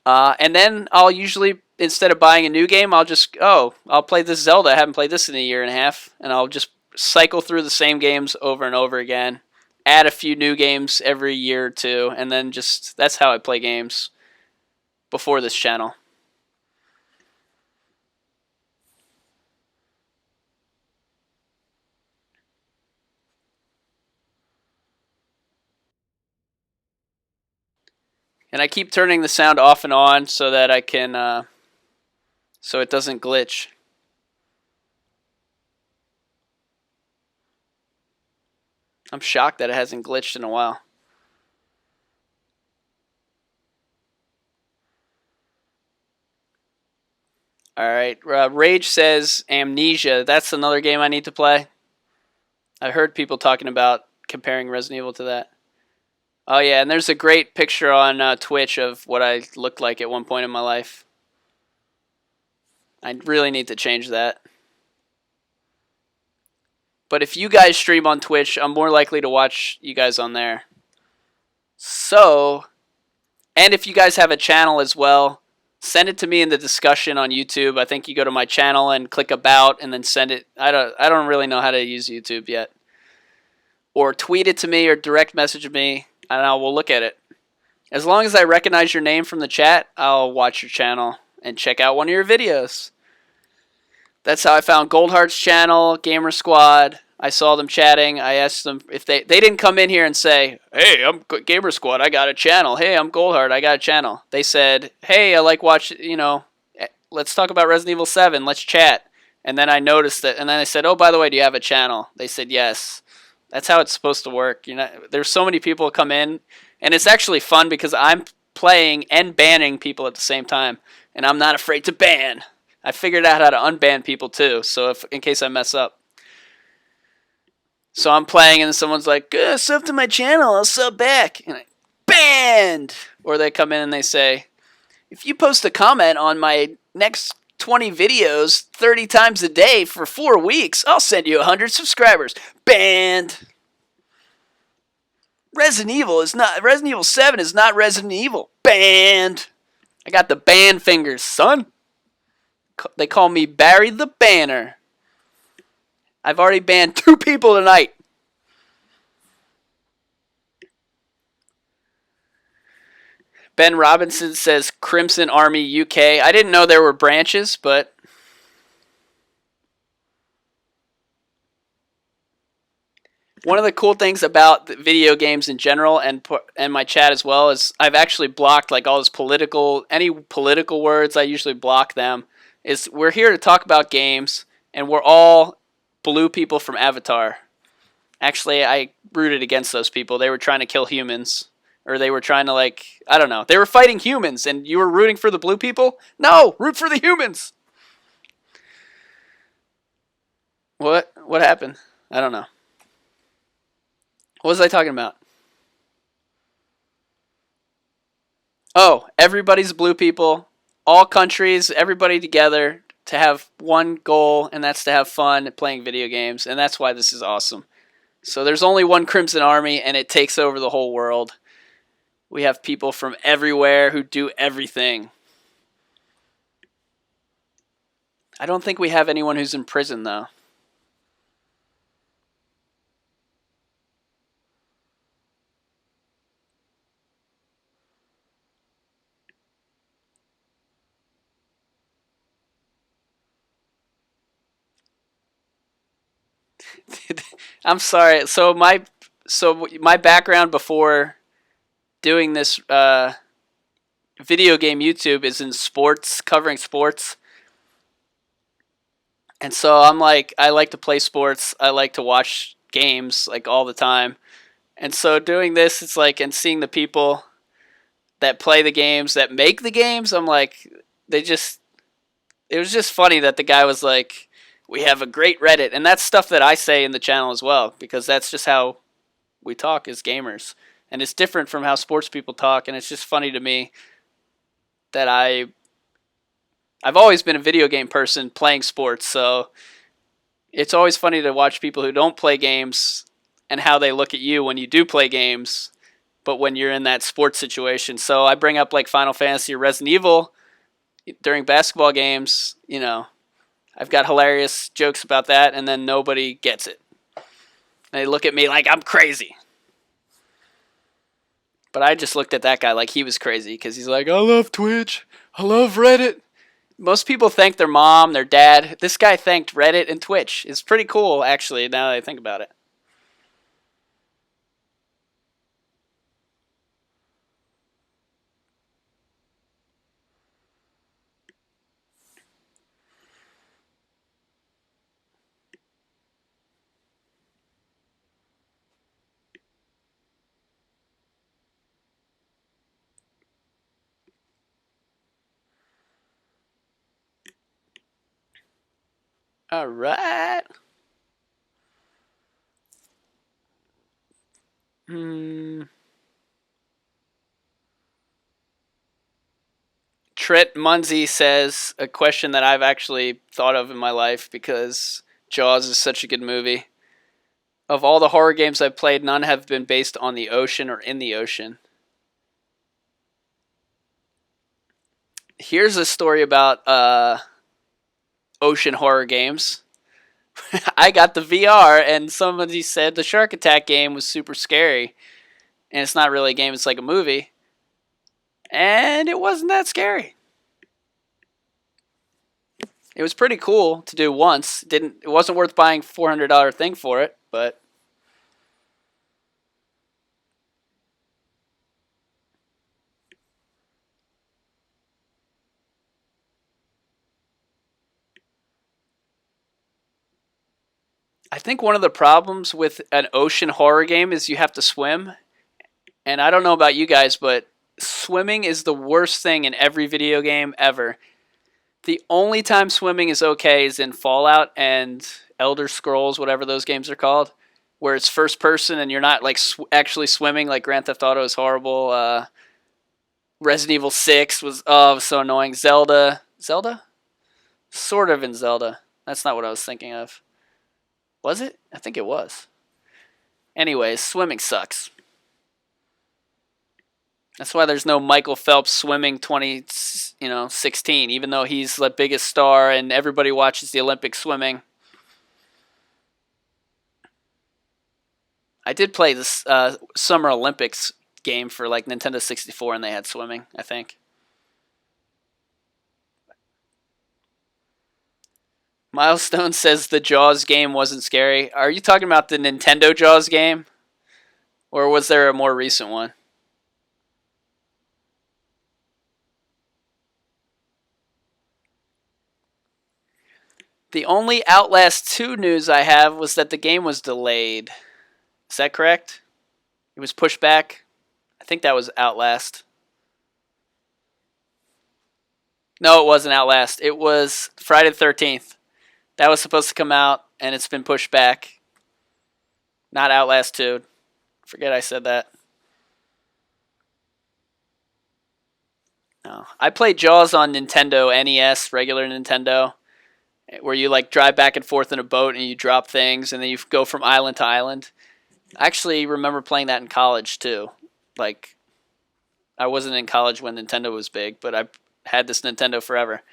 And then I'll usually, instead of buying a new game, I'll play this Zelda. I haven't played this in a year and a half. And I'll just cycle through the same games over and over again. Add a few new games every year or two. And then that's how I play games before this channel. And I keep turning the sound off and on so that I can, so it doesn't glitch. I'm shocked that it hasn't glitched in a while. Alright, Rage says Amnesia. That's another game I need to play. I heard people talking about comparing Resident Evil to that. Oh yeah, and there's a great picture on Twitch of what I looked like at one point in my life. I really need to change that. But if you guys stream on Twitch, I'm more likely to watch you guys on there. So, and if you guys have a channel as well, send it to me in the discussion on YouTube. I think you go to my channel and click about and then send it. I don't really know how to use YouTube yet. Or tweet it to me or direct message me, and we'll look at it. As long as I recognize your name from the chat, I'll watch your channel and check out one of your videos. That's how I found Goldheart's channel, Gamer Squad. I saw them chatting. I asked them if they didn't come in here and say, "Hey, I'm Gamer Squad. I got a channel. Hey, I'm Goldheart. I got a channel." They said, "Hey, I like watching. Let's talk about Resident Evil 7. Let's chat." And then I noticed it, and then I said, "Oh, by the way, do you have a channel?" They said yes. That's how it's supposed to work. There's so many people come in, and it's actually fun because I'm playing and banning people at the same time, and I'm not afraid to ban. I figured out how to unban people too, so in case I mess up. So I'm playing and someone's like, sub to my channel, I'll sub back. And banned! Or they come in and they say, if you post a comment on my next 20 videos 30 times a day for 4 weeks, I'll send you 100 subscribers. Banned! Resident Evil 7 is not Resident Evil. Banned. I got the ban fingers, son. They call me Barry the Banner. I've already banned 2 people tonight. Ben Robinson says Crimson Army UK. I didn't know there were branches, but one of the cool things about video games in general and my chat as well is I've actually blocked like all this any political words. I usually block them. Is we're here to talk about games, and we're all blue people from Avatar. Actually, I rooted against those people. They were trying to kill humans, or they were trying to I don't know. They were fighting humans, and you were rooting for the blue people? No, root for the humans. What happened? I don't know. What was I talking about? Oh, everybody's blue people, all countries, everybody together to have one goal, and that's to have fun playing video games, and that's why this is awesome. So there's only one Crimson Army, and it takes over the whole world. We have people from everywhere who do everything. I don't think we have anyone who's in prison, though. I'm sorry. So my background before doing this video game YouTube is in sports, covering sports. And so I like to play sports. I like to watch games all the time. And so doing this, it's and seeing the people that play the games, that make the games, I'm it was just funny that the guy was like, we have a great Reddit. And that's stuff that I say in the channel as well, because that's just how we talk as gamers. And it's different from how sports people talk. And it's just funny to me that I've always been a video game person playing sports. So it's always funny to watch people who don't play games and how they look at you when you do play games, but when you're in that sports situation. So I bring up Final Fantasy or Resident Evil during basketball games. I've got hilarious jokes about that, and then nobody gets it. They look at me like I'm crazy. But I just looked at that guy like he was crazy, because he's like, I love Twitch, I love Reddit. Most people thank their mom, their dad. This guy thanked Reddit and Twitch. It's pretty cool, actually, now that I think about it. All right. Tret Munzie says a question that I've actually thought of in my life, because Jaws is such a good movie. Of all the horror games I've played, none have been based on the ocean or in the ocean. Here's a story about ocean horror games. I got the VR, and somebody said the Shark Attack game was super scary. And it's not really a game, it's like a movie. And it wasn't that scary. It was pretty cool to do once. It wasn't worth buying $400 thing for it, but I think one of the problems with an ocean horror game is you have to swim. And I don't know about you guys, but swimming is the worst thing in every video game ever. The only time swimming is okay is in Fallout and Elder Scrolls, whatever those games are called, where it's first person and you're not actually swimming. Like Grand Theft Auto is horrible. Resident Evil 6 was so annoying. Zelda? Sort of in Zelda. That's not what I was thinking of. Was it? I think it was. Anyways, swimming sucks. That's why there's no Michael Phelps swimming 2016, even though he's the biggest star and everybody watches the Olympic swimming. I did play this Summer Olympics game for like Nintendo 64, and they had swimming, I think. Milestone says the Jaws game wasn't scary. Are you talking about the Nintendo Jaws game? Or was there a more recent one? The only Outlast 2 news I have was that the game was delayed. Is that correct? It was pushed back? I think that was Outlast. No, it wasn't Outlast. It was Friday the 13th. That was supposed to come out, and it's been pushed back. Not Outlast 2. Forget I said that. No. I played Jaws on Nintendo NES, regular Nintendo, where you like drive back and forth in a boat and you drop things, and then you go from island to island. I actually remember playing that in college too. Like, I wasn't in college when Nintendo was big, but I had this Nintendo forever.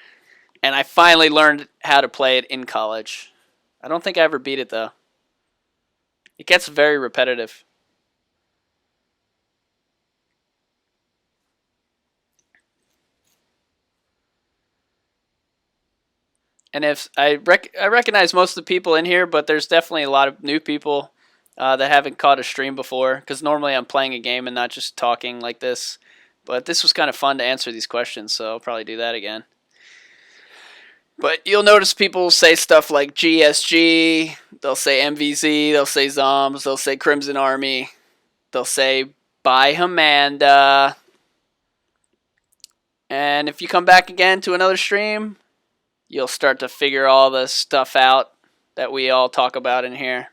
And I finally learned how to play it in college. I don't think I ever beat it though. It gets very repetitive. And if I recognize most of the people in here, but there's definitely a lot of new people that haven't caught a stream before. Because normally I'm playing a game and not just talking like this. But this was kind of fun to answer these questions, so I'll probably do that again. But you'll notice people say stuff like GSG, they'll say MVZ, they'll say Zombs, they'll say Crimson Army, they'll say Bye Hamanda. And if you come back again to another stream, you'll start to figure all the stuff out that we all talk about in here.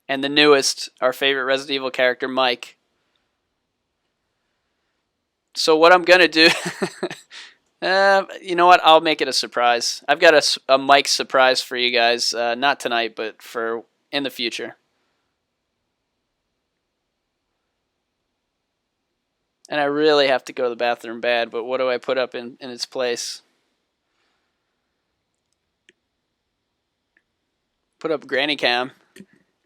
And the newest, our favorite Resident Evil character, Mike. So what I'm going to do... you know what? I'll make it a surprise. I've got a Mike surprise for you guys. Not tonight, but for in the future. And I really have to go to the bathroom bad, but what do I put up in its place? Put up Granny Cam.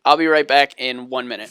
I'll be right back in 1 minute.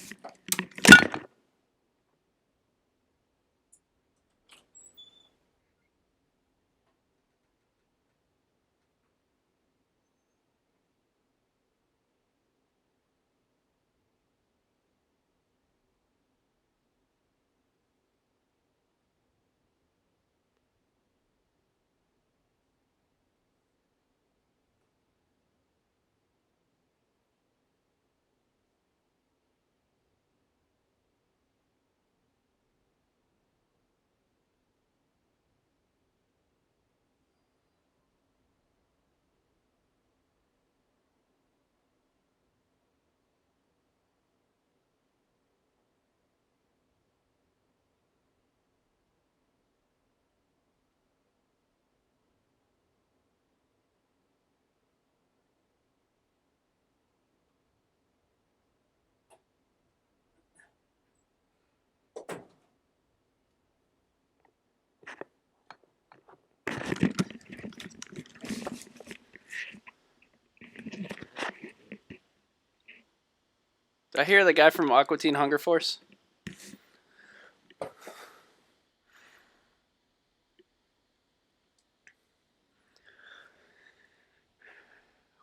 Did I hear the guy from Aqua Teen Hunger Force?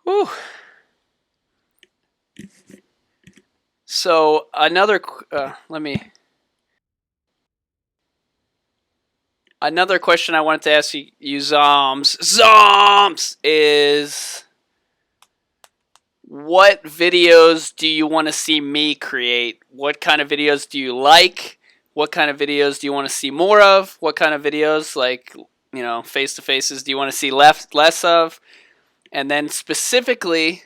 Whew. So another another question I wanted to ask you, Zombs, is what videos do you want to see me create? What kind of videos do you like? What kind of videos do you want to see more of? What kind of videos, like, you know, face-to-faces, do you want to see less of? And then specifically,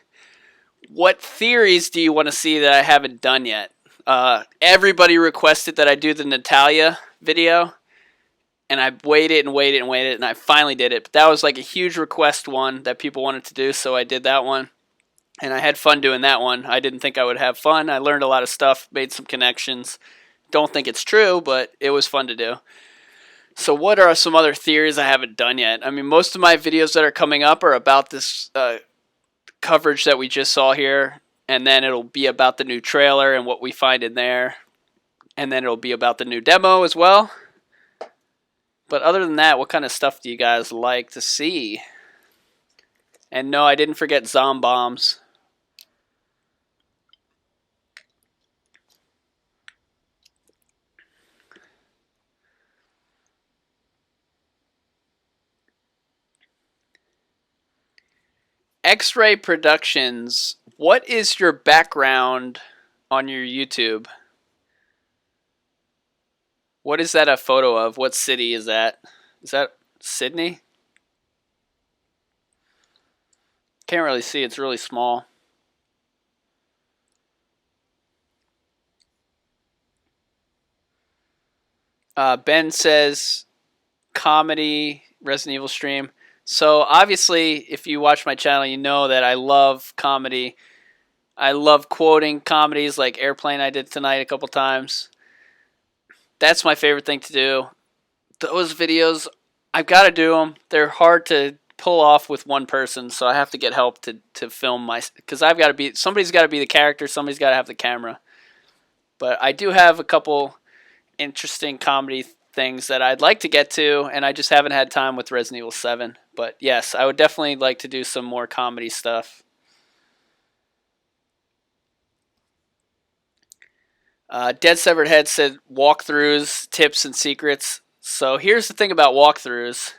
what theories do you want to see that I haven't done yet? Everybody requested that I do the Natalia video, and I waited, and I finally did it. But that was like a huge request one that people wanted to do, so I did that one. And I had fun doing that one. I didn't think I would have fun. I learned a lot of stuff, made some connections, Don't think it's true, but it was fun to do. So what are some other theories I haven't done yet? I mean, most of my videos that are coming up are about this coverage that we just saw here, and then it'll be about the new trailer and what we find in there, and then it'll be about the new demo as well. But other than that, what kind of stuff do you guys like to see? And no, I didn't forget Zombs. X-Ray Productions, what is your background on your YouTube? What is that a photo of? What city is that? Is that Sydney? Can't really see. It's really small. Ben says comedy Resident Evil stream. So obviously, if you watch my channel, you know that I love comedy. I love quoting comedies like Airplane I did tonight a couple times. That's my favorite thing to do. Those videos, I've got to do them. They're hard to pull off with one person, so I have to get help to film my, because I've got to be, somebody's got to be the character, somebody's got to have the camera. But I do have a couple interesting comedy things that I'd like to get to, and I just haven't had time with Resident Evil 7. But yes, I would definitely like to do some more comedy stuff. Dead Severed Head said walkthroughs, tips, and secrets. So here's the thing about walkthroughs.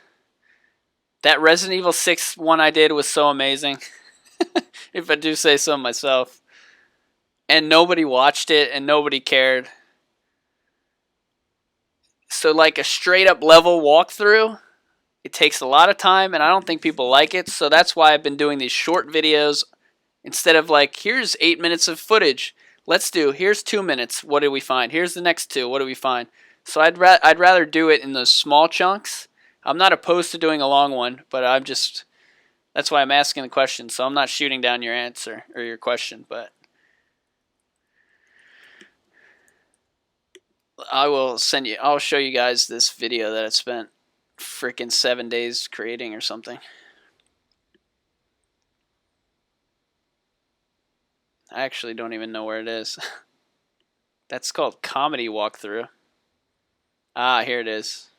That Resident Evil 6 one I did was so amazing. If I do say so myself. And nobody watched it and nobody cared. So like a straight up level walkthrough, it takes a lot of time and I don't think people like it. So that's why I've been doing these short videos. Instead of like, here's 8 minutes of footage. Here's 2 minutes. What did we find? Here's the next 2. What do we find? So I'd rather do it in those small chunks. I'm not opposed to doing a long one, but that's why I'm asking the question. So I'm not shooting down your answer or your question, but I'll show you guys this video that I spent freaking 7 days creating or something. I actually don't even know where it is. That's called comedy walkthrough. Ah, here it is.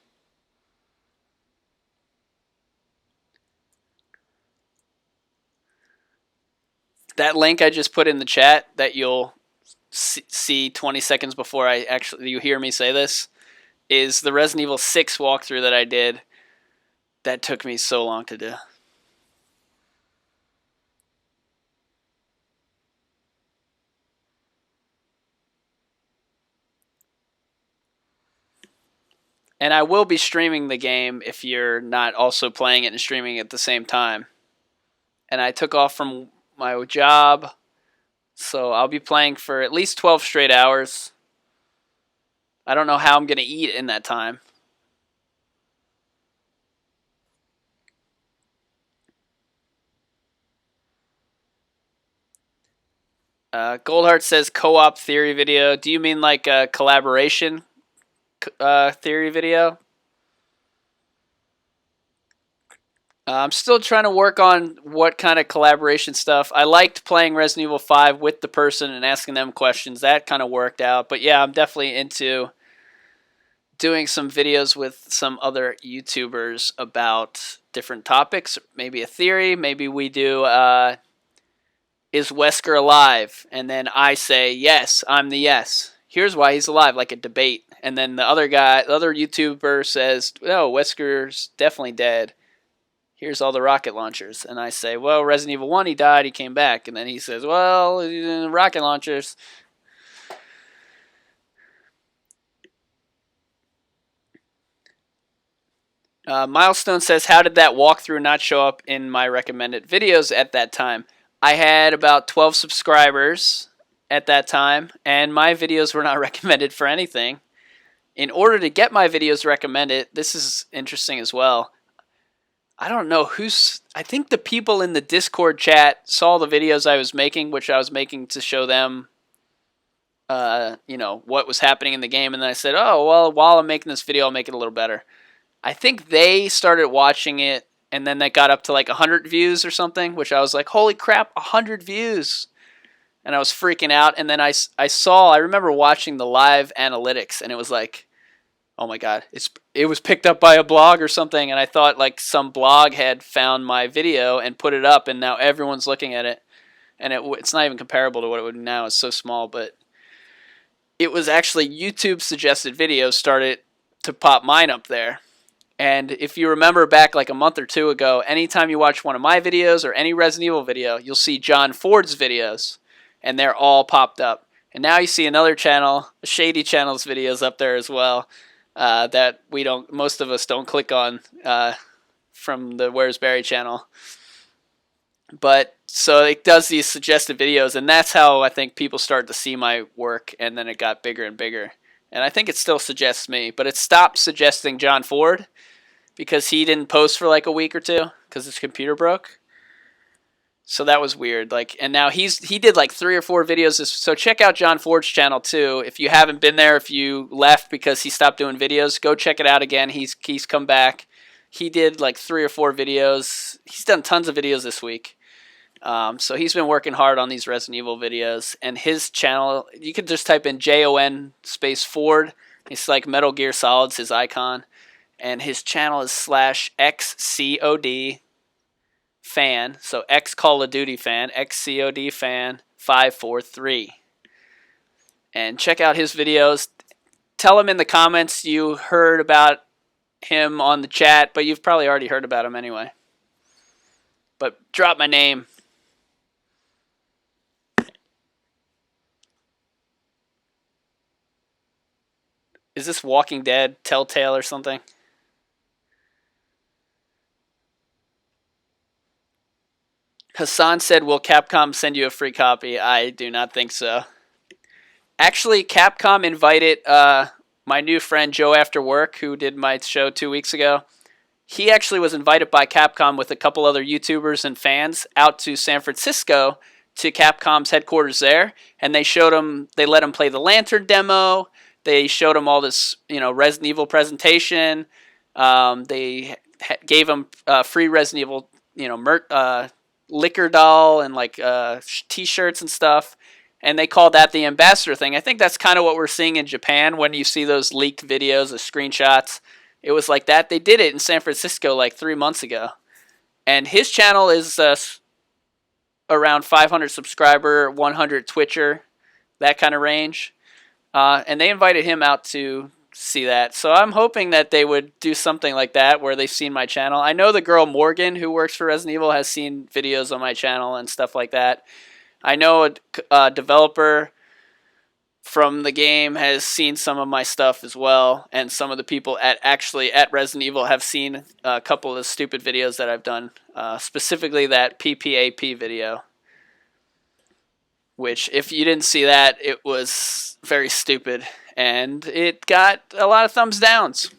That link I just put in the chat that you'll see 20 seconds before you hear me say this is the Resident Evil 6 walkthrough that I did. That took me so long to do. And I will be streaming the game if you're not also playing it and streaming it at the same time. And I took off from my job, so I'll be playing for at least 12 straight hours. I don't know how I'm going to eat in that time. Goldheart says co-op theory video. Do you mean like a collaboration theory video? I'm still trying to work on what kind of collaboration stuff. I liked playing Resident Evil 5 with the person and asking them questions. That kind of worked out. But yeah, I'm definitely into doing some videos with some other YouTubers about different topics. Maybe a theory. Maybe we do, is Wesker alive? And then I say, yes, I'm the yes. Here's why he's alive, like a debate. And then the other YouTuber says, no, Wesker's definitely dead. Here's all the rocket launchers. And I say, well, Resident Evil 1, he died, he came back. And then he says, well, rocket launchers. Milestone says, how did that walkthrough not show up in my recommended videos at that time? I had about 12 subscribers at that time, and my videos were not recommended for anything. In order to get my videos recommended, this is interesting as well. I don't know I think the people in the Discord chat saw the videos I was making, which I was making to show them what was happening in the game, and then I said, oh, well, while I'm making this video, I'll make it a little better. I think they started watching it, and then they got up to like 100 views or something, which I was like, holy crap, 100 views. And I was freaking out, and then I remember watching the live analytics, and it was like, oh my god, it was picked up by a blog or something, and I thought like some blog had found my video and put it up, and now everyone's looking at it, and it's not even comparable to what it would be now. It's so small, but it was actually YouTube suggested videos started to pop mine up there. And if you remember back like a month or two ago, anytime you watch one of my videos or any Resident Evil video, you'll see John Ford's videos, and they're all popped up. And now you see another channel, Shady Channel's videos up there as well, that most of us don't click on from the WHERESBARRY channel. But so it does these suggested videos, and that's how I think people started to see my work, and then it got bigger and bigger. And I think it still suggests me, but it stopped suggesting John Ford because he didn't post for like a week or two because his computer broke. So that was weird. Like, and now he did like 3 or 4 videos. So check out John Ford's channel too. If you haven't been there, if you left because he stopped doing videos, go check it out again. He's come back. He did like 3 or 4 videos. He's done tons of videos this week. So he's been working hard on these Resident Evil videos, and his channel, you could just type in JON space Ford. It's like Metal Gear Solid's his icon, and his channel is /XCOD fan, so X Call of Duty fan, XCOD fan 543. And check out his videos. Tell him in the comments you heard about him on the chat, but you've probably already heard about him anyway. But drop my name. Is this Walking Dead, Telltale, or something? Hassan said, will Capcom send you a free copy? I do not think so. Actually, Capcom invited my new friend Joe After Work, who did my show 2 weeks ago. He actually was invited by Capcom with a couple other YouTubers and fans out to San Francisco to Capcom's headquarters there, and they let him play the Lantern demo. They showed him all this, Resident Evil presentation. They gave him free Resident Evil, liquor doll and like T-shirts and stuff. And they called that the ambassador thing. I think that's kind of what we're seeing in Japan when you see those leaked videos, the screenshots. It was like that. They did it in San Francisco like 3 months ago. And his channel is around 500 subscriber, 100 Twitcher, that kind of range. And they invited him out to see that. So I'm hoping that they would do something like that where they've seen my channel. I know the girl Morgan who works for Resident Evil has seen videos on my channel and stuff like that. I know a developer from the game has seen some of my stuff as well. And some of the people at Resident Evil have seen a couple of the stupid videos that I've done. Specifically that PPAP video. Which, if you didn't see that, it was very stupid. And it got a lot of thumbs downs.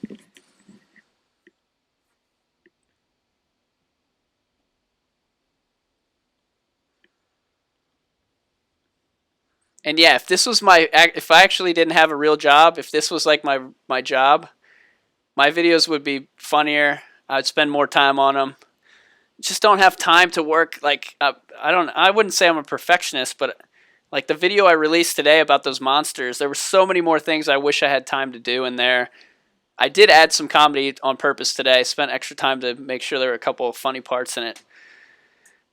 And yeah, if I actually didn't have a real job, if this was like my job, my videos would be funnier. I'd spend more time on them. Just don't have time to work. Like, I wouldn't say I'm a perfectionist, but like the video I released today about those monsters, there were so many more things I wish I had time to do in there. I did add some comedy on purpose today. Spent extra time to make sure there were a couple of funny parts in it.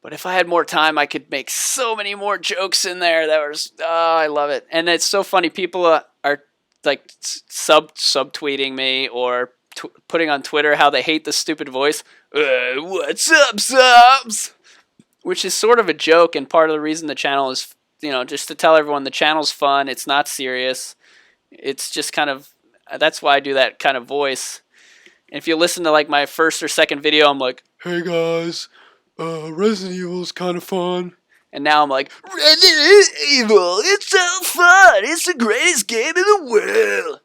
But if I had more time, I could make so many more jokes in there. I love it. And it's so funny. People are like subtweeting me or putting on Twitter how they hate the stupid voice. What's up, Zombs? Which is sort of a joke, and part of the reason the channel is, just to tell everyone the channel's fun. It's not serious. It's just kind of, that's why I do that kind of voice. And if you listen to like my first or second video, I'm like, hey guys, Resident Evil's kind of fun. And now I'm like, Resident Evil, it's so fun. It's the greatest game in the world.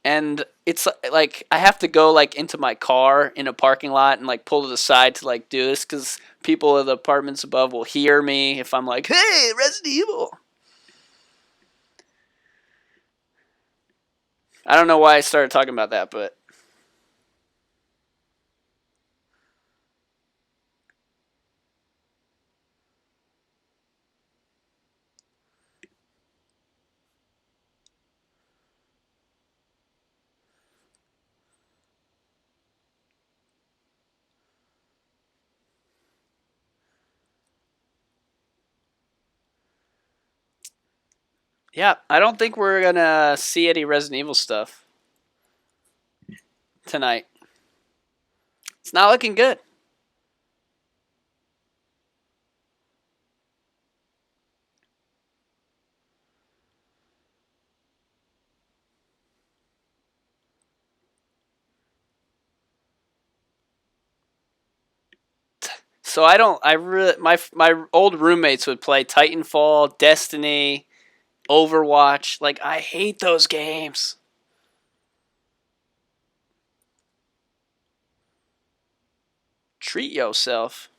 And it's like I have to go like into my car in a parking lot and like pull to the side to like do this because people in the apartments above will hear me if I'm like, hey, Resident Evil. I don't know why I started talking about that, but yeah, I don't think we're gonna see any Resident Evil stuff tonight. It's not looking good. So I don't. I really my old roommates would play Titanfall, Destiny, Overwatch. Like I hate those games. Treat yourself.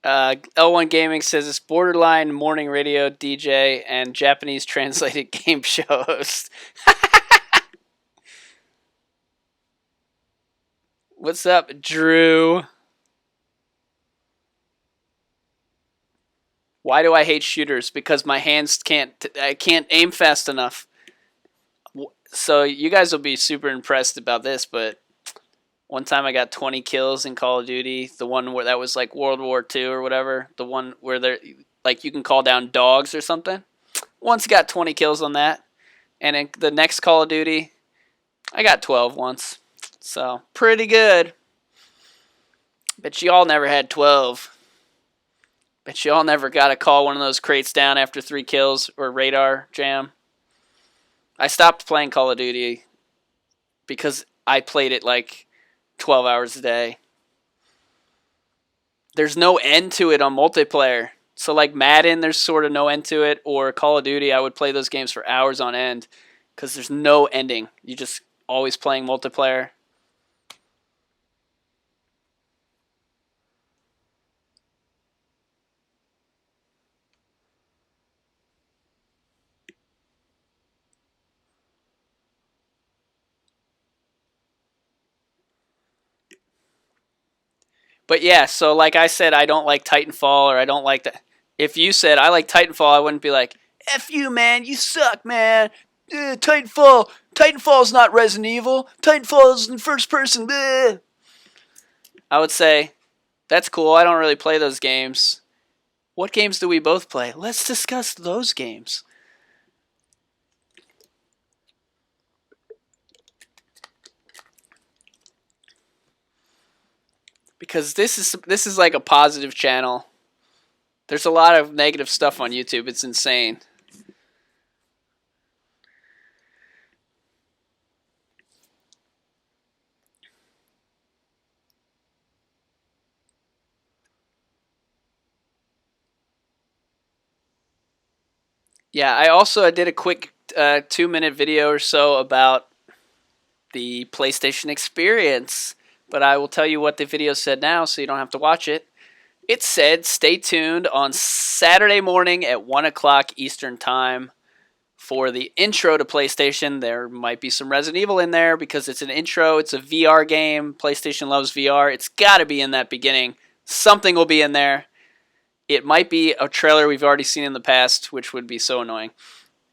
L1 Gaming says it's borderline morning radio DJ and Japanese translated game show host. What's up, Drew? Why do I hate shooters? Because my hands I can't aim fast enough. So you guys will be super impressed about this, but one time I got 20 kills in Call of Duty, the one where that was like World War II or whatever, the one where they're like you can call down dogs or something. Once got 20 kills on that, and in the next Call of Duty, I got 12 once. So pretty good. Bet y'all never had 12. Bet y'all never got to call one of those crates down after 3 kills or radar jam. I stopped playing Call of Duty because I played it like 12 hours a day. There's no end to it on multiplayer. So like Madden, there's sort of no end to it, or Call of Duty, I would play those games for hours on end because there's no ending. You just always playing multiplayer. But yeah, so like I said, I don't like Titanfall, or I don't like that. If you said I like Titanfall, I wouldn't be like, F you, man, you suck, man. Titanfall's not Resident Evil. Titanfall's in first person. Bleh. I would say, that's cool, I don't really play those games. What games do we both play? Let's discuss those games. Because this is like a positive channel. There's a lot of negative stuff on YouTube. It's insane. Yeah, I did a quick 2-minute video or so about the PlayStation experience, but I will tell you what the video said now so you don't have to watch it. It said, stay tuned on Saturday morning at 1 o'clock Eastern Time for the intro to PlayStation. There might be some Resident Evil in there because it's an intro. It's a VR game. PlayStation loves VR. It's got to be in that beginning. Something will be in there. It might be a trailer we've already seen in the past, which would be so annoying.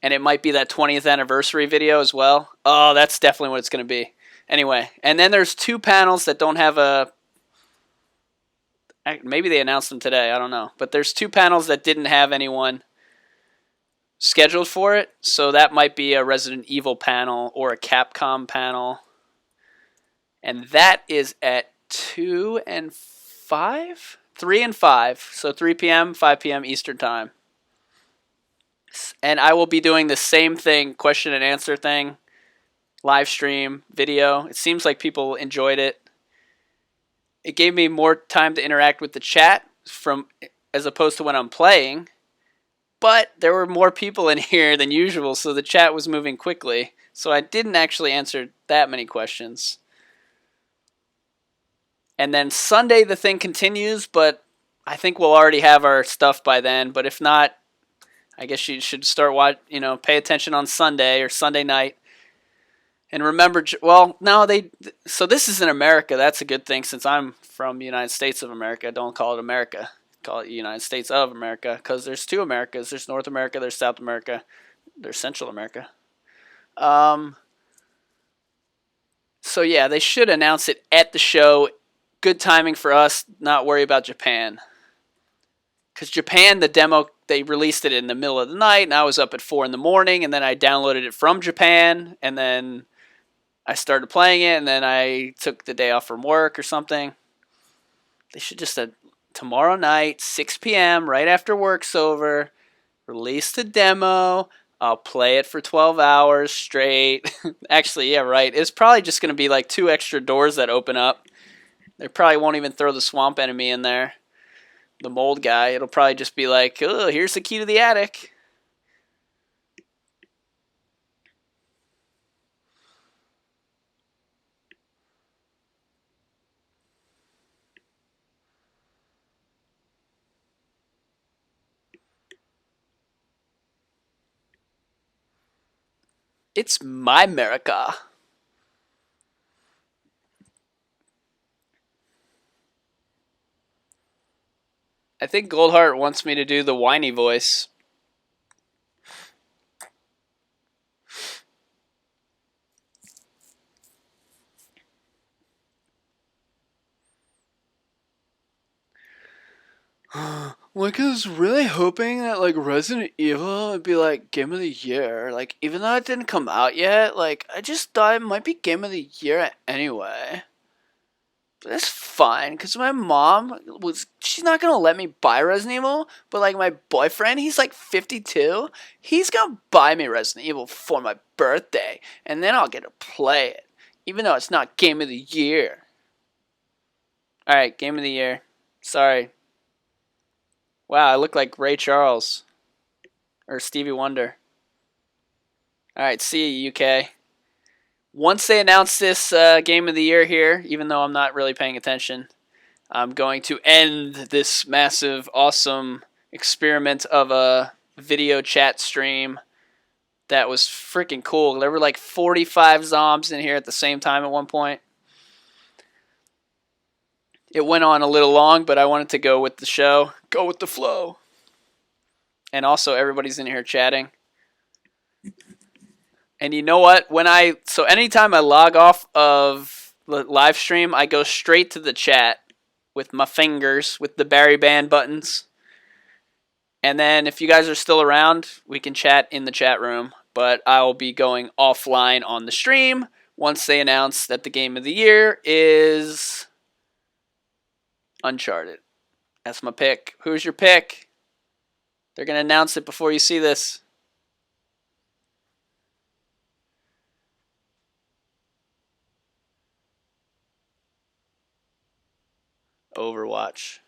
And it might be that 20th anniversary video as well. Oh, that's definitely what it's going to be. Anyway, and then there's 2 panels that don't have a... Maybe they announced them today, I don't know. But there's 2 panels that didn't have anyone scheduled for it. So that might be a Resident Evil panel or a Capcom panel. And that is at 2 and 5? 3 and 5. So 3 p.m., 5 p.m. Eastern Time. And I will be doing the same thing, question and answer thing, live stream, video. It seems like people enjoyed it. It gave me more time to interact with the chat as opposed to when I'm playing. But there were more people in here than usual, so the chat was moving quickly. So I didn't actually answer that many questions. And then Sunday the thing continues, but I think we'll already have our stuff by then. But if not, I guess you should start pay attention on Sunday or Sunday night. And remember, well, no, so this is in America. That's a good thing since I'm from the United States of America. Don't call it America. Call it United States of America because there's two Americas. There's North America, there's South America, there's Central America. So yeah, they should announce it at the show. Good timing for us, not worry about Japan. Because Japan, the demo, they released it in the middle of the night, and I was up at 4 in the morning, and then I downloaded it from Japan, and then I started playing it, and then I took the day off from work or something. They should just tomorrow night, 6 p.m., right after work's over, release the demo. I'll play it for 12 hours straight. Actually, yeah, right. It's probably just going to be like 2 extra doors that open up. They probably won't even throw the swamp enemy in there. The mold guy. It'll probably just be like, oh, here's the key to the attic. It's my America. I think Goldheart wants me to do the whiny voice. Like, I was really hoping that, like, Resident Evil would be, like, Game of the Year. Like, even though it didn't come out yet, like, I just thought it might be Game of the Year anyway. But that's fine, because my mom she's not going to let me buy Resident Evil, but, like, my boyfriend, he's, like, 52. He's going to buy me Resident Evil for my birthday, and then I'll get to play it, even though it's not Game of the Year. Alright, Game of the Year. Sorry. Wow, I look like Ray Charles. Or Stevie Wonder. Alright, see you, UK. Once they announce this Game of the Year here, even though I'm not really paying attention, I'm going to end this massive, awesome experiment of a video chat stream that was freaking cool. There were like 45 Zombs in here at the same time at one point. It went on a little long, but I wanted to go with the show. Go with the flow. And also, everybody's in here chatting. And you know what? So anytime I log off of the live stream, I go straight to the chat with my fingers, with the Barry Band buttons. And then if you guys are still around, we can chat in the chat room. But I'll be going offline on the stream once they announce that the Game of the Year is Uncharted. That's my pick. Who's your pick? They're going to announce it before you see this. Overwatch.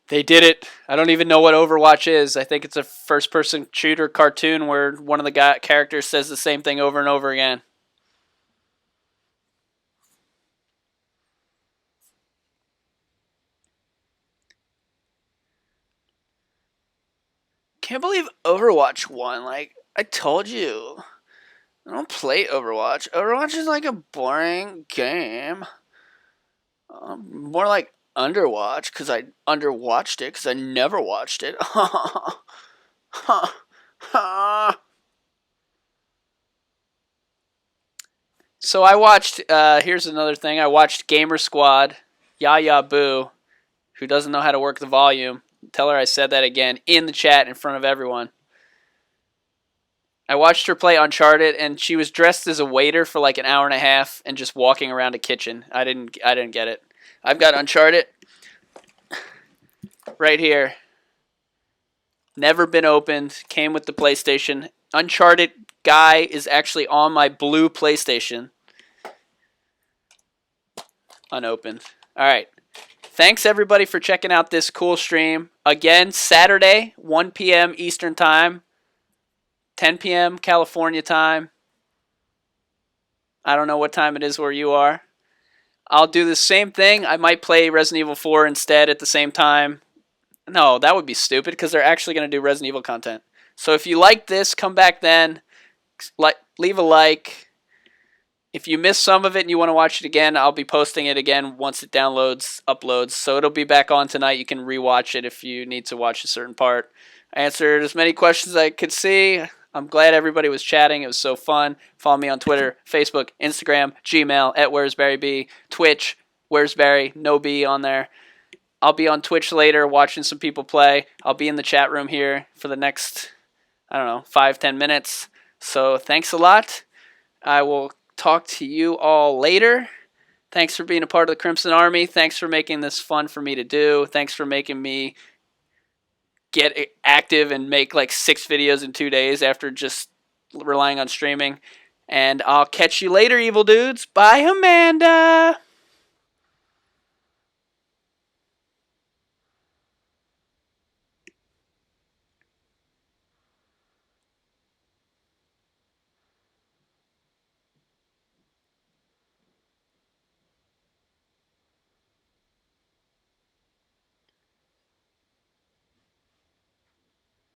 They did it. I don't even know what Overwatch is. I think it's a first-person shooter cartoon where one of the characters says the same thing over and over again. Can't believe Overwatch won. Like, I told you. I don't play Overwatch. Overwatch is like a boring game. More like Underwatch, because I underwatched it, because I never watched it. So I watched, here's another thing. I watched Gamer Squad, Yaya Boo, who doesn't know how to work the volume. Tell her I said that again in the chat in front of everyone. I watched her play Uncharted, and she was dressed as a waiter for like an hour and a half and just walking around a kitchen. I didn't get it. I've got Uncharted right here. Never been opened. Came with the PlayStation. Uncharted guy is actually on my blue PlayStation. Unopened. All right. Thanks, everybody, for checking out this cool stream. Again, Saturday, 1 p.m. Eastern Time. 10 p.m. California time. I don't know what time it is where you are. I'll do the same thing. I might play Resident Evil 4 instead at the same time. No, that would be stupid because they're actually going to do Resident Evil content. So if you like this, come back then. Leave a like. If you missed some of it and you want to watch it again, I'll be posting it again once it uploads. So it'll be back on tonight. You can rewatch it if you need to watch a certain part. I answered as many questions as I could see. I'm glad everybody was chatting. It was so fun. Follow me on Twitter, Facebook, Instagram, Gmail, at WHERESBARRY, Twitch, WHERESBARRY, no B on there. I'll be on Twitch later watching some people play. I'll be in the chat room here for the next, 5-10 minutes. So thanks a lot. I will talk to you all later. Thanks for being a part of the Crimson Army. Thanks for making this fun for me to do. Thanks for making me get active and make like 6 videos in 2 days after just relying on streaming. And I'll catch you later, evil dudes. Bye, Amanda.